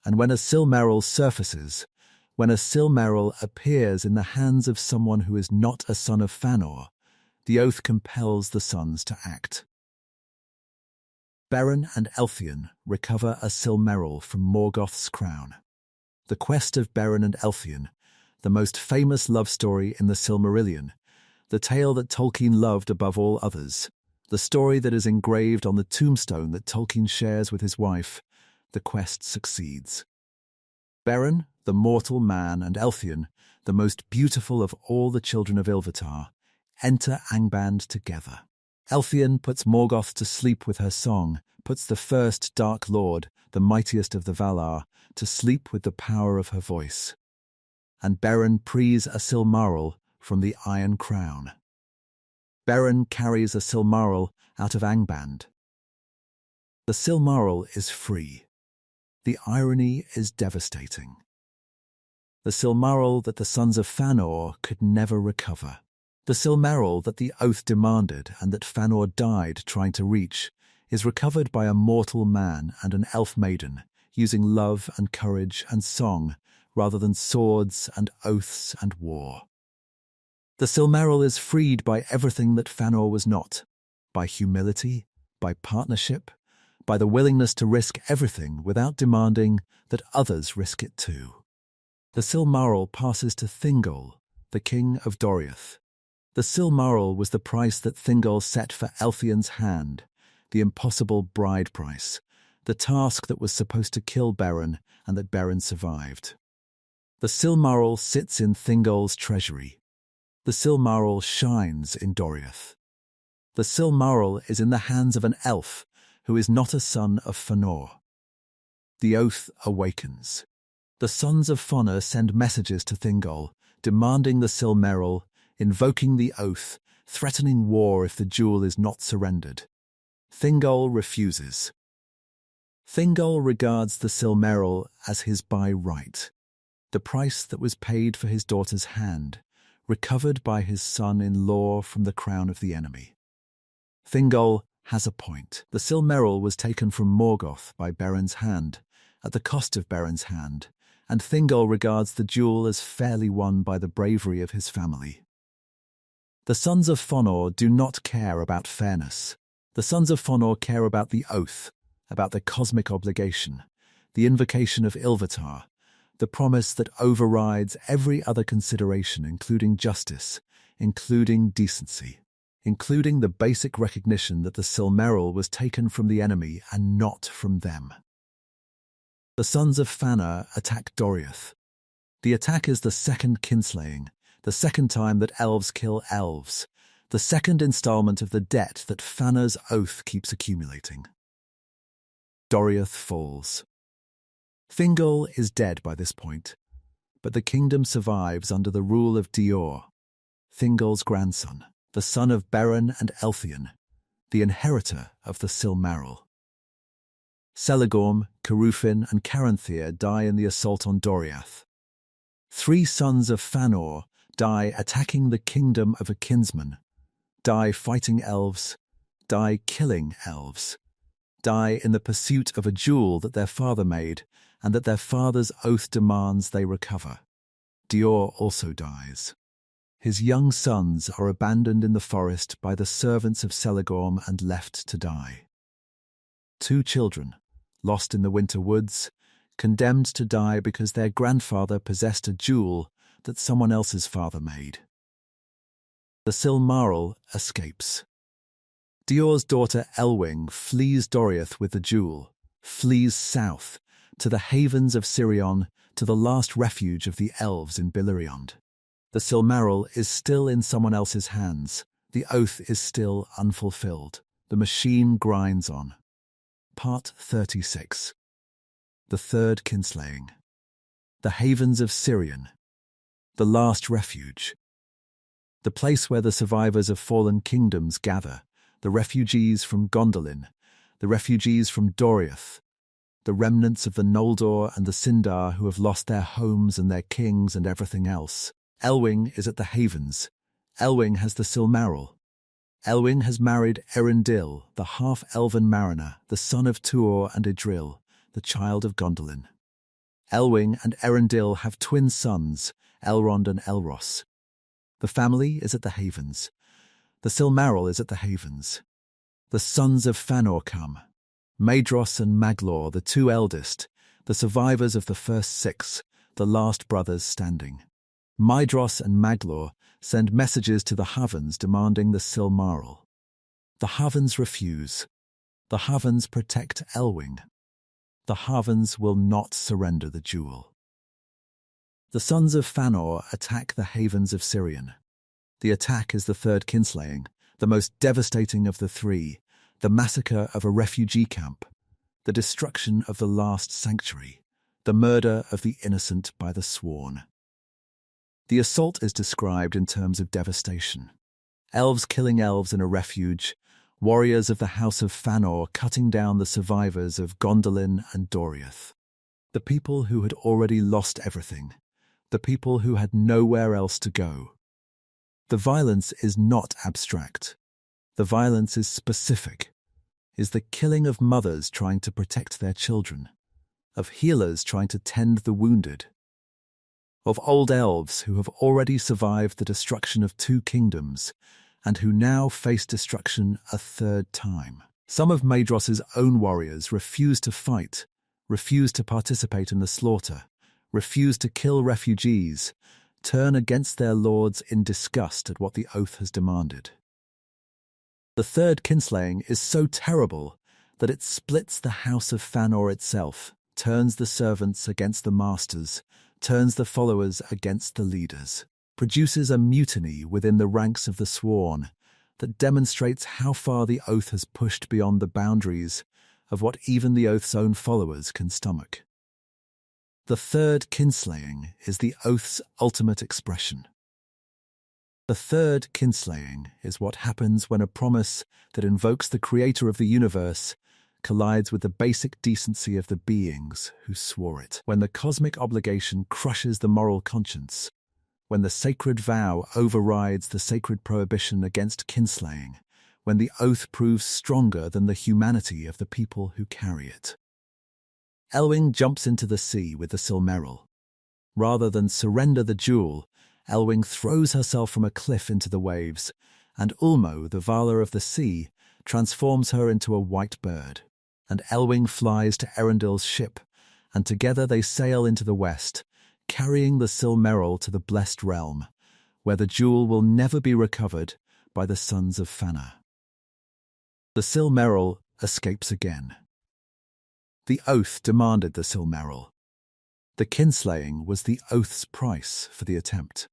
And when a Silmaril surfaces, when a Silmaril appears in the hands of someone who is not a son of Fëanor, the oath compels the sons to act. Beren and Elthian recover a Silmaril from Morgoth's crown. The quest of Beren and Elthian, the most famous love story in the Silmarillion, the tale that Tolkien loved above all others, the story that is engraved on the tombstone that Tolkien shares with his wife, the quest succeeds. Beren, the mortal man, and Elthian, the most beautiful of all the children of Ilúvatar, enter Angband together. Elthian puts Morgoth to sleep with her song, puts the first Dark Lord, the mightiest of the Valar, to sleep with the power of her voice. And Beren prees a Silmaril from the Iron Crown. Beren carries a Silmaril out of Angband. The Silmaril is free. The irony is devastating. The Silmaril that the sons of Fëanor could never recover. The Silmaril that the oath demanded and that Fëanor died trying to reach is recovered by a mortal man and an elf maiden, using love and courage and song rather than swords and oaths and war. The Silmaril is freed by everything that Fëanor was not, by humility, by partnership, by the willingness to risk everything without demanding that others risk it too. The Silmaril passes to Thingol, the king of Doriath. The Silmaril was the price that Thingol set for Elthian's hand, the impossible bride price, the task that was supposed to kill Beren and that Beren survived. The Silmaril sits in Thingol's treasury. The Silmaril shines in Doriath. The Silmaril is in the hands of an elf who is not a son of Fëanor. The oath awakens. The sons of Fëanor send messages to Thingol, demanding the Silmaril, invoking the oath, threatening war if the jewel is not surrendered. Thingol refuses. Thingol regards the Silmaril as his by right, the price that was paid for his daughter's hand, recovered by his son-in-law from the crown of the enemy. Thingol has a point. The Silmaril was taken from Morgoth by Beren's hand, at the cost of Beren's hand, and Thingol regards the jewel as fairly won by the bravery of his family. The sons of Fëanor do not care about fairness. The sons of Fëanor care about the oath, about the cosmic obligation, the invocation of Ilúvatar, the promise that overrides every other consideration, including justice, including decency, including the basic recognition that the Silmaril was taken from the enemy and not from them. The sons of Fëanor attack Doriath. The attack is the second kinslaying, the second time that elves kill elves, the second installment of the debt that Fëanor's oath keeps accumulating. Doriath falls. Thingol is dead by this point, but the kingdom survives under the rule of j.r.r, Thingol's grandson, the son of Beren and Elthian, the inheritor of the Silmaril. Celegorm, Cerufin, and Caranthir die in the assault on Doriath. 3 sons of Fëanor die attacking the kingdom of a kinsman, die fighting elves, die killing elves, die in the pursuit of a jewel that their father made and that their father's oath demands they recover. j.r.r also dies. His young sons are abandoned in the forest by the servants of Celegorm and left to die. 2 children, lost in the winter woods, condemned to die because their grandfather possessed a jewel that someone else's father made. The Silmaril escapes. j.r.r's daughter Elwing flees Doriath with the jewel, flees south, to the havens of Sirion, to the last refuge of the elves in Beleriand. The Silmaril is still in someone else's hands. The oath is still unfulfilled. The machine grinds on. Part 36. The third kinslaying. The havens of Sirion. The last refuge. The place where the survivors of fallen kingdoms gather, the refugees from Gondolin, the refugees from Doriath, the remnants of the Noldor and the Sindar who have lost their homes and their kings and everything else. Elwing is at the havens. Elwing has the Silmaril. Elwing has married Eärendil, the half-elven mariner, the son of Tuor and Idril, the child of Gondolin. Elwing and Eärendil have twin sons, Elrond and Elros. The family is at the havens. The Silmaril is at the havens. The sons of Fëanor come. Maedhros and Maglor, the 2 eldest, the survivors of the first 6, the last brothers standing. Maedhros and Maglor send messages to the Havens demanding the Silmaril. The Havens refuse. The Havens protect Elwing. The Havens will not surrender the jewel. The sons of Fëanor attack the havens of Sirion. The attack is the third kinslaying, the most devastating of the 3, the massacre of a refugee camp, the destruction of the last sanctuary, the murder of the innocent by the sworn. The assault is described in terms of devastation. Elves killing elves in a refuge, warriors of the House of Fëanor cutting down the survivors of Gondolin and Doriath. The people who had already lost everything, the people who had nowhere else to go. The violence is not abstract. The violence is specific, is the killing of mothers trying to protect their children, of healers trying to tend the wounded, of old elves who have already survived the destruction of 2 kingdoms and who now face destruction a 3rd time. Some of Maedhros's own warriors refuse to fight, refuse to participate in the slaughter, refuse to kill refugees, turn against their lords in disgust at what the oath has demanded. The third kinslaying is so terrible that it splits the house of Fëanor itself, turns the servants against the masters, turns the followers against the leaders, produces a mutiny within the ranks of the sworn that demonstrates how far the oath has pushed beyond the boundaries of what even the oath's own followers can stomach. The third kinslaying is the oath's ultimate expression. The third kinslaying is what happens when a promise that invokes the creator of the universe collides with the basic decency of the beings who swore it. When the cosmic obligation crushes the moral conscience, when the sacred vow overrides the sacred prohibition against kinslaying, when the oath proves stronger than the humanity of the people who carry it. Elwing jumps into the sea with the Silmaril. Rather than surrender the jewel, Elwing throws herself from a cliff into the waves, and Ulmo, the Vala of the sea, transforms her into a white bird. And Elwing flies to Erendil's ship, and together they sail into the west, carrying the Silmaril to the Blessed Realm, where the jewel will never be recovered by the sons of Fëanor. The Silmaril escapes again. The oath demanded the Silmaril. The kinslaying was the oath's price for the attempt.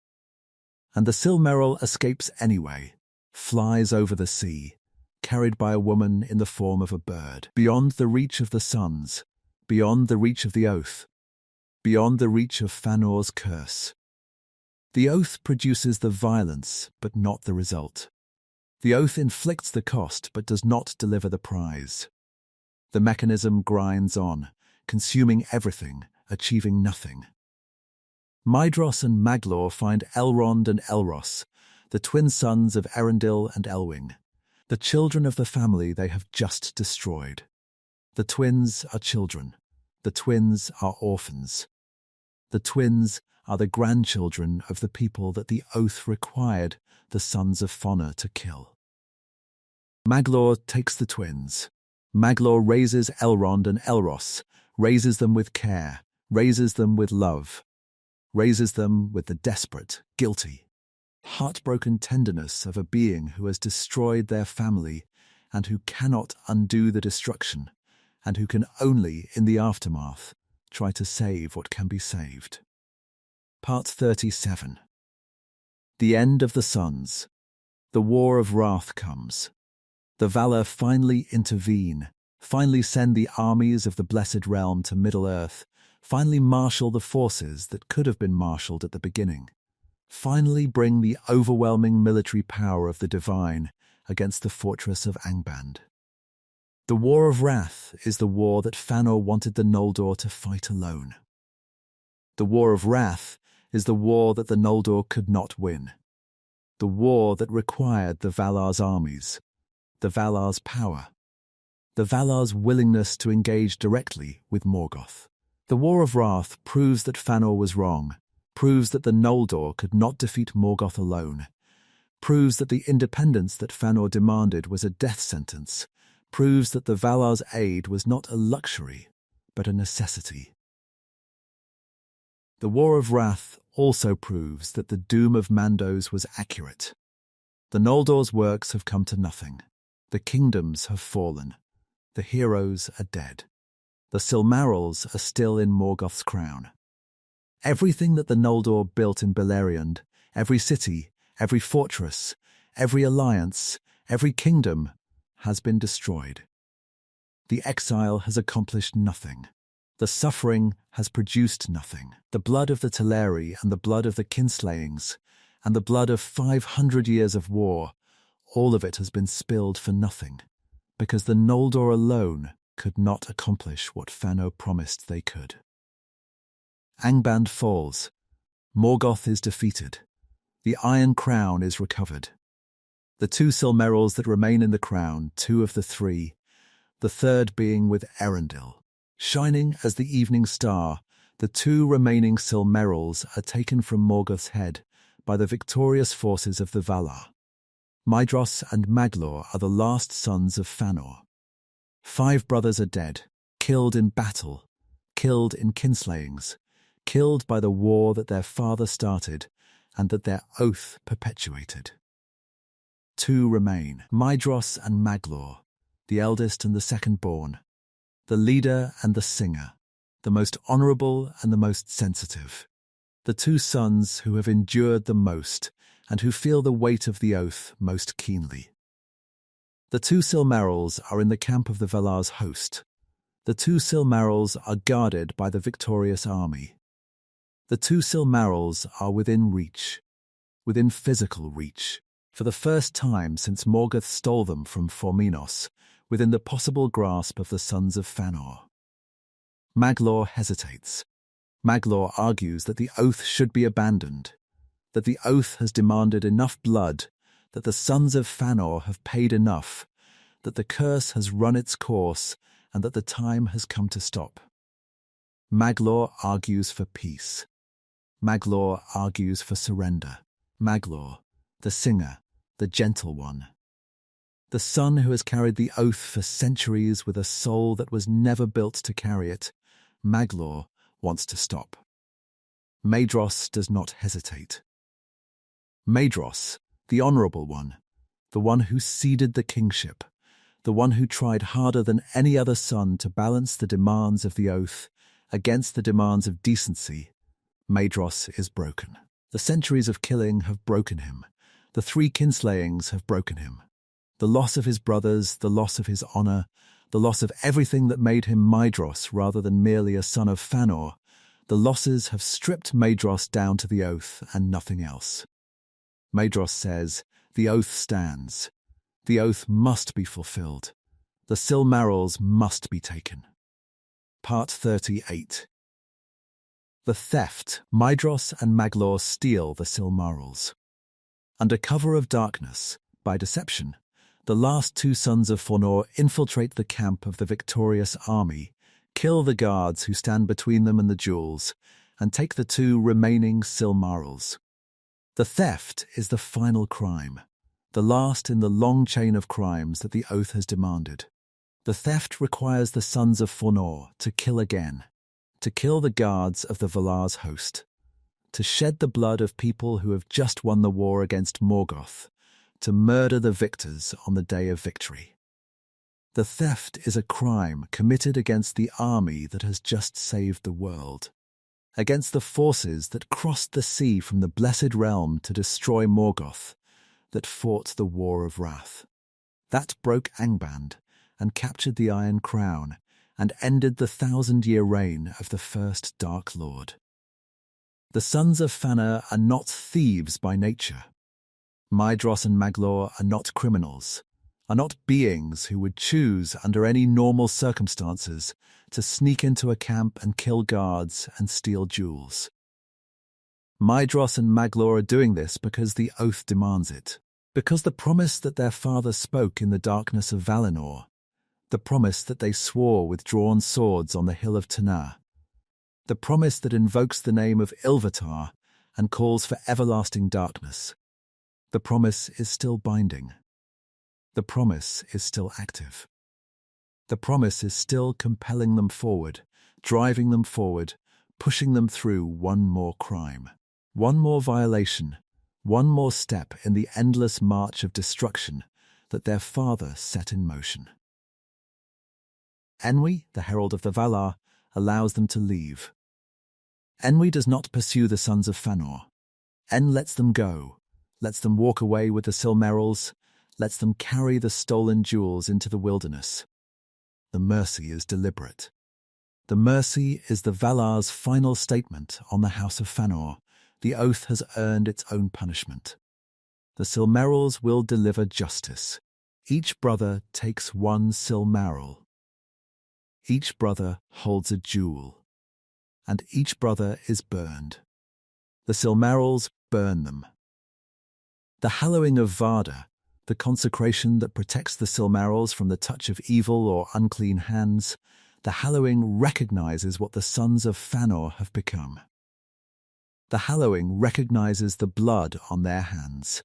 And the Silmaril escapes anyway, flies over the sea, carried by a woman in the form of a bird, beyond the reach of the suns, beyond the reach of the oath, beyond the reach of Fëanor's curse. The oath produces the violence, but not the result. The oath inflicts the cost, but does not deliver the prize. The mechanism grinds on, consuming everything, achieving nothing. Maedhros and Maglor find Elrond and Elros, the twin sons of Erendil and Elwing, the children of the family they have just destroyed. The twins are children. The twins are orphans. The twins are the grandchildren of the people that the oath required the sons of Fëanor to kill. Maglor takes the twins. Maglor raises Elrond and Elros, raises them with care, raises them with love, raises them with the desperate, guilty, heartbroken tenderness of a being who has destroyed their family and who cannot undo the destruction, and who can only, in the aftermath, try to save what can be saved. Part 37. The end of the suns. The war of wrath comes. The Valar finally intervene, finally send the armies of the Blessed Realm to Middle-earth, finally marshal the forces that could have been marshalled at the beginning, finally bring the overwhelming military power of the Divine against the fortress of Angband. The War of Wrath is the war that Fëanor wanted the Noldor to fight alone. The War of Wrath is the war that the Noldor could not win. The war that required the Valar's armies, the Valar's power, the Valar's willingness to engage directly with Morgoth. The War of Wrath proves that Fëanor was wrong, proves that the Noldor could not defeat Morgoth alone, proves that the independence that Fëanor demanded was a death sentence, proves that the Valar's aid was not a luxury, but a necessity. The War of Wrath also proves that the doom of Mandos was accurate. The Noldor's works have come to nothing. The kingdoms have fallen. The heroes are dead. The Silmarils are still in Morgoth's crown. Everything that the Noldor built in Beleriand, every city, every fortress, every alliance, every kingdom, has been destroyed. The exile has accomplished nothing. The suffering has produced nothing. The blood of the Teleri and the blood of the kinslayings, and the blood of 500 years of war, all of it has been spilled for nothing, because the Noldor alone could not accomplish what Fëanor promised they could. Angband falls. Morgoth is defeated. The Iron Crown is recovered. The two Silmarils that remain in the crown, two of the three, the third being with Erendil. Shining as the evening star, the two remaining Silmarils are taken from Morgoth's head by the victorious forces of the Valar. Maedhros and Maglor are the last sons of Fëanor. 5 brothers are dead, killed in battle, killed in kinslayings, killed by the war that their father started and that their oath perpetuated. 2 remain, Maedhros and Maglor, the eldest and the second-born, the leader and the singer, the most honourable and the most sensitive, the 2 sons who have endured the most and who feel the weight of the oath most keenly. The 2 Silmarils are in the camp of the Valar's host. The 2 Silmarils are guarded by the victorious army. The 2 Silmarils are within reach, within physical reach, for the first time since Morgoth stole them from Formenos, within the possible grasp of the sons of Fëanor. Maglor hesitates. Maglor argues that the oath should be abandoned, that the oath has demanded enough blood, that the sons of Fëanor have paid enough, that the curse has run its course, and that the time has come to stop. Maglor argues for peace. Maglor argues for surrender. Maglor, the singer, the gentle one. The son who has carried the oath for centuries with a soul that was never built to carry it, Maglor wants to stop. Maedhros does not hesitate. Maedhros, the honourable one, the one who ceded the kingship, the one who tried harder than any other son to balance the demands of the oath against the demands of decency, Maedhros is broken. The centuries of killing have broken him. The 3 kinslayings have broken him. The loss of his brothers, the loss of his honour, the loss of everything that made him Maedhros rather than merely a son of Fëanor, the losses have stripped Maedhros down to the oath and nothing else. Maedhros says, the oath stands. The oath must be fulfilled. The Silmarils must be taken. Part 38. The theft. Maedhros and Maglor steal the Silmarils. Under cover of darkness, by deception, the last 2 sons of Fëanor infiltrate the camp of the victorious army, kill the guards who stand between them and the jewels, and take the 2 remaining Silmarils. The theft is the final crime, the last in the long chain of crimes that the oath has demanded. The theft requires the sons of Fëanor to kill again, to kill the guards of the Valar's host, to shed the blood of people who have just won the war against Morgoth, to murder the victors on the day of victory. The theft is a crime committed against the army that has just saved the world, against the forces that crossed the sea from the Blessed Realm to destroy Morgoth, that fought the War of Wrath, that broke Angband and captured the Iron Crown and ended the 1,000-year reign of the first Dark Lord. The sons of Fëanor are not thieves by nature. Maedhros and Maglor are not criminals, are not beings who would choose, under any normal circumstances, to sneak into a camp and kill guards and steal jewels. Maedhros and Maglor are doing this because the oath demands it, because the promise that their father spoke in the darkness of Valinor, the promise that they swore with drawn swords on the hill of Tana, the promise that invokes the name of Ilvatar and calls for everlasting darkness. The promise is still binding. The promise is still active. The promise is still compelling them forward, driving them forward, pushing them through one more crime, one more violation, one more step in the endless march of destruction that their father set in motion. Enwi, the herald of the Valar, allows them to leave. Enwi does not pursue the sons of Fëanor. En lets them go, lets them walk away with the Silmarils, lets them carry the stolen jewels into the wilderness. The mercy is deliberate. The mercy is the Valar's final statement on the House of Fëanor. The oath has earned its own punishment. The Silmarils will deliver justice. Each brother takes one Silmaril. Each brother holds a jewel, and each brother is burned. The Silmarils burn them. The hallowing of Varda, the consecration that protects the Silmarils from the touch of evil or unclean hands, the hallowing recognizes what the sons of Fëanor have become. The hallowing recognizes the blood on their hands.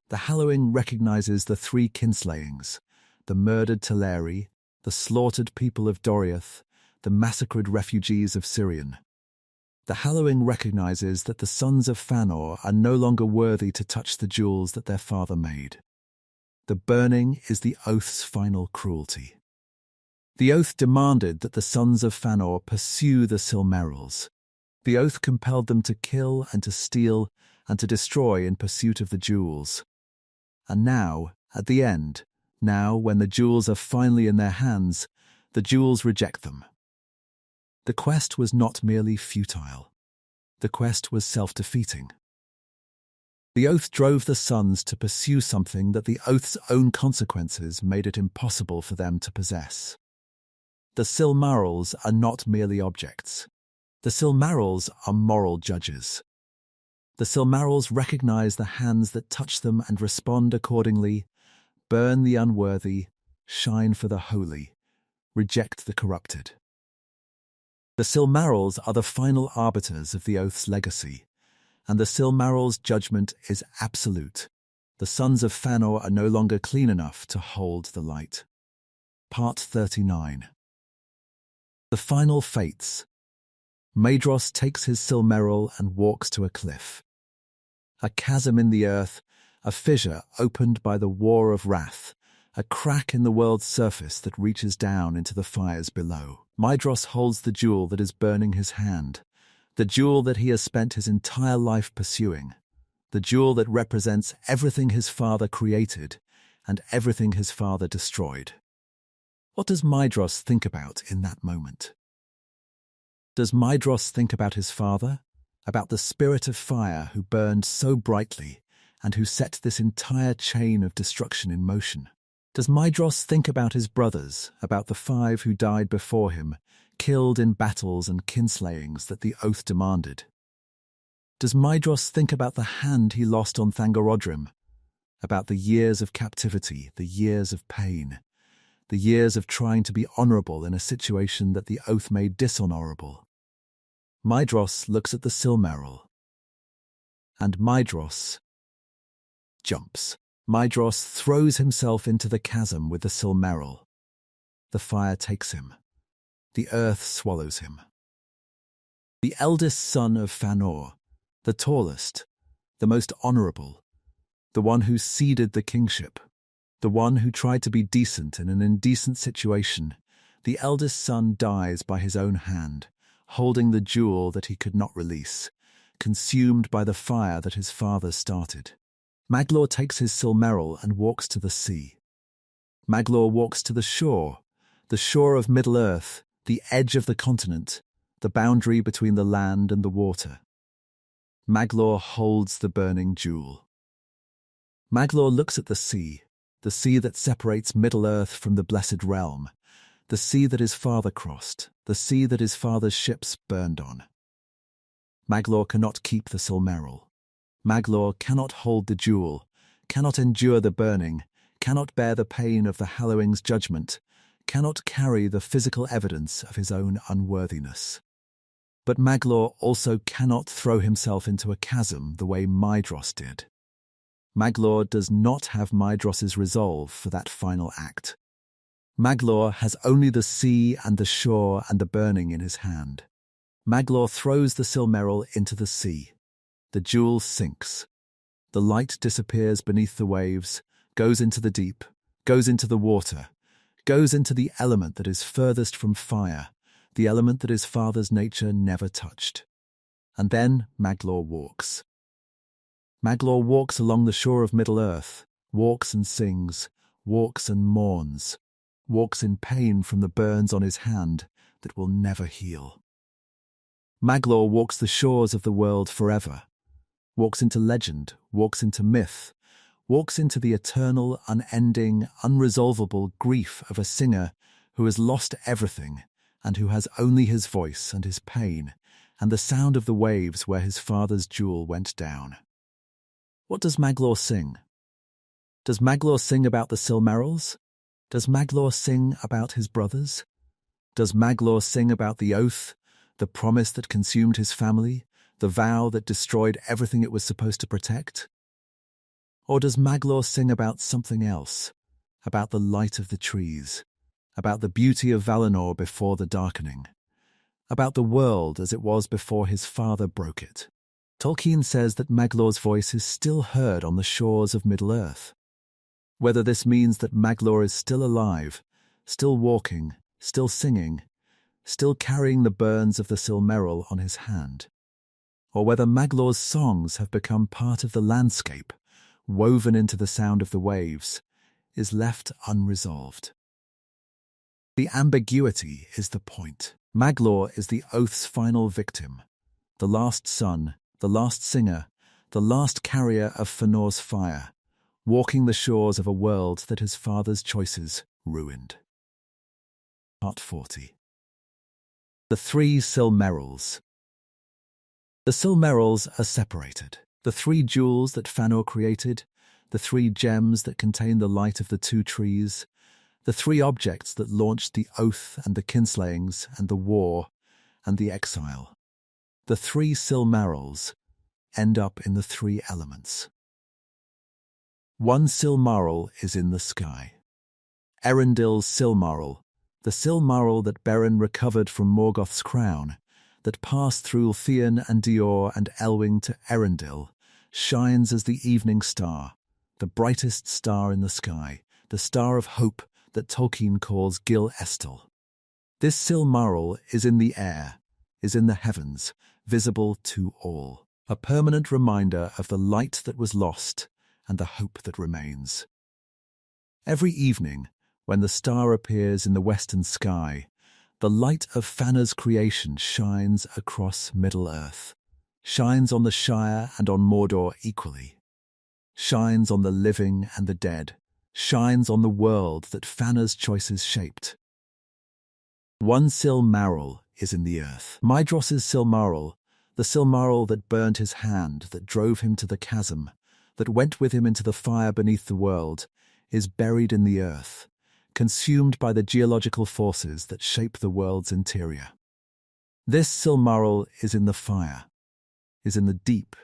The hallowing recognizes the 3 kinslayings, the murdered Teleri, the slaughtered people of Doriath, the massacred refugees of Sirion. The Hallowing recognizes that the sons of Fëanor are no longer worthy to touch the jewels that their father made. The burning is the oath's final cruelty. The oath demanded that the sons of Fëanor pursue the Silmarils. The oath compelled them to kill and to steal and to destroy in pursuit of the jewels. And now, at the end, now when the jewels are finally in their hands, the jewels reject them. The quest was not merely futile. The quest was self-defeating. The oath drove the sons to pursue something that the oath's own consequences made it impossible for them to possess. The Silmarils are not merely objects. The Silmarils are moral judges. The Silmarils recognize the hands that touch them and respond accordingly, burn the unworthy, shine for the holy, reject the corrupted. The Silmarils are the final arbiters of the oath's legacy, and the Silmarils' judgment is absolute. The sons of Fëanor are no longer clean enough to hold the light. Part 39. The final fates. Maedhros takes his Silmaril and walks to a cliff. A chasm in the earth, a fissure opened by the war of wrath, a crack in the world's surface that reaches down into the fires below. Maedhros holds the jewel that is burning his hand, the jewel that he has spent his entire life pursuing, the jewel that represents everything his father created and everything his father destroyed. What does Maedhros think about in that moment? Does Maedhros think about his father, about the spirit of fire who burned so brightly and who set this entire chain of destruction in motion? Does Maedhros think about his brothers, about the 5 who died before him, killed in battles and kinslayings that the oath demanded? Does Maedhros think about the hand he lost on Thangorodrim, about the years of captivity, the years of pain, the years of trying to be honourable in a situation that the oath made dishonourable? Maedhros looks at the Silmaril, and Maedhros jumps. Maedhros throws himself into the chasm with the Silmaril. The fire takes him. The earth swallows him. The eldest son of Fëanor, the tallest, the most honourable, the one who ceded the kingship, the one who tried to be decent in an indecent situation, the eldest son dies by his own hand, holding the jewel that he could not release, consumed by the fire that his father started. Maglor takes his Silmaril and walks to the sea. Maglor walks to the shore of Middle-earth, the edge of the continent, the boundary between the land and the water. Maglor holds the burning jewel. Maglor looks at the sea that separates Middle-earth from the Blessed Realm, the sea that his father crossed, the sea that his father's ships burned on. Maglor cannot keep the Silmaril. Maglor cannot hold the jewel, cannot endure the burning, cannot bear the pain of the Hallowing's judgment, cannot carry the physical evidence of his own unworthiness. But Maglor also cannot throw himself into a chasm the way Maedhros did. Maglor does not have Maedhros's resolve for that final act. Maglor has only the sea and the shore and the burning in his hand. Maglor throws the Silmaril into the sea. The jewel sinks. The light disappears beneath the waves, goes into the deep, goes into the water, goes into the element that is furthest from fire, the element that his father's nature never touched. And then Maglor walks. Maglor walks along the shore of Middle-earth, walks and sings, walks and mourns, walks in pain from the burns on his hand that will never heal. Maglor walks the shores of the world forever, walks into legend, walks into myth, walks into the eternal, unending, unresolvable grief of a singer who has lost everything and who has only his voice and his pain and the sound of the waves where his father's jewel went down. What does Maglor sing? Does Maglor sing about the Silmarils? Does Maglor sing about his brothers? Does Maglor sing about the oath, the promise that consumed his family, the vow that destroyed everything it was supposed to protect? Or does Maglor sing about something else, about the light of the trees, about the beauty of Valinor before the darkening, about the world as it was before his father broke it. Tolkien says that Maglor's voice is still heard on the shores of Middle-earth. Whether this means that Maglor is still alive, still walking, still singing, still carrying the burns of the Silmaril on his hand, or whether Maglor's songs have become part of the landscape, woven into the sound of the waves, is left unresolved. The ambiguity is the point. Maglor is the oath's final victim, the last son, the last singer, the last carrier of Fëanor's fire, walking the shores of a world that his father's choices ruined. Part 40. The three Silmarils. The Silmarils are separated. The three jewels that Fëanor created, the three gems that contain the light of the two trees, the three objects that launched the oath and the kinslayings and the war and the exile. The three Silmarils end up in the three elements. One Silmaril is in the sky. Erendil's Silmaril, the Silmaril that Beren recovered from Morgoth's crown, that passed through Lothian and Dior and Elwing to Erendil, shines as the evening star, the brightest star in the sky, the star of hope that Tolkien calls Gil-Estil. This Silmaril is in the air, is in the heavens, visible to all, a permanent reminder of the light that was lost and the hope that remains. Every evening, when the star appears in the western sky, the light of Fëanor's creation shines across Middle-earth, shines on the Shire and on Mordor equally, shines on the living and the dead, shines on the world that Fëanor's choices shaped. One Silmaril is in the earth. Maedhros' Silmaril, the Silmaril that burned his hand, that drove him to the chasm, that went with him into the fire beneath the world, is buried in the earth, consumed by the geological forces that shape the world's interior. This Silmaril is in the fire, is in the deep,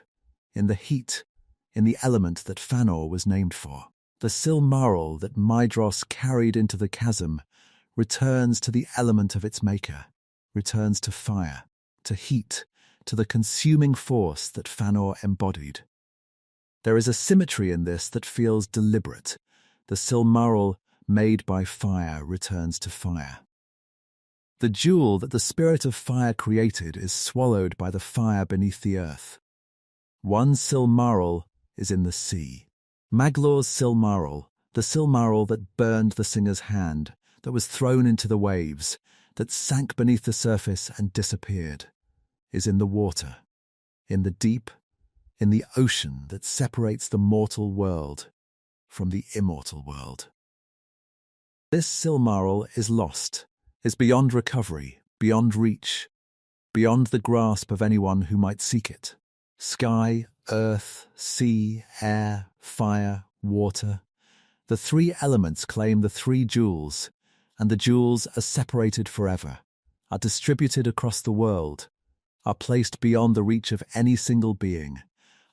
in the heat, in the element that Fëanor was named for. The Silmaril that Maedhros carried into the chasm returns to the element of its maker, returns to fire, to heat, to the consuming force that Fëanor embodied. There is a symmetry in this that feels deliberate. The Silmaril made by fire returns to fire. The jewel that the spirit of fire created is swallowed by the fire beneath the earth. One Silmaril is in the sea. Maglor's Silmaril, the Silmaril that burned the singer's hand, that was thrown into the waves, that sank beneath the surface and disappeared, is in the water, in the deep, in the ocean that separates the mortal world from the immortal world. This Silmaril is lost, is beyond recovery, beyond reach, beyond the grasp of anyone who might seek it. Sky, earth, sea, air, fire, water. The three elements claim the three jewels, and the jewels are separated forever, are distributed across the world, are placed beyond the reach of any single being,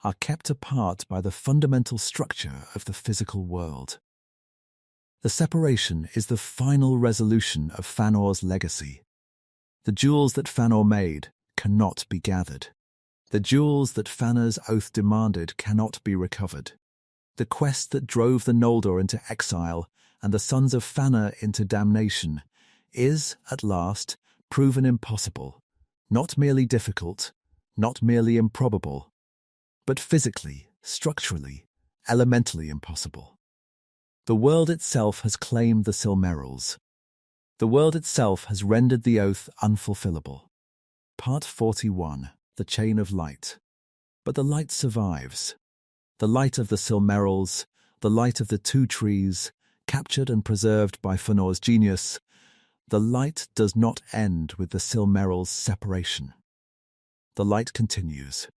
are kept apart by the fundamental structure of the physical world. The separation is the final resolution of Fëanor's legacy. The jewels that Fëanor made cannot be gathered. The jewels that Fëanor's oath demanded cannot be recovered. The quest that drove the Noldor into exile and the sons of Fëanor into damnation is, at last, proven impossible, not merely difficult, not merely improbable, but physically, structurally, elementally impossible. The world itself has claimed the Silmarils. The world itself has rendered the oath unfulfillable. Part 41. The Chain of Light. But the light survives. The light of the Silmarils, the light of the two trees, captured and preserved by Fëanor's genius, the light does not end with the Silmarils' separation. The light continues.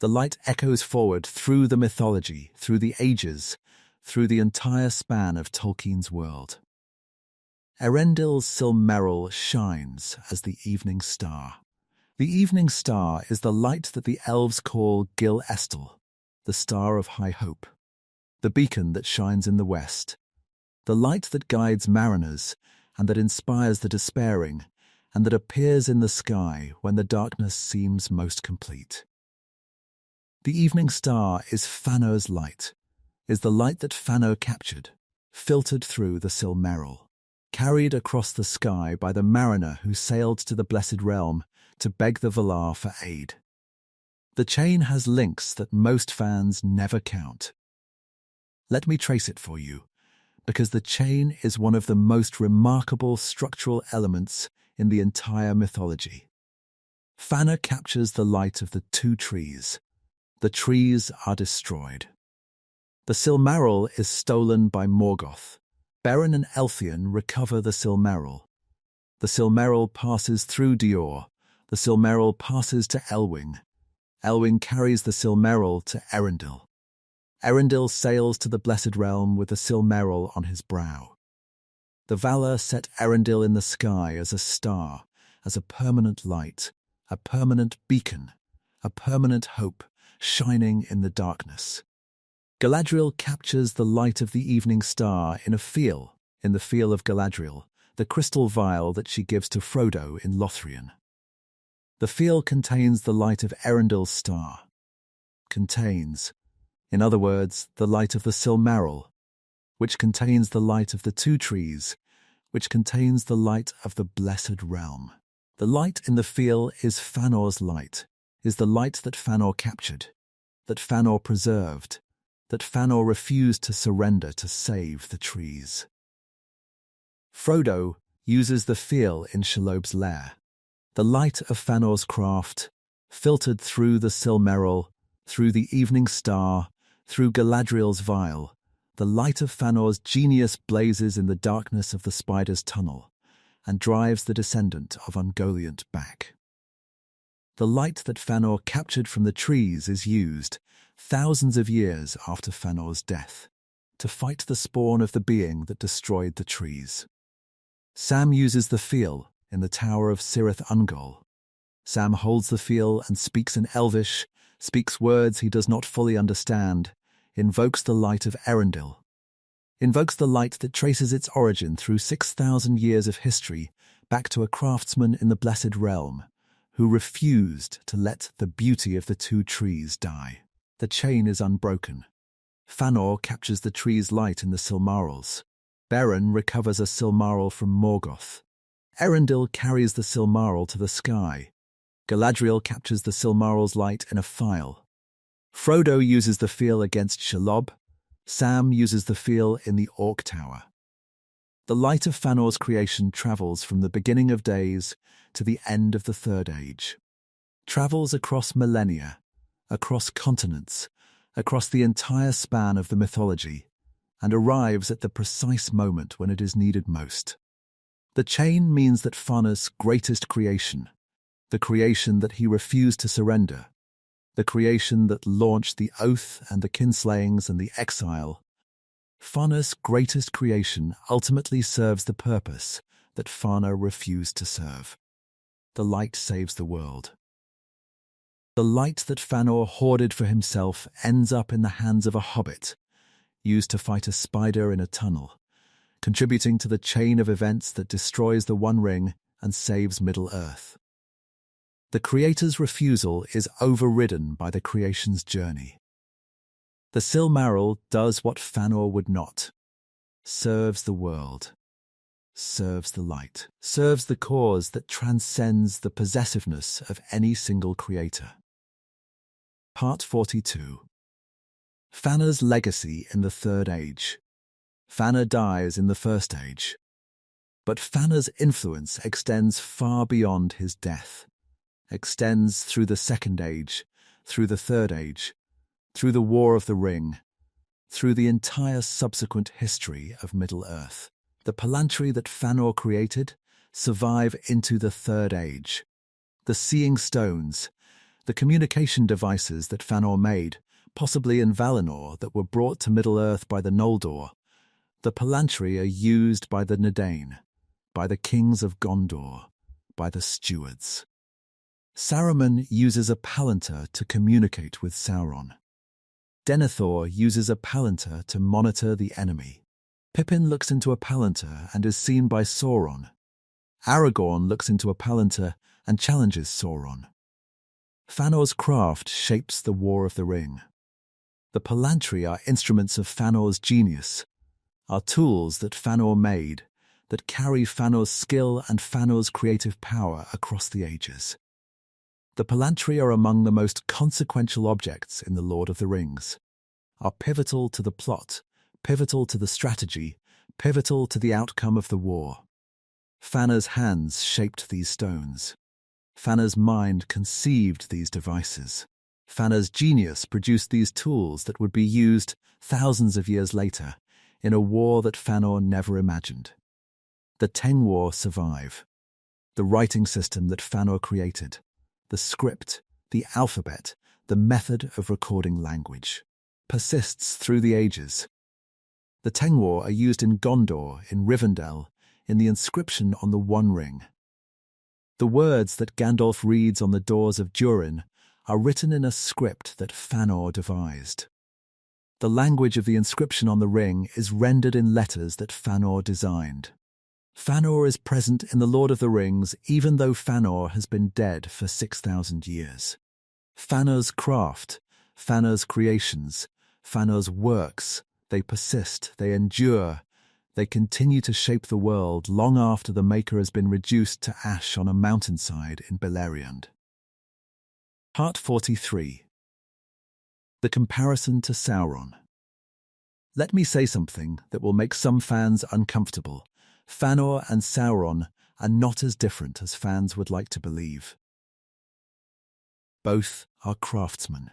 The light echoes forward through the mythology, through the ages, through the entire span of Tolkien's world. Erendil's Silmaril shines as the evening star. The evening star is the light that the Elves call Gil-Estil, the star of high hope, the beacon that shines in the west, the light that guides mariners and that inspires the despairing, and that appears in the sky when the darkness seems most complete. The evening star is Fëanor's light, is the light that Fëanor captured, filtered through the Silmarils, carried across the sky by the mariner who sailed to the Blessed Realm to beg the Valar for aid. The chain has links that most fans never count. Let me trace it for you, because the chain is one of the most remarkable structural elements in the entire mythology. Fëanor captures the light of the two trees. The trees are destroyed. The Silmaril is stolen by Morgoth. Beren and Elthian recover the Silmaril. The Silmaril passes through j.r.r. The Silmaril passes to Elwing. Elwing carries the Silmaril to Elendil. Elendil sails to the Blessed Realm with the Silmaril on his brow. The Valar set Elendil in the sky as a star, as a permanent light, a permanent beacon, a permanent hope, shining in the darkness. Galadriel captures the light of the evening star in the Fiel of Galadriel, the crystal vial that she gives to Frodo in Lothlorien. The Fiel contains the light of Elendil's star. Contains, in other words, the light of the Silmaril, which contains the light of the two trees, which contains the light of the Blessed Realm. The light in the Fiel is Fëanor's light, is the light that Fëanor captured, that Fëanor preserved, that Fëanor refused to surrender to save the trees. Frodo uses the Fiel in Shelob's lair, the light of Fëanor's craft, filtered through the Silmaril, through the evening star, through Galadriel's vial. The light of Fëanor's genius blazes in the darkness of the spider's tunnel and drives the descendant of Ungoliant back. The light that Fëanor captured from the trees is used, thousands of years after Fëanor's death, to fight the spawn of the being that destroyed the trees. Sam uses the Fiel in the Tower of Cirith Ungol. Sam holds the Fiel and speaks in Elvish, speaks words he does not fully understand, invokes the light of Elendil, invokes the light that traces its origin through 6,000 years of history back to a craftsman in the Blessed Realm who refused to let the beauty of the two trees die. The chain is unbroken. Fëanor captures the tree's light in the Silmarils. Beren recovers a Silmaril from Morgoth. Elendil carries the Silmaril to the sky. Galadriel captures the Silmaril's light in a phial. Frodo uses the Fiel against Shelob. Sam uses the Fiel in the Orc Tower. The light of Fëanor's creation travels from the beginning of days to the end of the Third Age. Travels across millennia, across continents, across the entire span of the mythology, and arrives at the precise moment when it is needed most. The chain means that Fëanor's greatest creation, the creation that he refused to surrender, the creation that launched the oath and the kinslayings and the exile, Fëanor's greatest creation ultimately serves the purpose that Fëanor refused to serve. The light saves the world. The light that Fëanor hoarded for himself ends up in the hands of a hobbit, used to fight a spider in a tunnel, contributing to the chain of events that destroys the One Ring and saves Middle-earth. The Creator's refusal is overridden by the creation's journey. The Silmaril does what Fëanor would not. Serves the world. Serves the light. Serves the cause that transcends the possessiveness of any single creator. Part 42. Fëanor's legacy in the Third Age. Fëanor dies in the First Age. But Fëanor's influence extends far beyond his death. Extends through the Second Age, through the Third Age, through the War of the Ring, through the entire subsequent history of Middle-earth. The Palantry that Fëanor created survive into the Third Age. The Seeing Stones, the communication devices that Fëanor made, possibly in Valinor, that were brought to Middle-earth by the Noldor, the Palantry are used by the Nadain, by the kings of Gondor, by the stewards. Saruman uses a Palantir to communicate with Sauron. Denethor uses a Palantir to monitor the enemy. Pippin looks into a Palantir and is seen by Sauron. Aragorn looks into a palantir and challenges Sauron. Fëanor's craft shapes the War of the Ring. The Palantri are instruments of Fëanor's genius, are tools that Fëanor made, that carry Fëanor's skill and Fëanor's creative power across the ages. The Palantri are among the most consequential objects in The Lord of the Rings, are pivotal to the plot, pivotal to the strategy, pivotal to the outcome of the war. Fëanor's hands shaped these stones. Fëanor's mind conceived these devices. Fëanor's genius produced these tools that would be used thousands of years later in a war that Fëanor never imagined. The Tengwar survive. The writing system that Fëanor created, the script, the alphabet, the method of recording language, persists through the ages. The Tengwar are used in Gondor, in Rivendell, in the inscription on the One Ring. The words that Gandalf reads on the doors of Durin are written in a script that Fëanor devised. The language of the inscription on the ring is rendered in letters that Fëanor designed. Fëanor is present in The Lord of the Rings even though Fëanor has been dead for 6,000 years. Fëanor's craft, Fëanor's creations, Fëanor's works, they persist, they endure, they continue to shape the world long after the Maker has been reduced to ash on a mountainside in Beleriand. Part 43. The comparison to Sauron. Let me say something that will make some fans uncomfortable. Fëanor and Sauron are not as different as fans would like to believe. Both are craftsmen.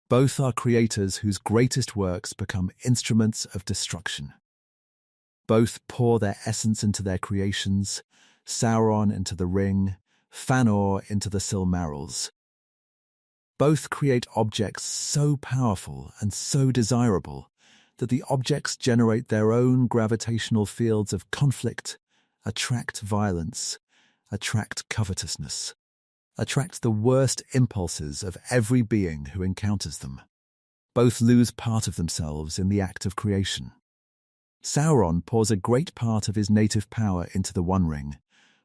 Both are creators whose greatest works become instruments of destruction. Both pour their essence into their creations, Sauron into the ring, Fëanor into the Silmarils. Both create objects so powerful and so desirable that the objects generate their own gravitational fields of conflict, attract violence, attract covetousness, attract the worst impulses of every being who encounters them. Both lose part of themselves in the act of creation. Sauron pours a great part of his native power into the One Ring,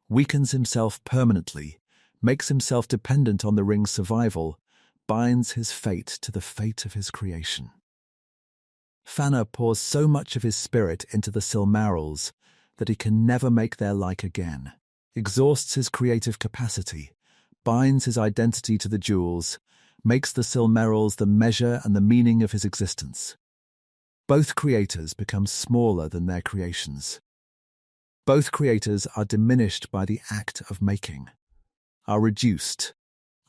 weakens himself permanently, makes himself dependent on the ring's survival, binds his fate to the fate of his creation. Fëanor pours so much of his spirit into the Silmarils that he can never make their like again, exhausts his creative capacity, binds his identity to the jewels, makes the Silmarils the measure and the meaning of his existence. Both creators become smaller than their creations. Both creators are diminished by the act of making, are reduced,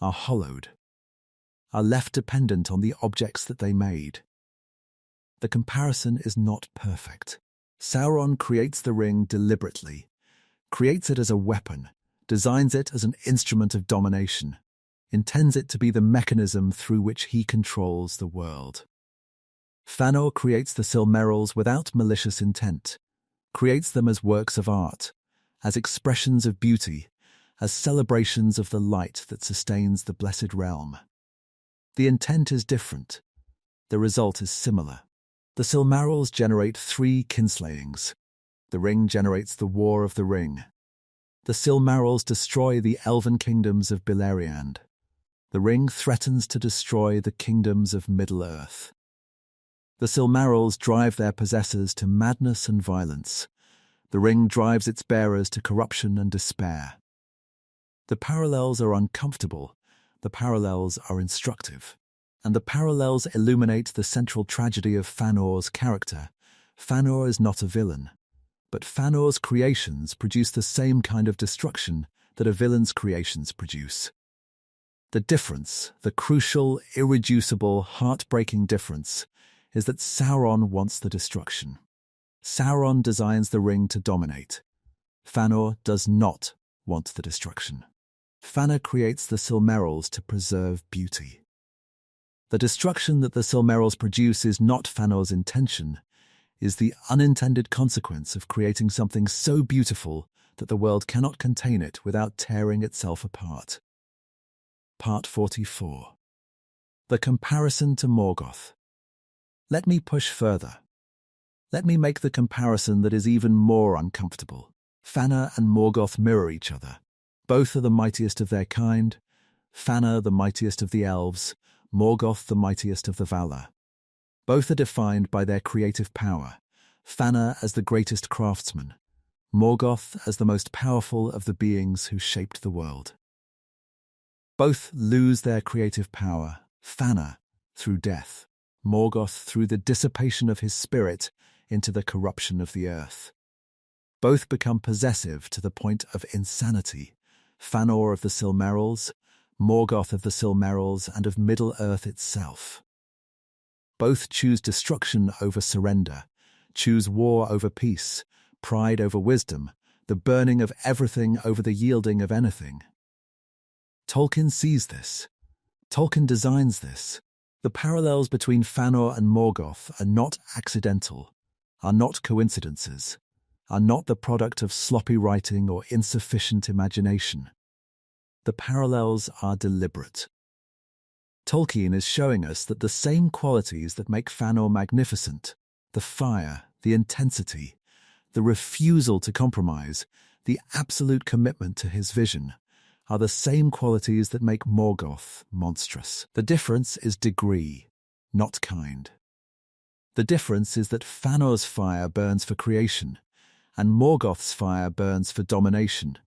are hollowed, are left dependent on the objects that they made. The comparison is not perfect. Sauron creates the ring deliberately, creates it as a weapon, designs it as an instrument of domination, intends it to be the mechanism through which he controls the world. Fëanor creates the Silmarils without malicious intent, creates them as works of art, as expressions of beauty, as celebrations of the light that sustains the Blessed Realm. The intent is different. The result is similar. The Silmarils generate 3 kinslayings. The ring generates the War of the Ring. The Silmarils destroy the elven kingdoms of Beleriand. The ring threatens to destroy the kingdoms of Middle-earth. The Silmarils drive their possessors to madness and violence. The ring drives its bearers to corruption and despair. The parallels are uncomfortable, the parallels are instructive, and the parallels illuminate the central tragedy of Fëanor's character. Fëanor is not a villain, but Fëanor's creations produce the same kind of destruction that a villain's creations produce. The difference, the crucial, irreducible, heartbreaking difference, is that Sauron wants the destruction. Sauron designs the ring to dominate. Fëanor does not want the destruction. Fëanor creates the Silmarils to preserve beauty. The destruction that the Silmarils produce is not Fëanor's intention, is the unintended consequence of creating something so beautiful that the world cannot contain it without tearing itself apart. Part 44. The comparison to Morgoth. Let me push further. Let me make the comparison that is even more uncomfortable. Fëanor and Morgoth mirror each other. Both are the mightiest of their kind. Fëanor the mightiest of the Elves, Morgoth the mightiest of the Valar. Both are defined by their creative power. Fëanor as the greatest craftsman, Morgoth as the most powerful of the beings who shaped the world. Both lose their creative power, Fëanor through death, Morgoth through the dissipation of his spirit into the corruption of the earth. Both become possessive to the point of insanity, Fëanor of the Silmarils, Morgoth of the Silmarils and of Middle-earth itself. Both choose destruction over surrender, choose war over peace, pride over wisdom, the burning of everything over the yielding of anything. Tolkien sees this. Tolkien designs this. The parallels between Fëanor and Morgoth are not accidental, are not coincidences, are not the product of sloppy writing or insufficient imagination. The parallels are deliberate. Tolkien is showing us that the same qualities that make Fëanor magnificent, the fire, the intensity, the refusal to compromise, the absolute commitment to his vision, are the same qualities that make Morgoth monstrous. The difference is degree, not kind. The difference is that Fëanor's fire burns for creation, and Morgoth's fire burns for domination.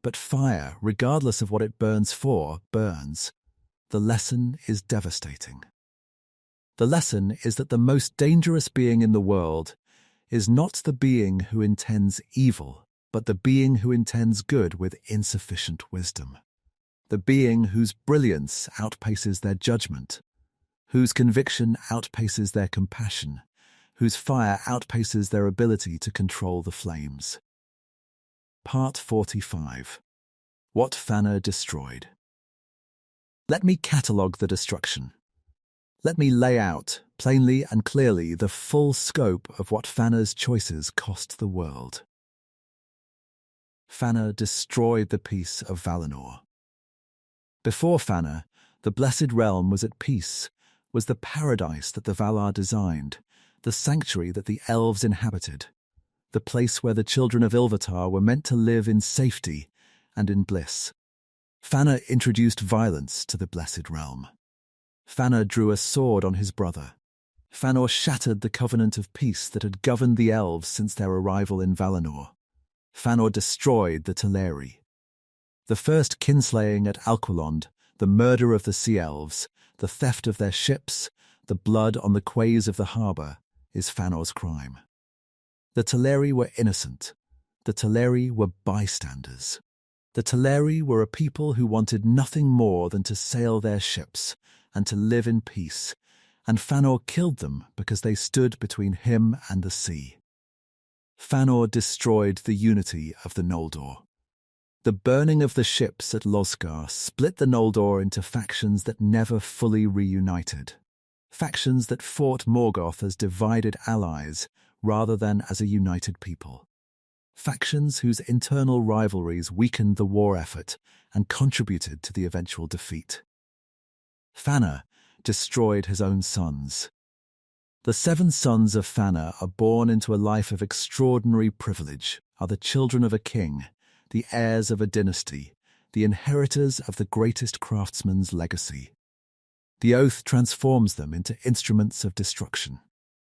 But fire, regardless of what it burns for, burns. The lesson is devastating. The lesson is that the most dangerous being in the world is not the being who intends evil, but the being who intends good with insufficient wisdom. The being whose brilliance outpaces their judgment, whose conviction outpaces their compassion, whose fire outpaces their ability to control the flames. Part 45. What Fëanor Destroyed. Let me catalogue the destruction. Let me lay out, plainly and clearly, the full scope of what Fëanor's choices cost the world. Fëanor destroyed the peace of Valinor. Before Fëanor, the Blessed Realm was at peace, was the paradise that the Valar designed, the sanctuary that the Elves inhabited, the place where the children of Ilúvatar were meant to live in safety and in bliss. Fëanor introduced violence to the Blessed Realm. Fëanor drew a sword on his brother. Fëanor shattered the covenant of peace that had governed the Elves since their arrival in Valinor. Fëanor destroyed the Teleri. The first kinslaying at Alqualond, the murder of the Sea Elves, the theft of their ships, the blood on the quays of the harbour, is Fëanor's crime. The Teleri were innocent. The Teleri were bystanders. The Teleri were a people who wanted nothing more than to sail their ships and to live in peace, and Fëanor killed them because they stood between him and the sea. Fëanor destroyed the unity of the Noldor. The burning of the ships at Losgtar split the Noldor into factions that never fully reunited. Factions that fought Morgoth as divided allies rather than as a united people. Factions whose internal rivalries weakened the war effort and contributed to the eventual defeat. Fëanor destroyed his own sons. The 7 sons of Fëanor are born into a life of extraordinary privilege, are the children of a king, the heirs of a dynasty, the inheritors of the greatest craftsman's legacy. The oath transforms them into instruments of destruction.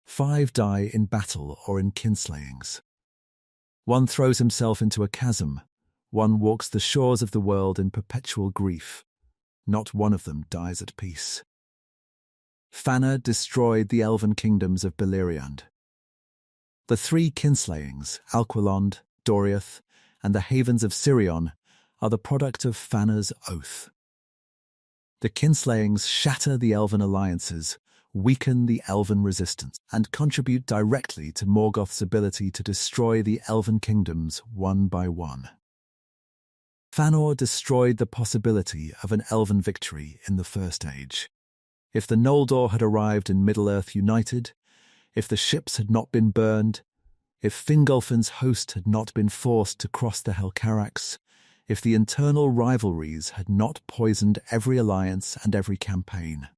5 die in battle or in kinslayings. 1 throws himself into a chasm. 1 walks the shores of the world in perpetual grief. Not one of them dies at peace. Fëanor destroyed the elven kingdoms of Beleriand. The 3 kinslayings, Alqualond, Doriath, and the havens of Sirion, are the product of Fëanor's oath. The kinslayings shatter the elven alliances, weaken the elven resistance, and contribute directly to Morgoth's ability to destroy the elven kingdoms one by one. Fëanor destroyed the possibility of an elven victory in the First Age. If the Noldor had arrived in Middle-earth united, if the ships had not been burned, if Fingolfin's host had not been forced to cross the Helcarax, if the internal rivalries had not poisoned every alliance and every campaign,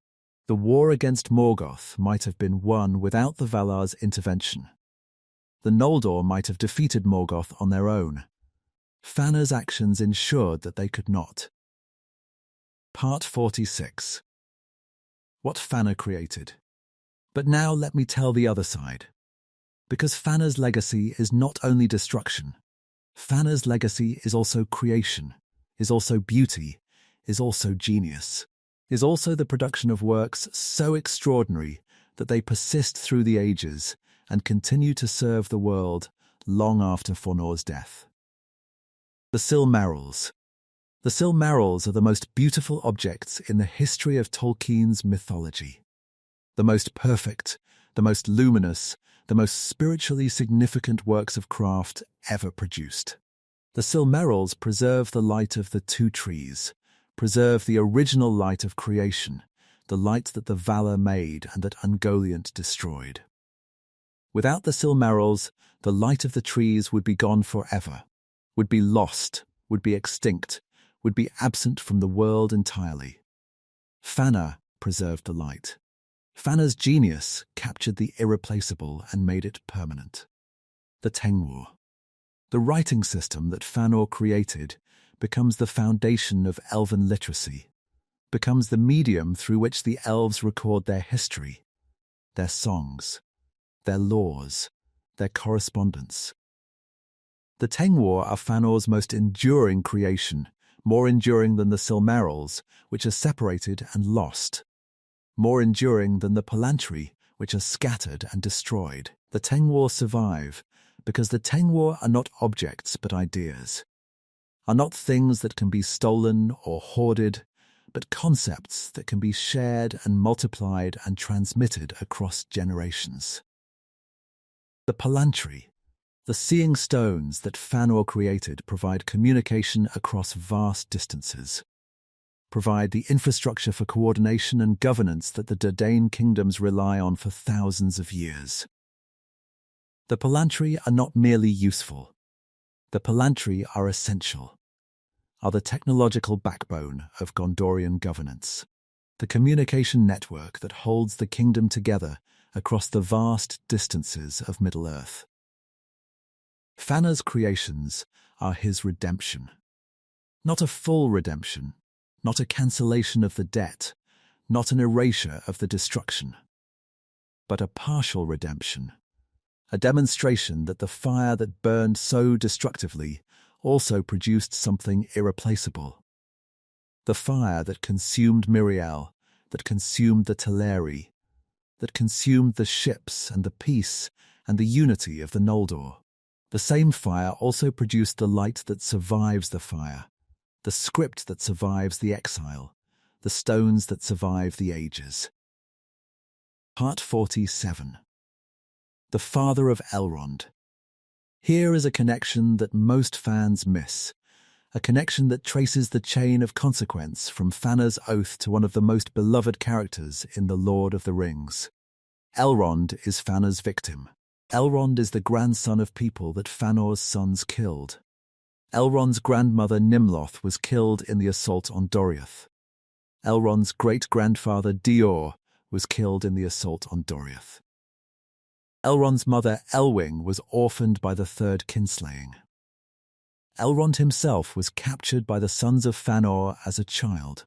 the war against Morgoth might have been won without the Valar's intervention. The Noldor might have defeated Morgoth on their own, Fëanor's actions ensured that they could not. Part 46. What Fëanor created. But now let me tell the other side. Because Fëanor's legacy is not only destruction. Fëanor's legacy is also creation, is also beauty, is also genius, is also the production of works so extraordinary that they persist through the ages and continue to serve the world long after Fëanor's death. The Silmarils. The Silmarils are the most beautiful objects in the history of Tolkien's mythology. The most perfect, the most luminous, the most spiritually significant works of craft ever produced. The Silmarils preserve the light of the two trees, preserve the original light of creation, the light that the Valar made and that Ungoliant destroyed. Without the Silmarils, the light of the trees would be gone forever, would be lost, would be extinct, would be absent from the world entirely. Fëanor preserved the light. Fëanor's genius captured the irreplaceable and made it permanent. The Tengwar. The writing system that Fëanor created becomes the foundation of elven literacy, becomes the medium through which the elves record their history, their songs, their laws, their correspondence. The Tengwar are Fëanor's most enduring creation, more enduring than the Silmarils, which are separated and lost, more enduring than the Palantri, which are scattered and destroyed. The Tengwar survive because the Tengwar are not objects but ideas, are not things that can be stolen or hoarded, but concepts that can be shared and multiplied and transmitted across generations. The Palantri, the seeing stones that Fëanor created, provide communication across vast distances, provide the infrastructure for coordination and governance that the Dadain kingdoms rely on for thousands of years. The Palantri are not merely useful. The Palantri are essential, are the technological backbone of Gondorian governance, the communication network that holds the kingdom together across the vast distances of Middle-earth. Fëanor's creations are his redemption. Not a full redemption, not a cancellation of the debt, not an erasure of the destruction, but a partial redemption, a demonstration that the fire that burned so destructively also produced something irreplaceable. The fire that consumed Miriel, that consumed the Teleri, that consumed the ships and the peace and the unity of the Noldor. The same fire also produced the light that survives the fire, the script that survives the exile, the stones that survive the ages. Part 47. The Father of Elrond. Here is a connection that most fans miss, a connection that traces the chain of consequence from Fëanor's oath to one of the most beloved characters in The Lord of the Rings. Elrond is Fëanor's victim. Elrond is the grandson of people that Fëanor's sons killed. Elrond's grandmother Nimloth was killed in the assault on Doriath. Elrond's great-grandfather j.r.r. was killed in the assault on Doriath. Elrond's mother Elwing was orphaned by the third kinslaying. Elrond himself was captured by the sons of Fëanor as a child,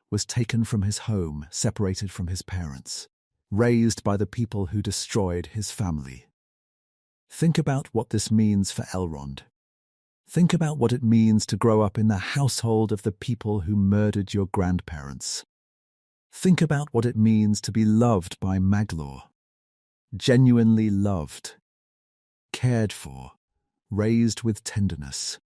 was taken from his home, separated from his parents, raised by the people who destroyed his family. Think about what this means for Elrond. Think about what it means to grow up in the household of the people who murdered your grandparents. Think about what it means to be loved by Maglor. Genuinely loved, cared for, raised with tenderness,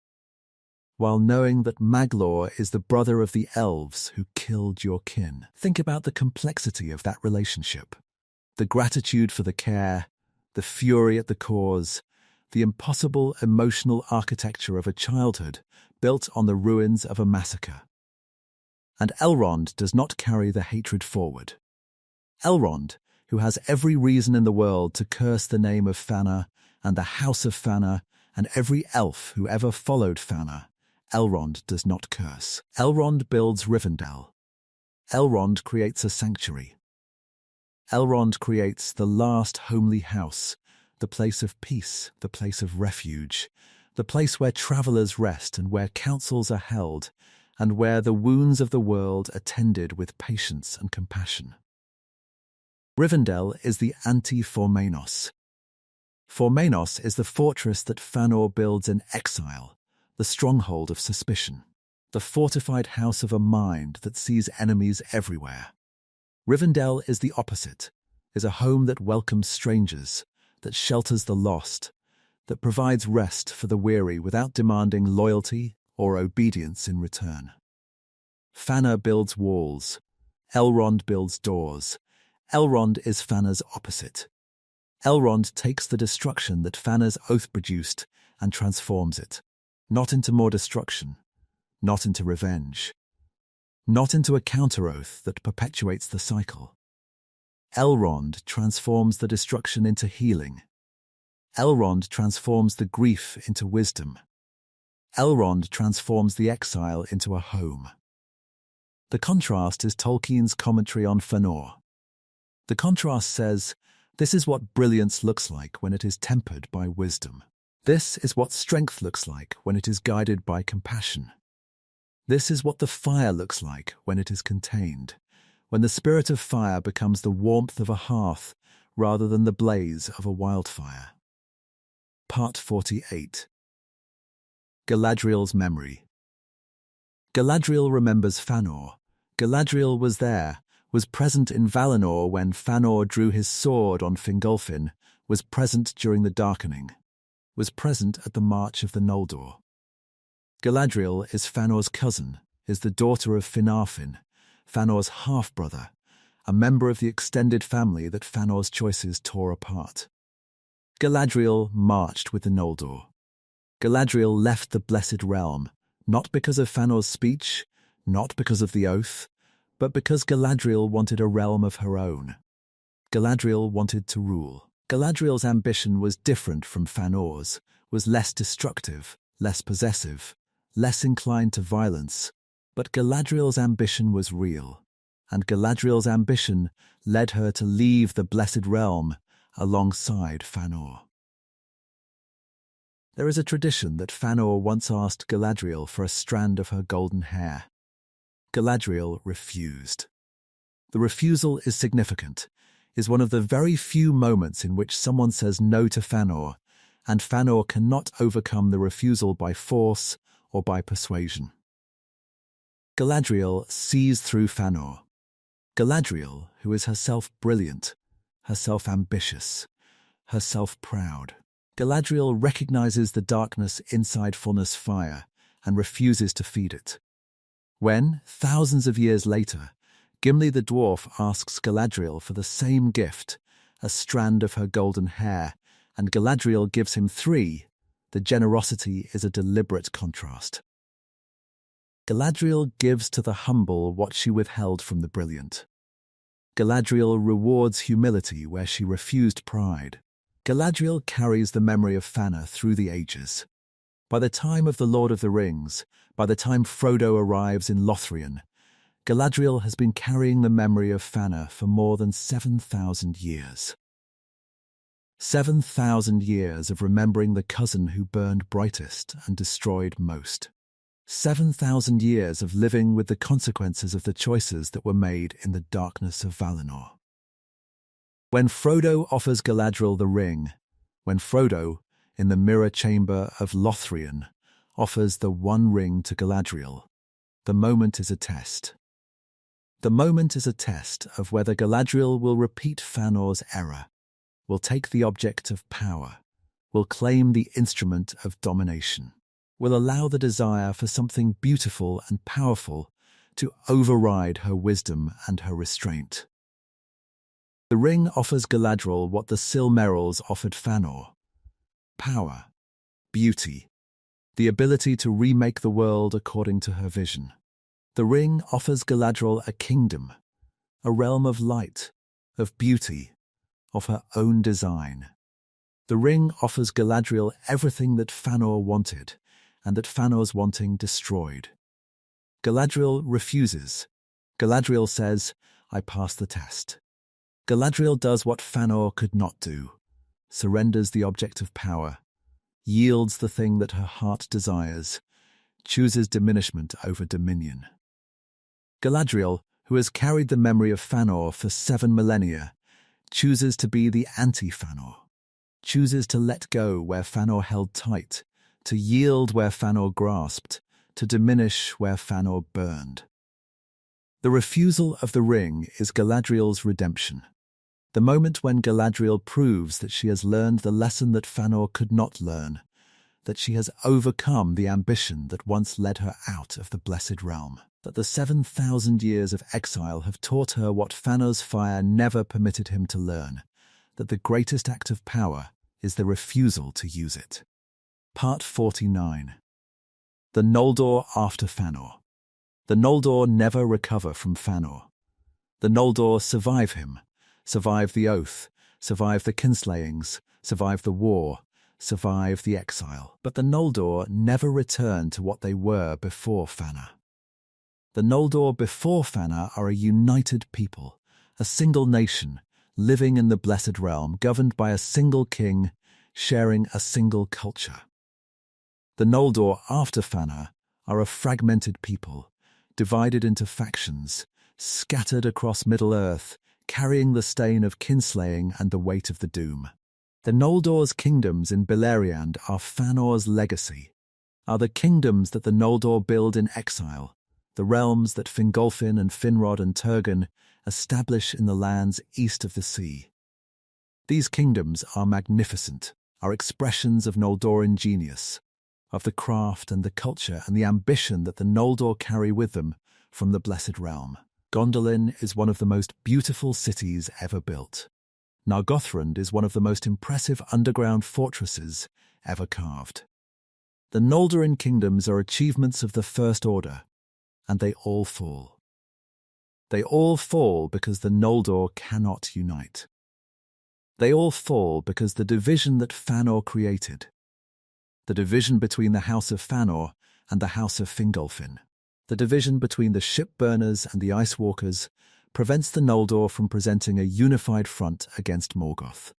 while knowing that Maglor is the brother of the elves who killed your kin. Think about the complexity of that relationship, the gratitude for the care, the fury at the cause, the impossible emotional architecture of a childhood built on the ruins of a massacre. And Elrond does not carry the hatred forward. Elrond, who has every reason in the world to curse the name of Fëanor and the house of Fëanor and every elf who ever followed Fëanor, Elrond does not curse. Elrond builds Rivendell. Elrond creates a sanctuary. Elrond creates the last homely house, the place of peace, the place of refuge, the place where travelers rest and where councils are held, and where the wounds of the world are tended with patience and compassion. Rivendell is the anti-Fëanor. Fëanor is the fortress that Fëanor builds in exile, the stronghold of suspicion, the fortified house of a mind that sees enemies everywhere. Rivendell is the opposite, is a home that welcomes strangers, that shelters the lost, that provides rest for the weary without demanding loyalty or obedience in return. Fëanor builds walls. Elrond builds doors. Elrond is Fëanor's opposite. Elrond takes the destruction that Fëanor's oath produced and transforms it, not into more destruction, not into revenge, not into a counter-oath that perpetuates the cycle. Elrond transforms the destruction into healing. Elrond transforms the grief into wisdom. Elrond transforms the exile into a home. The contrast is Tolkien's commentary on Fëanor. The contrast says, this is what brilliance looks like when it is tempered by wisdom. This is what strength looks like when it is guided by compassion. This is what the fire looks like when it is contained, when the spirit of fire becomes the warmth of a hearth rather than the blaze of a wildfire. Part 48. Galadriel's memory. Galadriel remembers Fëanor. Galadriel was there, was present in Valinor when Fëanor drew his sword on Fingolfin, was present during the Darkening, was present at the March of the Noldor. Galadriel is Fëanor's cousin, is the daughter of Finarfin, Fëanor's half-brother, a member of the extended family that Fëanor's choices tore apart. Galadriel marched with the Noldor. Galadriel left the Blessed Realm, not because of Fëanor's speech, not because of the oath, but because Galadriel wanted a realm of her own. Galadriel wanted to rule. Galadriel's ambition was different from Fëanor's, was less destructive, less possessive, less inclined to violence, but Galadriel's ambition was real, and Galadriel's ambition led her to leave the Blessed Realm alongside Fëanor. There is a tradition that Fëanor once asked Galadriel for a strand of her golden hair. Galadriel refused. The refusal is significant, is one of the very few moments in which someone says no to Fëanor, and Fëanor cannot overcome the refusal by force or by persuasion. Galadriel sees through Fëanor. Galadriel, who is herself brilliant, herself ambitious, herself proud. Galadriel recognizes the darkness inside Fëanor's fire and refuses to feed it. When, thousands of years later, Gimli the dwarf asks Galadriel for the same gift, a strand of her golden hair, and Galadriel gives him 3, the generosity is a deliberate contrast. Galadriel gives to the humble what she withheld from the brilliant. Galadriel rewards humility where she refused pride. Galadriel carries the memory of Fëanor through the ages. By the time of the Lord of the Rings, by the time Frodo arrives in Lothlorien, Galadriel has been carrying the memory of Fëanor for more than 7,000 years. 7,000 years of remembering the cousin who burned brightest and destroyed most. 7,000 years of living with the consequences of the choices that were made in the darkness of Valinor. When Frodo offers Galadriel the ring, when Frodo, in the mirror chamber of Lothlorien, offers the one ring to Galadriel, the moment is a test. The moment is a test of whether Galadriel will repeat Fëanor's error, will take the object of power, will claim the instrument of domination, will allow the desire for something beautiful and powerful to override her wisdom and her restraint. The ring offers Galadriel what the Silmarils offered Fëanor: power, beauty, the ability to remake the world according to her vision. The ring offers Galadriel a kingdom, a realm of light, of beauty, of her own design. The ring offers Galadriel everything that Fëanor wanted, and that Fëanor's wanting destroyed. Galadriel refuses. Galadriel says, I pass the test. Galadriel does what Fëanor could not do, surrenders the object of power, yields the thing that her heart desires, chooses diminishment over dominion. Galadriel, who has carried the memory of Fëanor for 7 millennia, chooses to be the anti-Fëanor, chooses to let go where Fëanor held tight, to yield where Fëanor grasped, to diminish where Fëanor burned. The refusal of the ring is Galadriel's redemption. The moment when Galadriel proves that she has learned the lesson that Fëanor could not learn, that she has overcome the ambition that once led her out of the Blessed Realm, that the 7,000 years of exile have taught her what Fëanor's fire never permitted him to learn, that the greatest act of power is the refusal to use it. Part 49. The Noldor after Fëanor. The Noldor never recover from Fëanor. The Noldor survive him, survive the oath, survive the kinslayings, survive the war, survive the exile. But the Noldor never return to what they were before Fëanor. The Noldor before Fëanor are a united people, a single nation, living in the Blessed Realm, governed by a single king, sharing a single culture. The Noldor after Fëanor are a fragmented people, divided into factions, scattered across Middle-earth, carrying the stain of kinslaying and the weight of the doom. The Noldor's kingdoms in Beleriand are Fëanor's legacy, are the kingdoms that the Noldor build in exile, the realms that Fingolfin and Finrod and Turgon establish in the lands east of the sea. These kingdoms are magnificent, are expressions of Noldoran genius, of the craft and the culture and the ambition that the Noldor carry with them from the Blessed Realm. Gondolin is one of the most beautiful cities ever built. Nargothrond is one of the most impressive underground fortresses ever carved. The Noldoran kingdoms are achievements of the First Order, and they all fall. They all fall because the Noldor cannot unite. They all fall because the division that Fëanor created, the division between the House of Fëanor and the House of Fingolfin, the division between the Shipburners and the Ice Walkers, prevents the Noldor from presenting a unified front against Morgoth.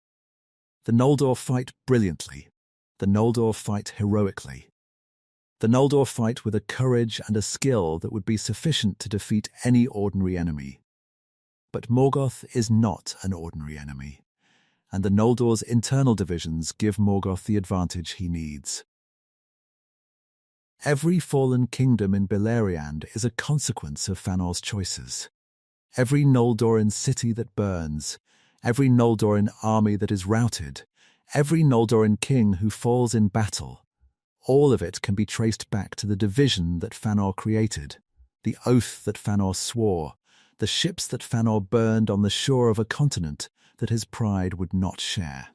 The Noldor fight brilliantly. The Noldor fight heroically. The Noldor fight with a courage and a skill that would be sufficient to defeat any ordinary enemy. But Morgoth is not an ordinary enemy, and the Noldor's internal divisions give Morgoth the advantage he needs. Every fallen kingdom in Beleriand is a consequence of Fëanor's choices. Every Noldoran city that burns, every Noldoran army that is routed, every Noldoran king who falls in battle, all of it can be traced back to the division that Fëanor created, the oath that Fëanor swore, the ships that Fëanor burned on the shore of a continent that his pride would not share.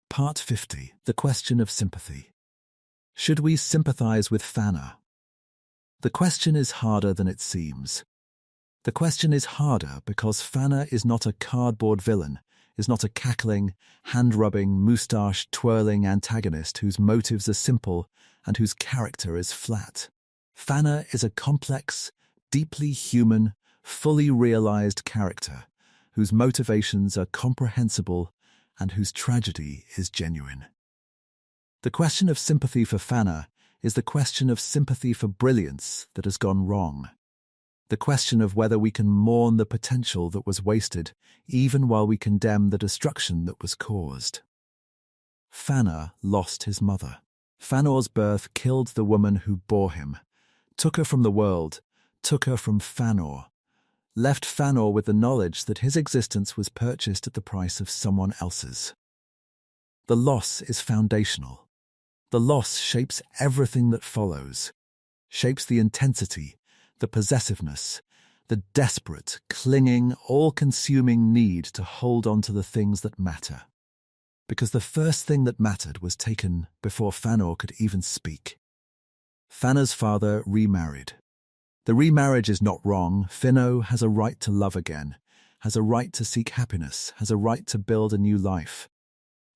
Part 50. The question of sympathy. Should we sympathize with Fëanor? The question is harder than it seems. The question is harder because Fëanor is not a cardboard villain, is not a cackling, hand-rubbing, moustache-twirling antagonist whose motives are simple and whose character is flat. Fëanor is a complex, deeply human, fully realized character whose motivations are comprehensible and whose tragedy is genuine. The question of sympathy for Fëanor is the question of sympathy for brilliance that has gone wrong. The question of whether we can mourn the potential that was wasted, even while we condemn the destruction that was caused. Fëanor lost his mother. Fëanor's birth killed the woman who bore him, took her from the world, took her from Fëanor, left Fëanor with the knowledge that his existence was purchased at the price of someone else's. The loss is foundational. The loss shapes everything that follows, shapes the intensity, the possessiveness, the desperate, clinging, all-consuming need to hold on to the things that matter. Because the first thing that mattered was taken before Fëanor could even speak. Fëanor's father remarried. The remarriage is not wrong. Finno has a right to love again, has a right to seek happiness, has a right to build a new life.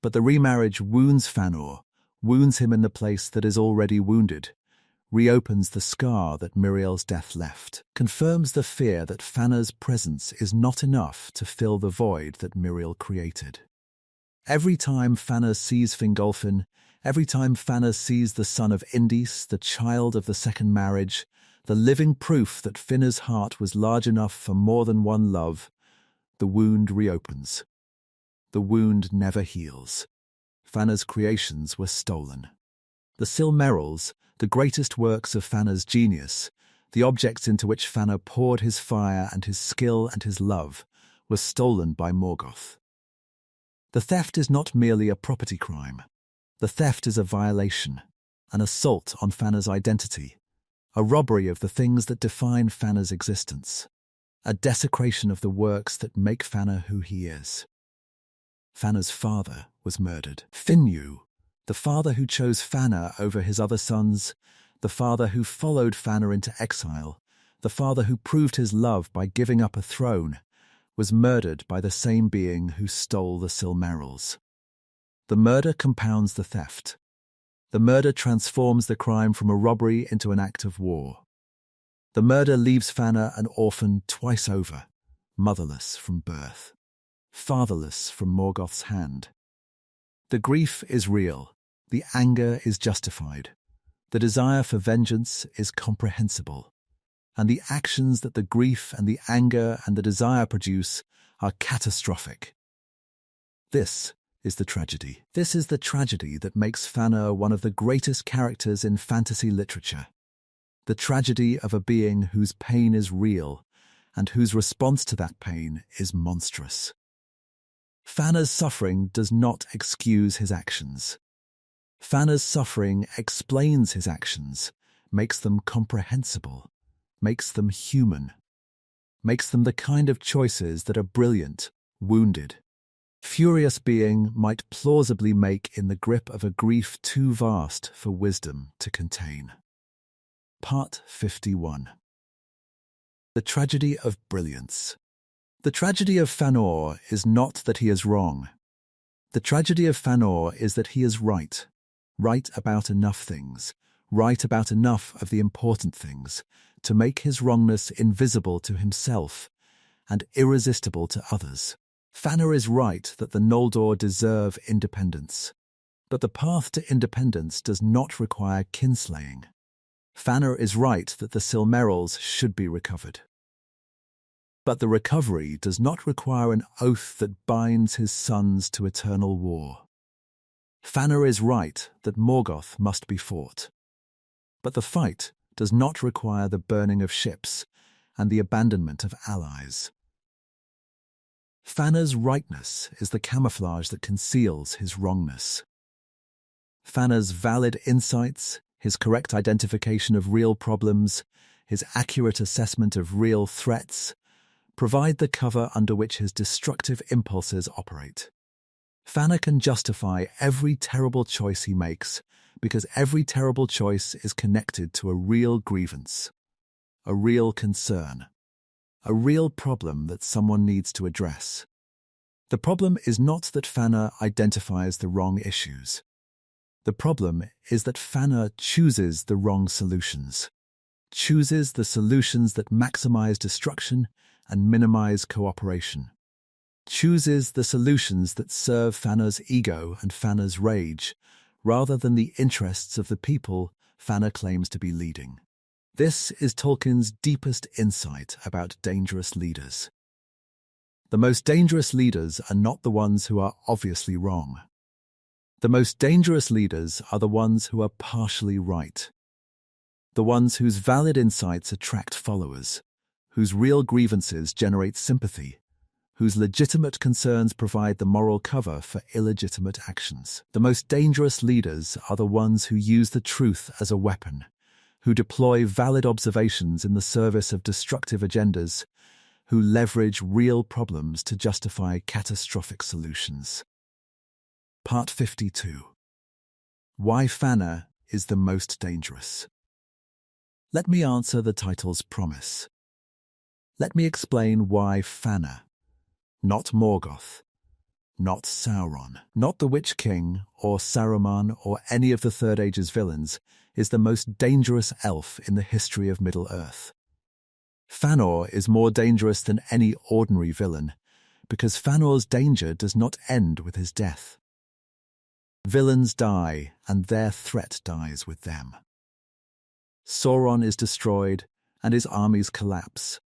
But the remarriage wounds Fëanor, wounds him in the place that is already wounded, reopens the scar that Miriel's death left, confirms the fear that Fëanor's presence is not enough to fill the void that Miriel created. Every time Fëanor sees Fingolfin, Every time Fëanor sees the son of Indis, the child of the second marriage, the living proof that Fëanor's heart was large enough for more than one love, the wound reopens. The wound never heals. Fëanor's creations were stolen. The Silmarils, the greatest works of Fëanor's genius, the objects into which Fëanor poured his fire and his skill and his love, were stolen by Morgoth. The theft is not merely a property crime. The theft is a violation, an assault on Fëanor's identity, a robbery of the things that define Fëanor's existence, a desecration of the works that make Fëanor who he is. Fëanor's father was murdered. Finnew, the father who chose Fëanor over his other sons, the father who followed Fëanor into exile, the father who proved his love by giving up a throne, was murdered by the same being who stole the Silmarils. The murder compounds the theft. The murder transforms the crime from a robbery into an act of war. The murder leaves Fëanor an orphan twice over, motherless from birth, fatherless from Morgoth's hand. The grief is real, the anger is justified, the desire for vengeance is comprehensible, and the actions that the grief and the anger and the desire produce are catastrophic. This is the tragedy. This is the tragedy that makes Fëanor one of the greatest characters in fantasy literature. The tragedy of a being whose pain is real and whose response to that pain is monstrous. Fëanor's suffering does not excuse his actions. Fëanor's suffering explains his actions, makes them comprehensible, makes them human, makes them the kind of choices that a brilliant, wounded, furious being might plausibly make in the grip of a grief too vast for wisdom to contain. Part 51. The Tragedy of Brilliance. The tragedy of Fëanor is not that he is wrong. The tragedy of Fëanor is that he is right about enough things, right about enough of the important things, to make his wrongness invisible to himself and irresistible to others. Fëanor is right that the Noldor deserve independence, but the path to independence does not require kinslaying. Fëanor is right that the Silmarils should be recovered. But the recovery does not require an oath that binds his sons to eternal war. Fëanor is right that Morgoth must be fought. But the fight does not require the burning of ships and the abandonment of allies. Fëanor's rightness is the camouflage that conceals his wrongness. Fëanor's valid insights, his correct identification of real problems, his accurate assessment of real threats, provide the cover under which his destructive impulses operate. Fëanor can justify every terrible choice he makes because every terrible choice is connected to a real grievance, a real concern, a real problem that someone needs to address. The problem is not that Fëanor identifies the wrong issues. The problem is that Fëanor chooses the wrong solutions, chooses the solutions that maximize destruction and minimize cooperation, chooses the solutions that serve Fëanor's ego and Fëanor's rage, rather than the interests of the people Fëanor claims to be leading. This is Tolkien's deepest insight about dangerous leaders. The most dangerous leaders are not the ones who are obviously wrong. The most dangerous leaders are the ones who are partially right. The ones whose valid insights attract followers, whose real grievances generate sympathy, whose legitimate concerns provide the moral cover for illegitimate actions. The most dangerous leaders are the ones who use the truth as a weapon, who deploy valid observations in the service of destructive agendas, who leverage real problems to justify catastrophic solutions. Part 52. Why Fëanor is the most dangerous. Let me answer the title's promise. Let me explain why Fëanor, not Morgoth, not Sauron, not the Witch King or Saruman or any of the Third Age's villains, is the most dangerous elf in the history of Middle-earth. Fëanor is more dangerous than any ordinary villain, because Fëanor's danger does not end with his death. Villains die, and their threat dies with them. Sauron is destroyed, and his armies collapse.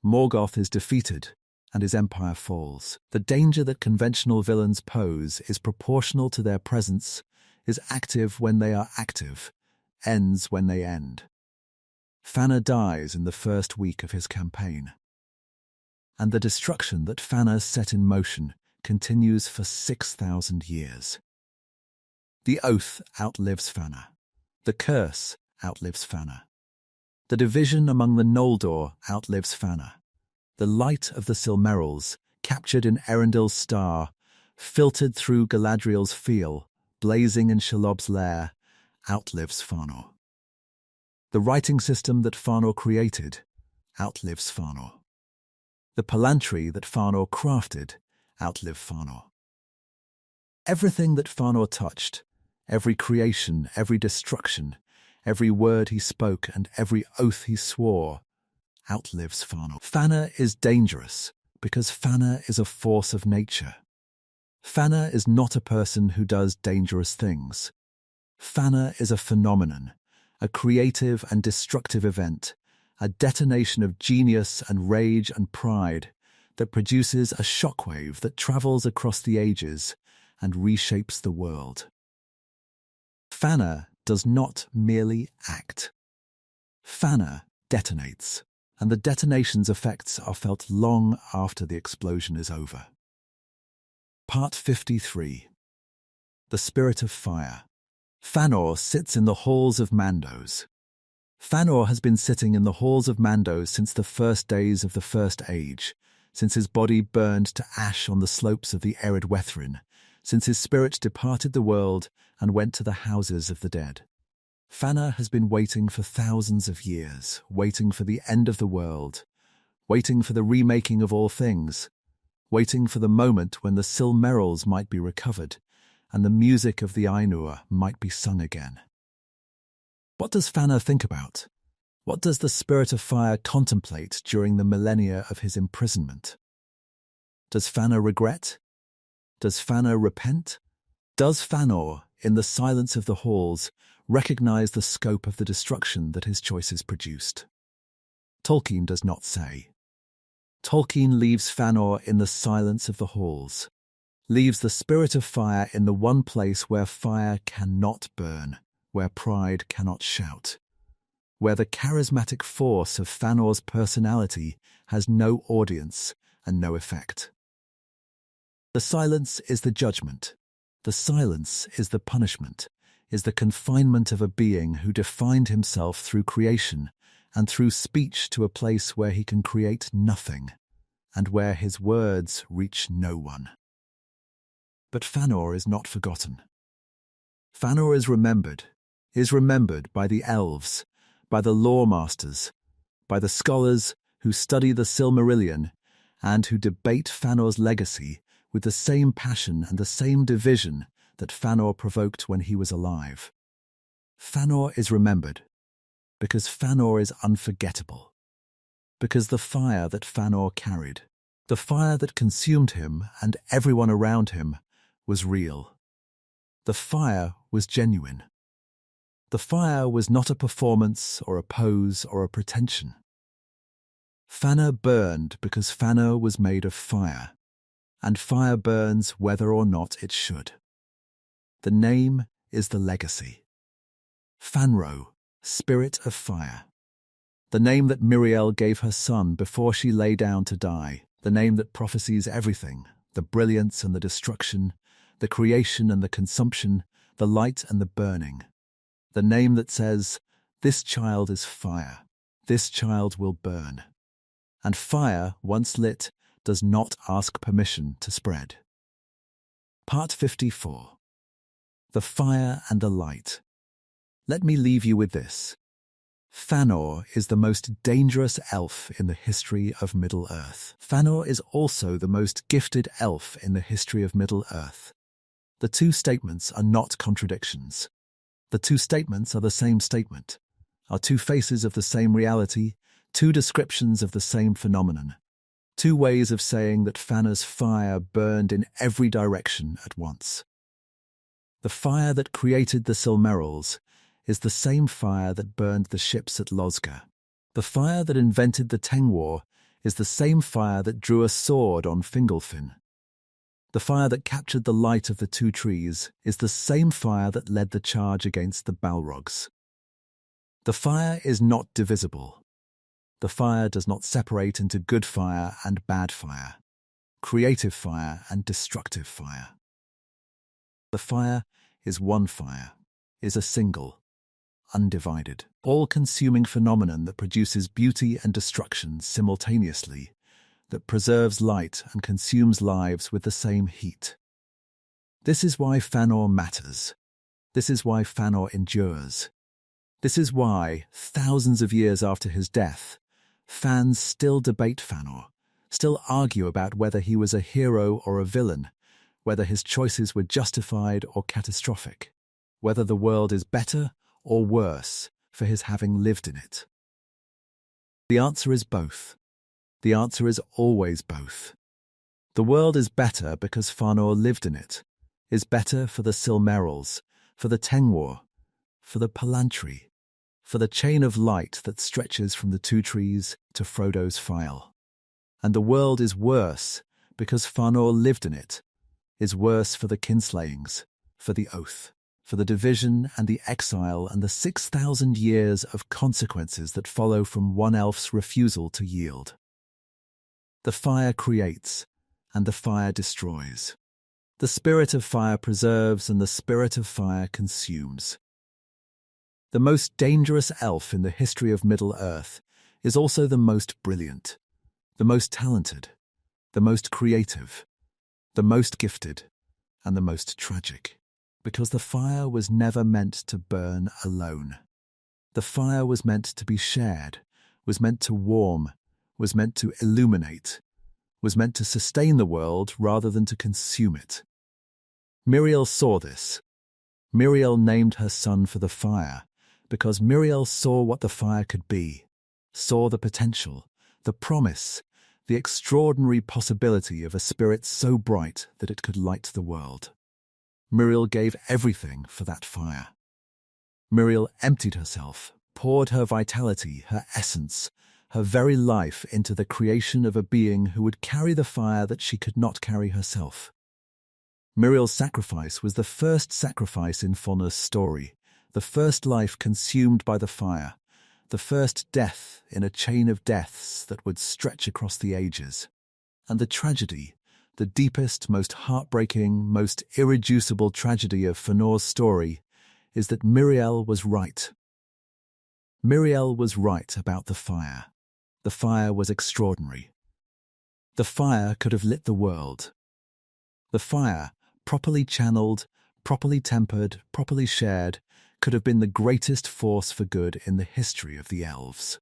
Morgoth is defeated, and his empire falls. The danger that conventional villains pose is proportional to their presence, is active when they are active, ends when they end. Fëanor dies in the first week of his campaign. And the destruction that Fëanor set in motion continues for 6,000 years. The oath outlives Fëanor. The curse outlives Fëanor. The division among the Noldor outlives Fëanor. The light of the Silmarils, captured in Erendil's star, filtered through Galadriel's field, blazing in Shelob's lair, outlives Fëanor. The writing system that Fëanor created outlives Fëanor. The Palantry that Fëanor crafted outlive Fëanor. Everything that Fëanor touched, every creation, every destruction, every word he spoke and every oath he swore, outlives Fëanor. Fëanor is dangerous because Fëanor is a force of nature. Fëanor is not a person who does dangerous things. Fëanor is a phenomenon, a creative and destructive event, a detonation of genius and rage and pride that produces a shockwave that travels across the ages and reshapes the world. Fëanor does not merely act. Fëanor detonates, and the detonation's effects are felt long after the explosion is over. Part 53. The Spirit of Fire. Fëanor sits in the halls of Mandos. Fëanor has been sitting in the halls of Mandos since the first days of the First Age, since his body burned to ash on the slopes of the Ered Wethrin, since his spirit departed the world and went to the houses of the dead. Fëanor has been waiting for thousands of years, waiting for the end of the world, waiting for the remaking of all things, waiting for the moment when the Silmarils might be recovered and the music of the Ainur might be sung again. What does Fëanor think about? What does the Spirit of Fire contemplate during the millennia of his imprisonment? Does Fëanor regret? Does Fëanor repent? Does Fëanor, in the silence of the halls, recognize the scope of the destruction that his choices produced? Tolkien does not say. Tolkien leaves Fëanor in the silence of the halls, leaves the Spirit of Fire in the one place where fire cannot burn, where pride cannot shout, where the charismatic force of Fëanor's personality has no audience and no effect. The silence is the judgment. The silence is the punishment, is the confinement of a being who defined himself through creation and through speech to a place where he can create nothing, and where his words reach no one. But Fëanor is not forgotten. Fëanor is remembered by the Elves, by the lore masters, by the scholars who study the Silmarillion and who debate Fëanor's legacy with the same passion and the same division that Fëanor provoked when he was alive. Fëanor is remembered because Fëanor is unforgettable, because the fire that Fëanor carried, the fire that consumed him and everyone around him, was real. The fire was genuine. The fire was not a performance or a pose or a pretension. Fëanor burned because Fëanor was made of fire, and fire burns whether or not it should. The name is the legacy. Fëanor, Spirit of Fire. The name that Miriel gave her son before she lay down to die, the name that prophesies everything, the brilliance and the destruction, the creation and the consumption, the light and the burning. The name that says, this child is fire, this child will burn. And fire, once lit, does not ask permission to spread. Part 54. The Fire and the Light. Let me leave you with this. Fëanor is the most dangerous elf in the history of Middle-earth. Fëanor is also the most gifted elf in the history of Middle-earth. The two statements are not contradictions. The two statements are the same statement, are two faces of the same reality, two descriptions of the same phenomenon, two ways of saying that Fëanor's fire burned in every direction at once. The fire that created the Silmarils is the same fire that burned the ships at Losgha. The fire that invented the Tengwar is the same fire that drew a sword on Fingolfin. The fire that captured the light of the two trees is the same fire that led the charge against the Balrogs. The fire is not divisible. The fire does not separate into good fire and bad fire, creative fire and destructive fire. The fire is one fire, is a single, undivided, all-consuming phenomenon that produces beauty and destruction simultaneously, that preserves light and consumes lives with the same heat. This is why Fëanor matters. This is why Fëanor endures. This is why, thousands of years after his death, fans still debate Fëanor, still argue about whether he was a hero or a villain, whether his choices were justified or catastrophic, whether the world is better or worse for his having lived in it. The answer is both. The answer is always both. The world is better because Fëanor lived in it, is better for the Silmarils, for the Tengwar, for the Palantry, for the chain of light that stretches from the two trees to Frodo's file. And the world is worse because Fëanor lived in it, is worse for the kinslayings, for the oath, for the division and the exile and the 6,000 years of consequences that follow from one elf's refusal to yield. The fire creates, and the fire destroys. The spirit of fire preserves, and the spirit of fire consumes. The most dangerous elf in the history of Middle-earth is also the most brilliant, the most talented, the most creative, the most gifted, and the most tragic, because the fire was never meant to burn alone. The fire was meant to be shared, was meant to warm, was meant to illuminate, was meant to sustain the world rather than to consume it. Miriel saw this. Miriel named her son for the fire because Miriel saw what the fire could be, saw the potential, the promise, the extraordinary possibility of a spirit so bright that it could light the world. Miriel gave everything for that fire. Miriel emptied herself, poured her vitality, her essence, her very life into the creation of a being who would carry the fire that she could not carry herself. Miriel's sacrifice was the first sacrifice in Fëanor's story, the first life consumed by the fire, the first death in a chain of deaths that would stretch across the ages. And the tragedy, the deepest, most heartbreaking, most irreducible tragedy of Fëanor's story, is that Miriel was right. Miriel was right about the fire. The fire was extraordinary. The fire could have lit the world. The fire, properly channeled, properly tempered, properly shared, could have been the greatest force for good in the history of the Elves.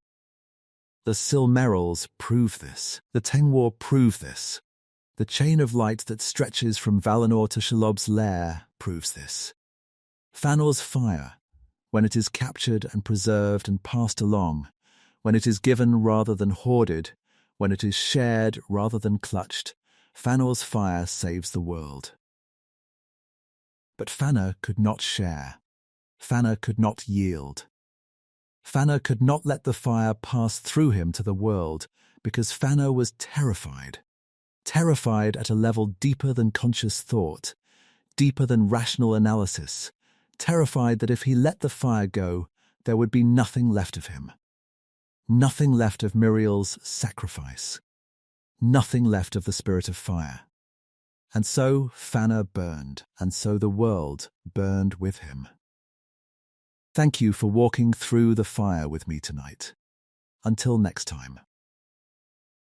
The Silmarils prove this. The Tengwar prove this. The chain of light that stretches from Valinor to Shelob's lair proves this. Fëanor's fire, when it is captured and preserved and passed along, when it is given rather than hoarded, when it is shared rather than clutched, Fëanor's fire saves the world. But Fëanor could not share. Fëanor could not yield. Fëanor could not let the fire pass through him to the world because Fëanor was terrified. Terrified at a level deeper than conscious thought, deeper than rational analysis, terrified that if he let the fire go, there would be nothing left of him. Nothing left of Miriel's sacrifice. Nothing left of the spirit of fire. And so Fëanor burned, and so the world burned with him. Thank you for walking through the fire with me tonight. Until next time.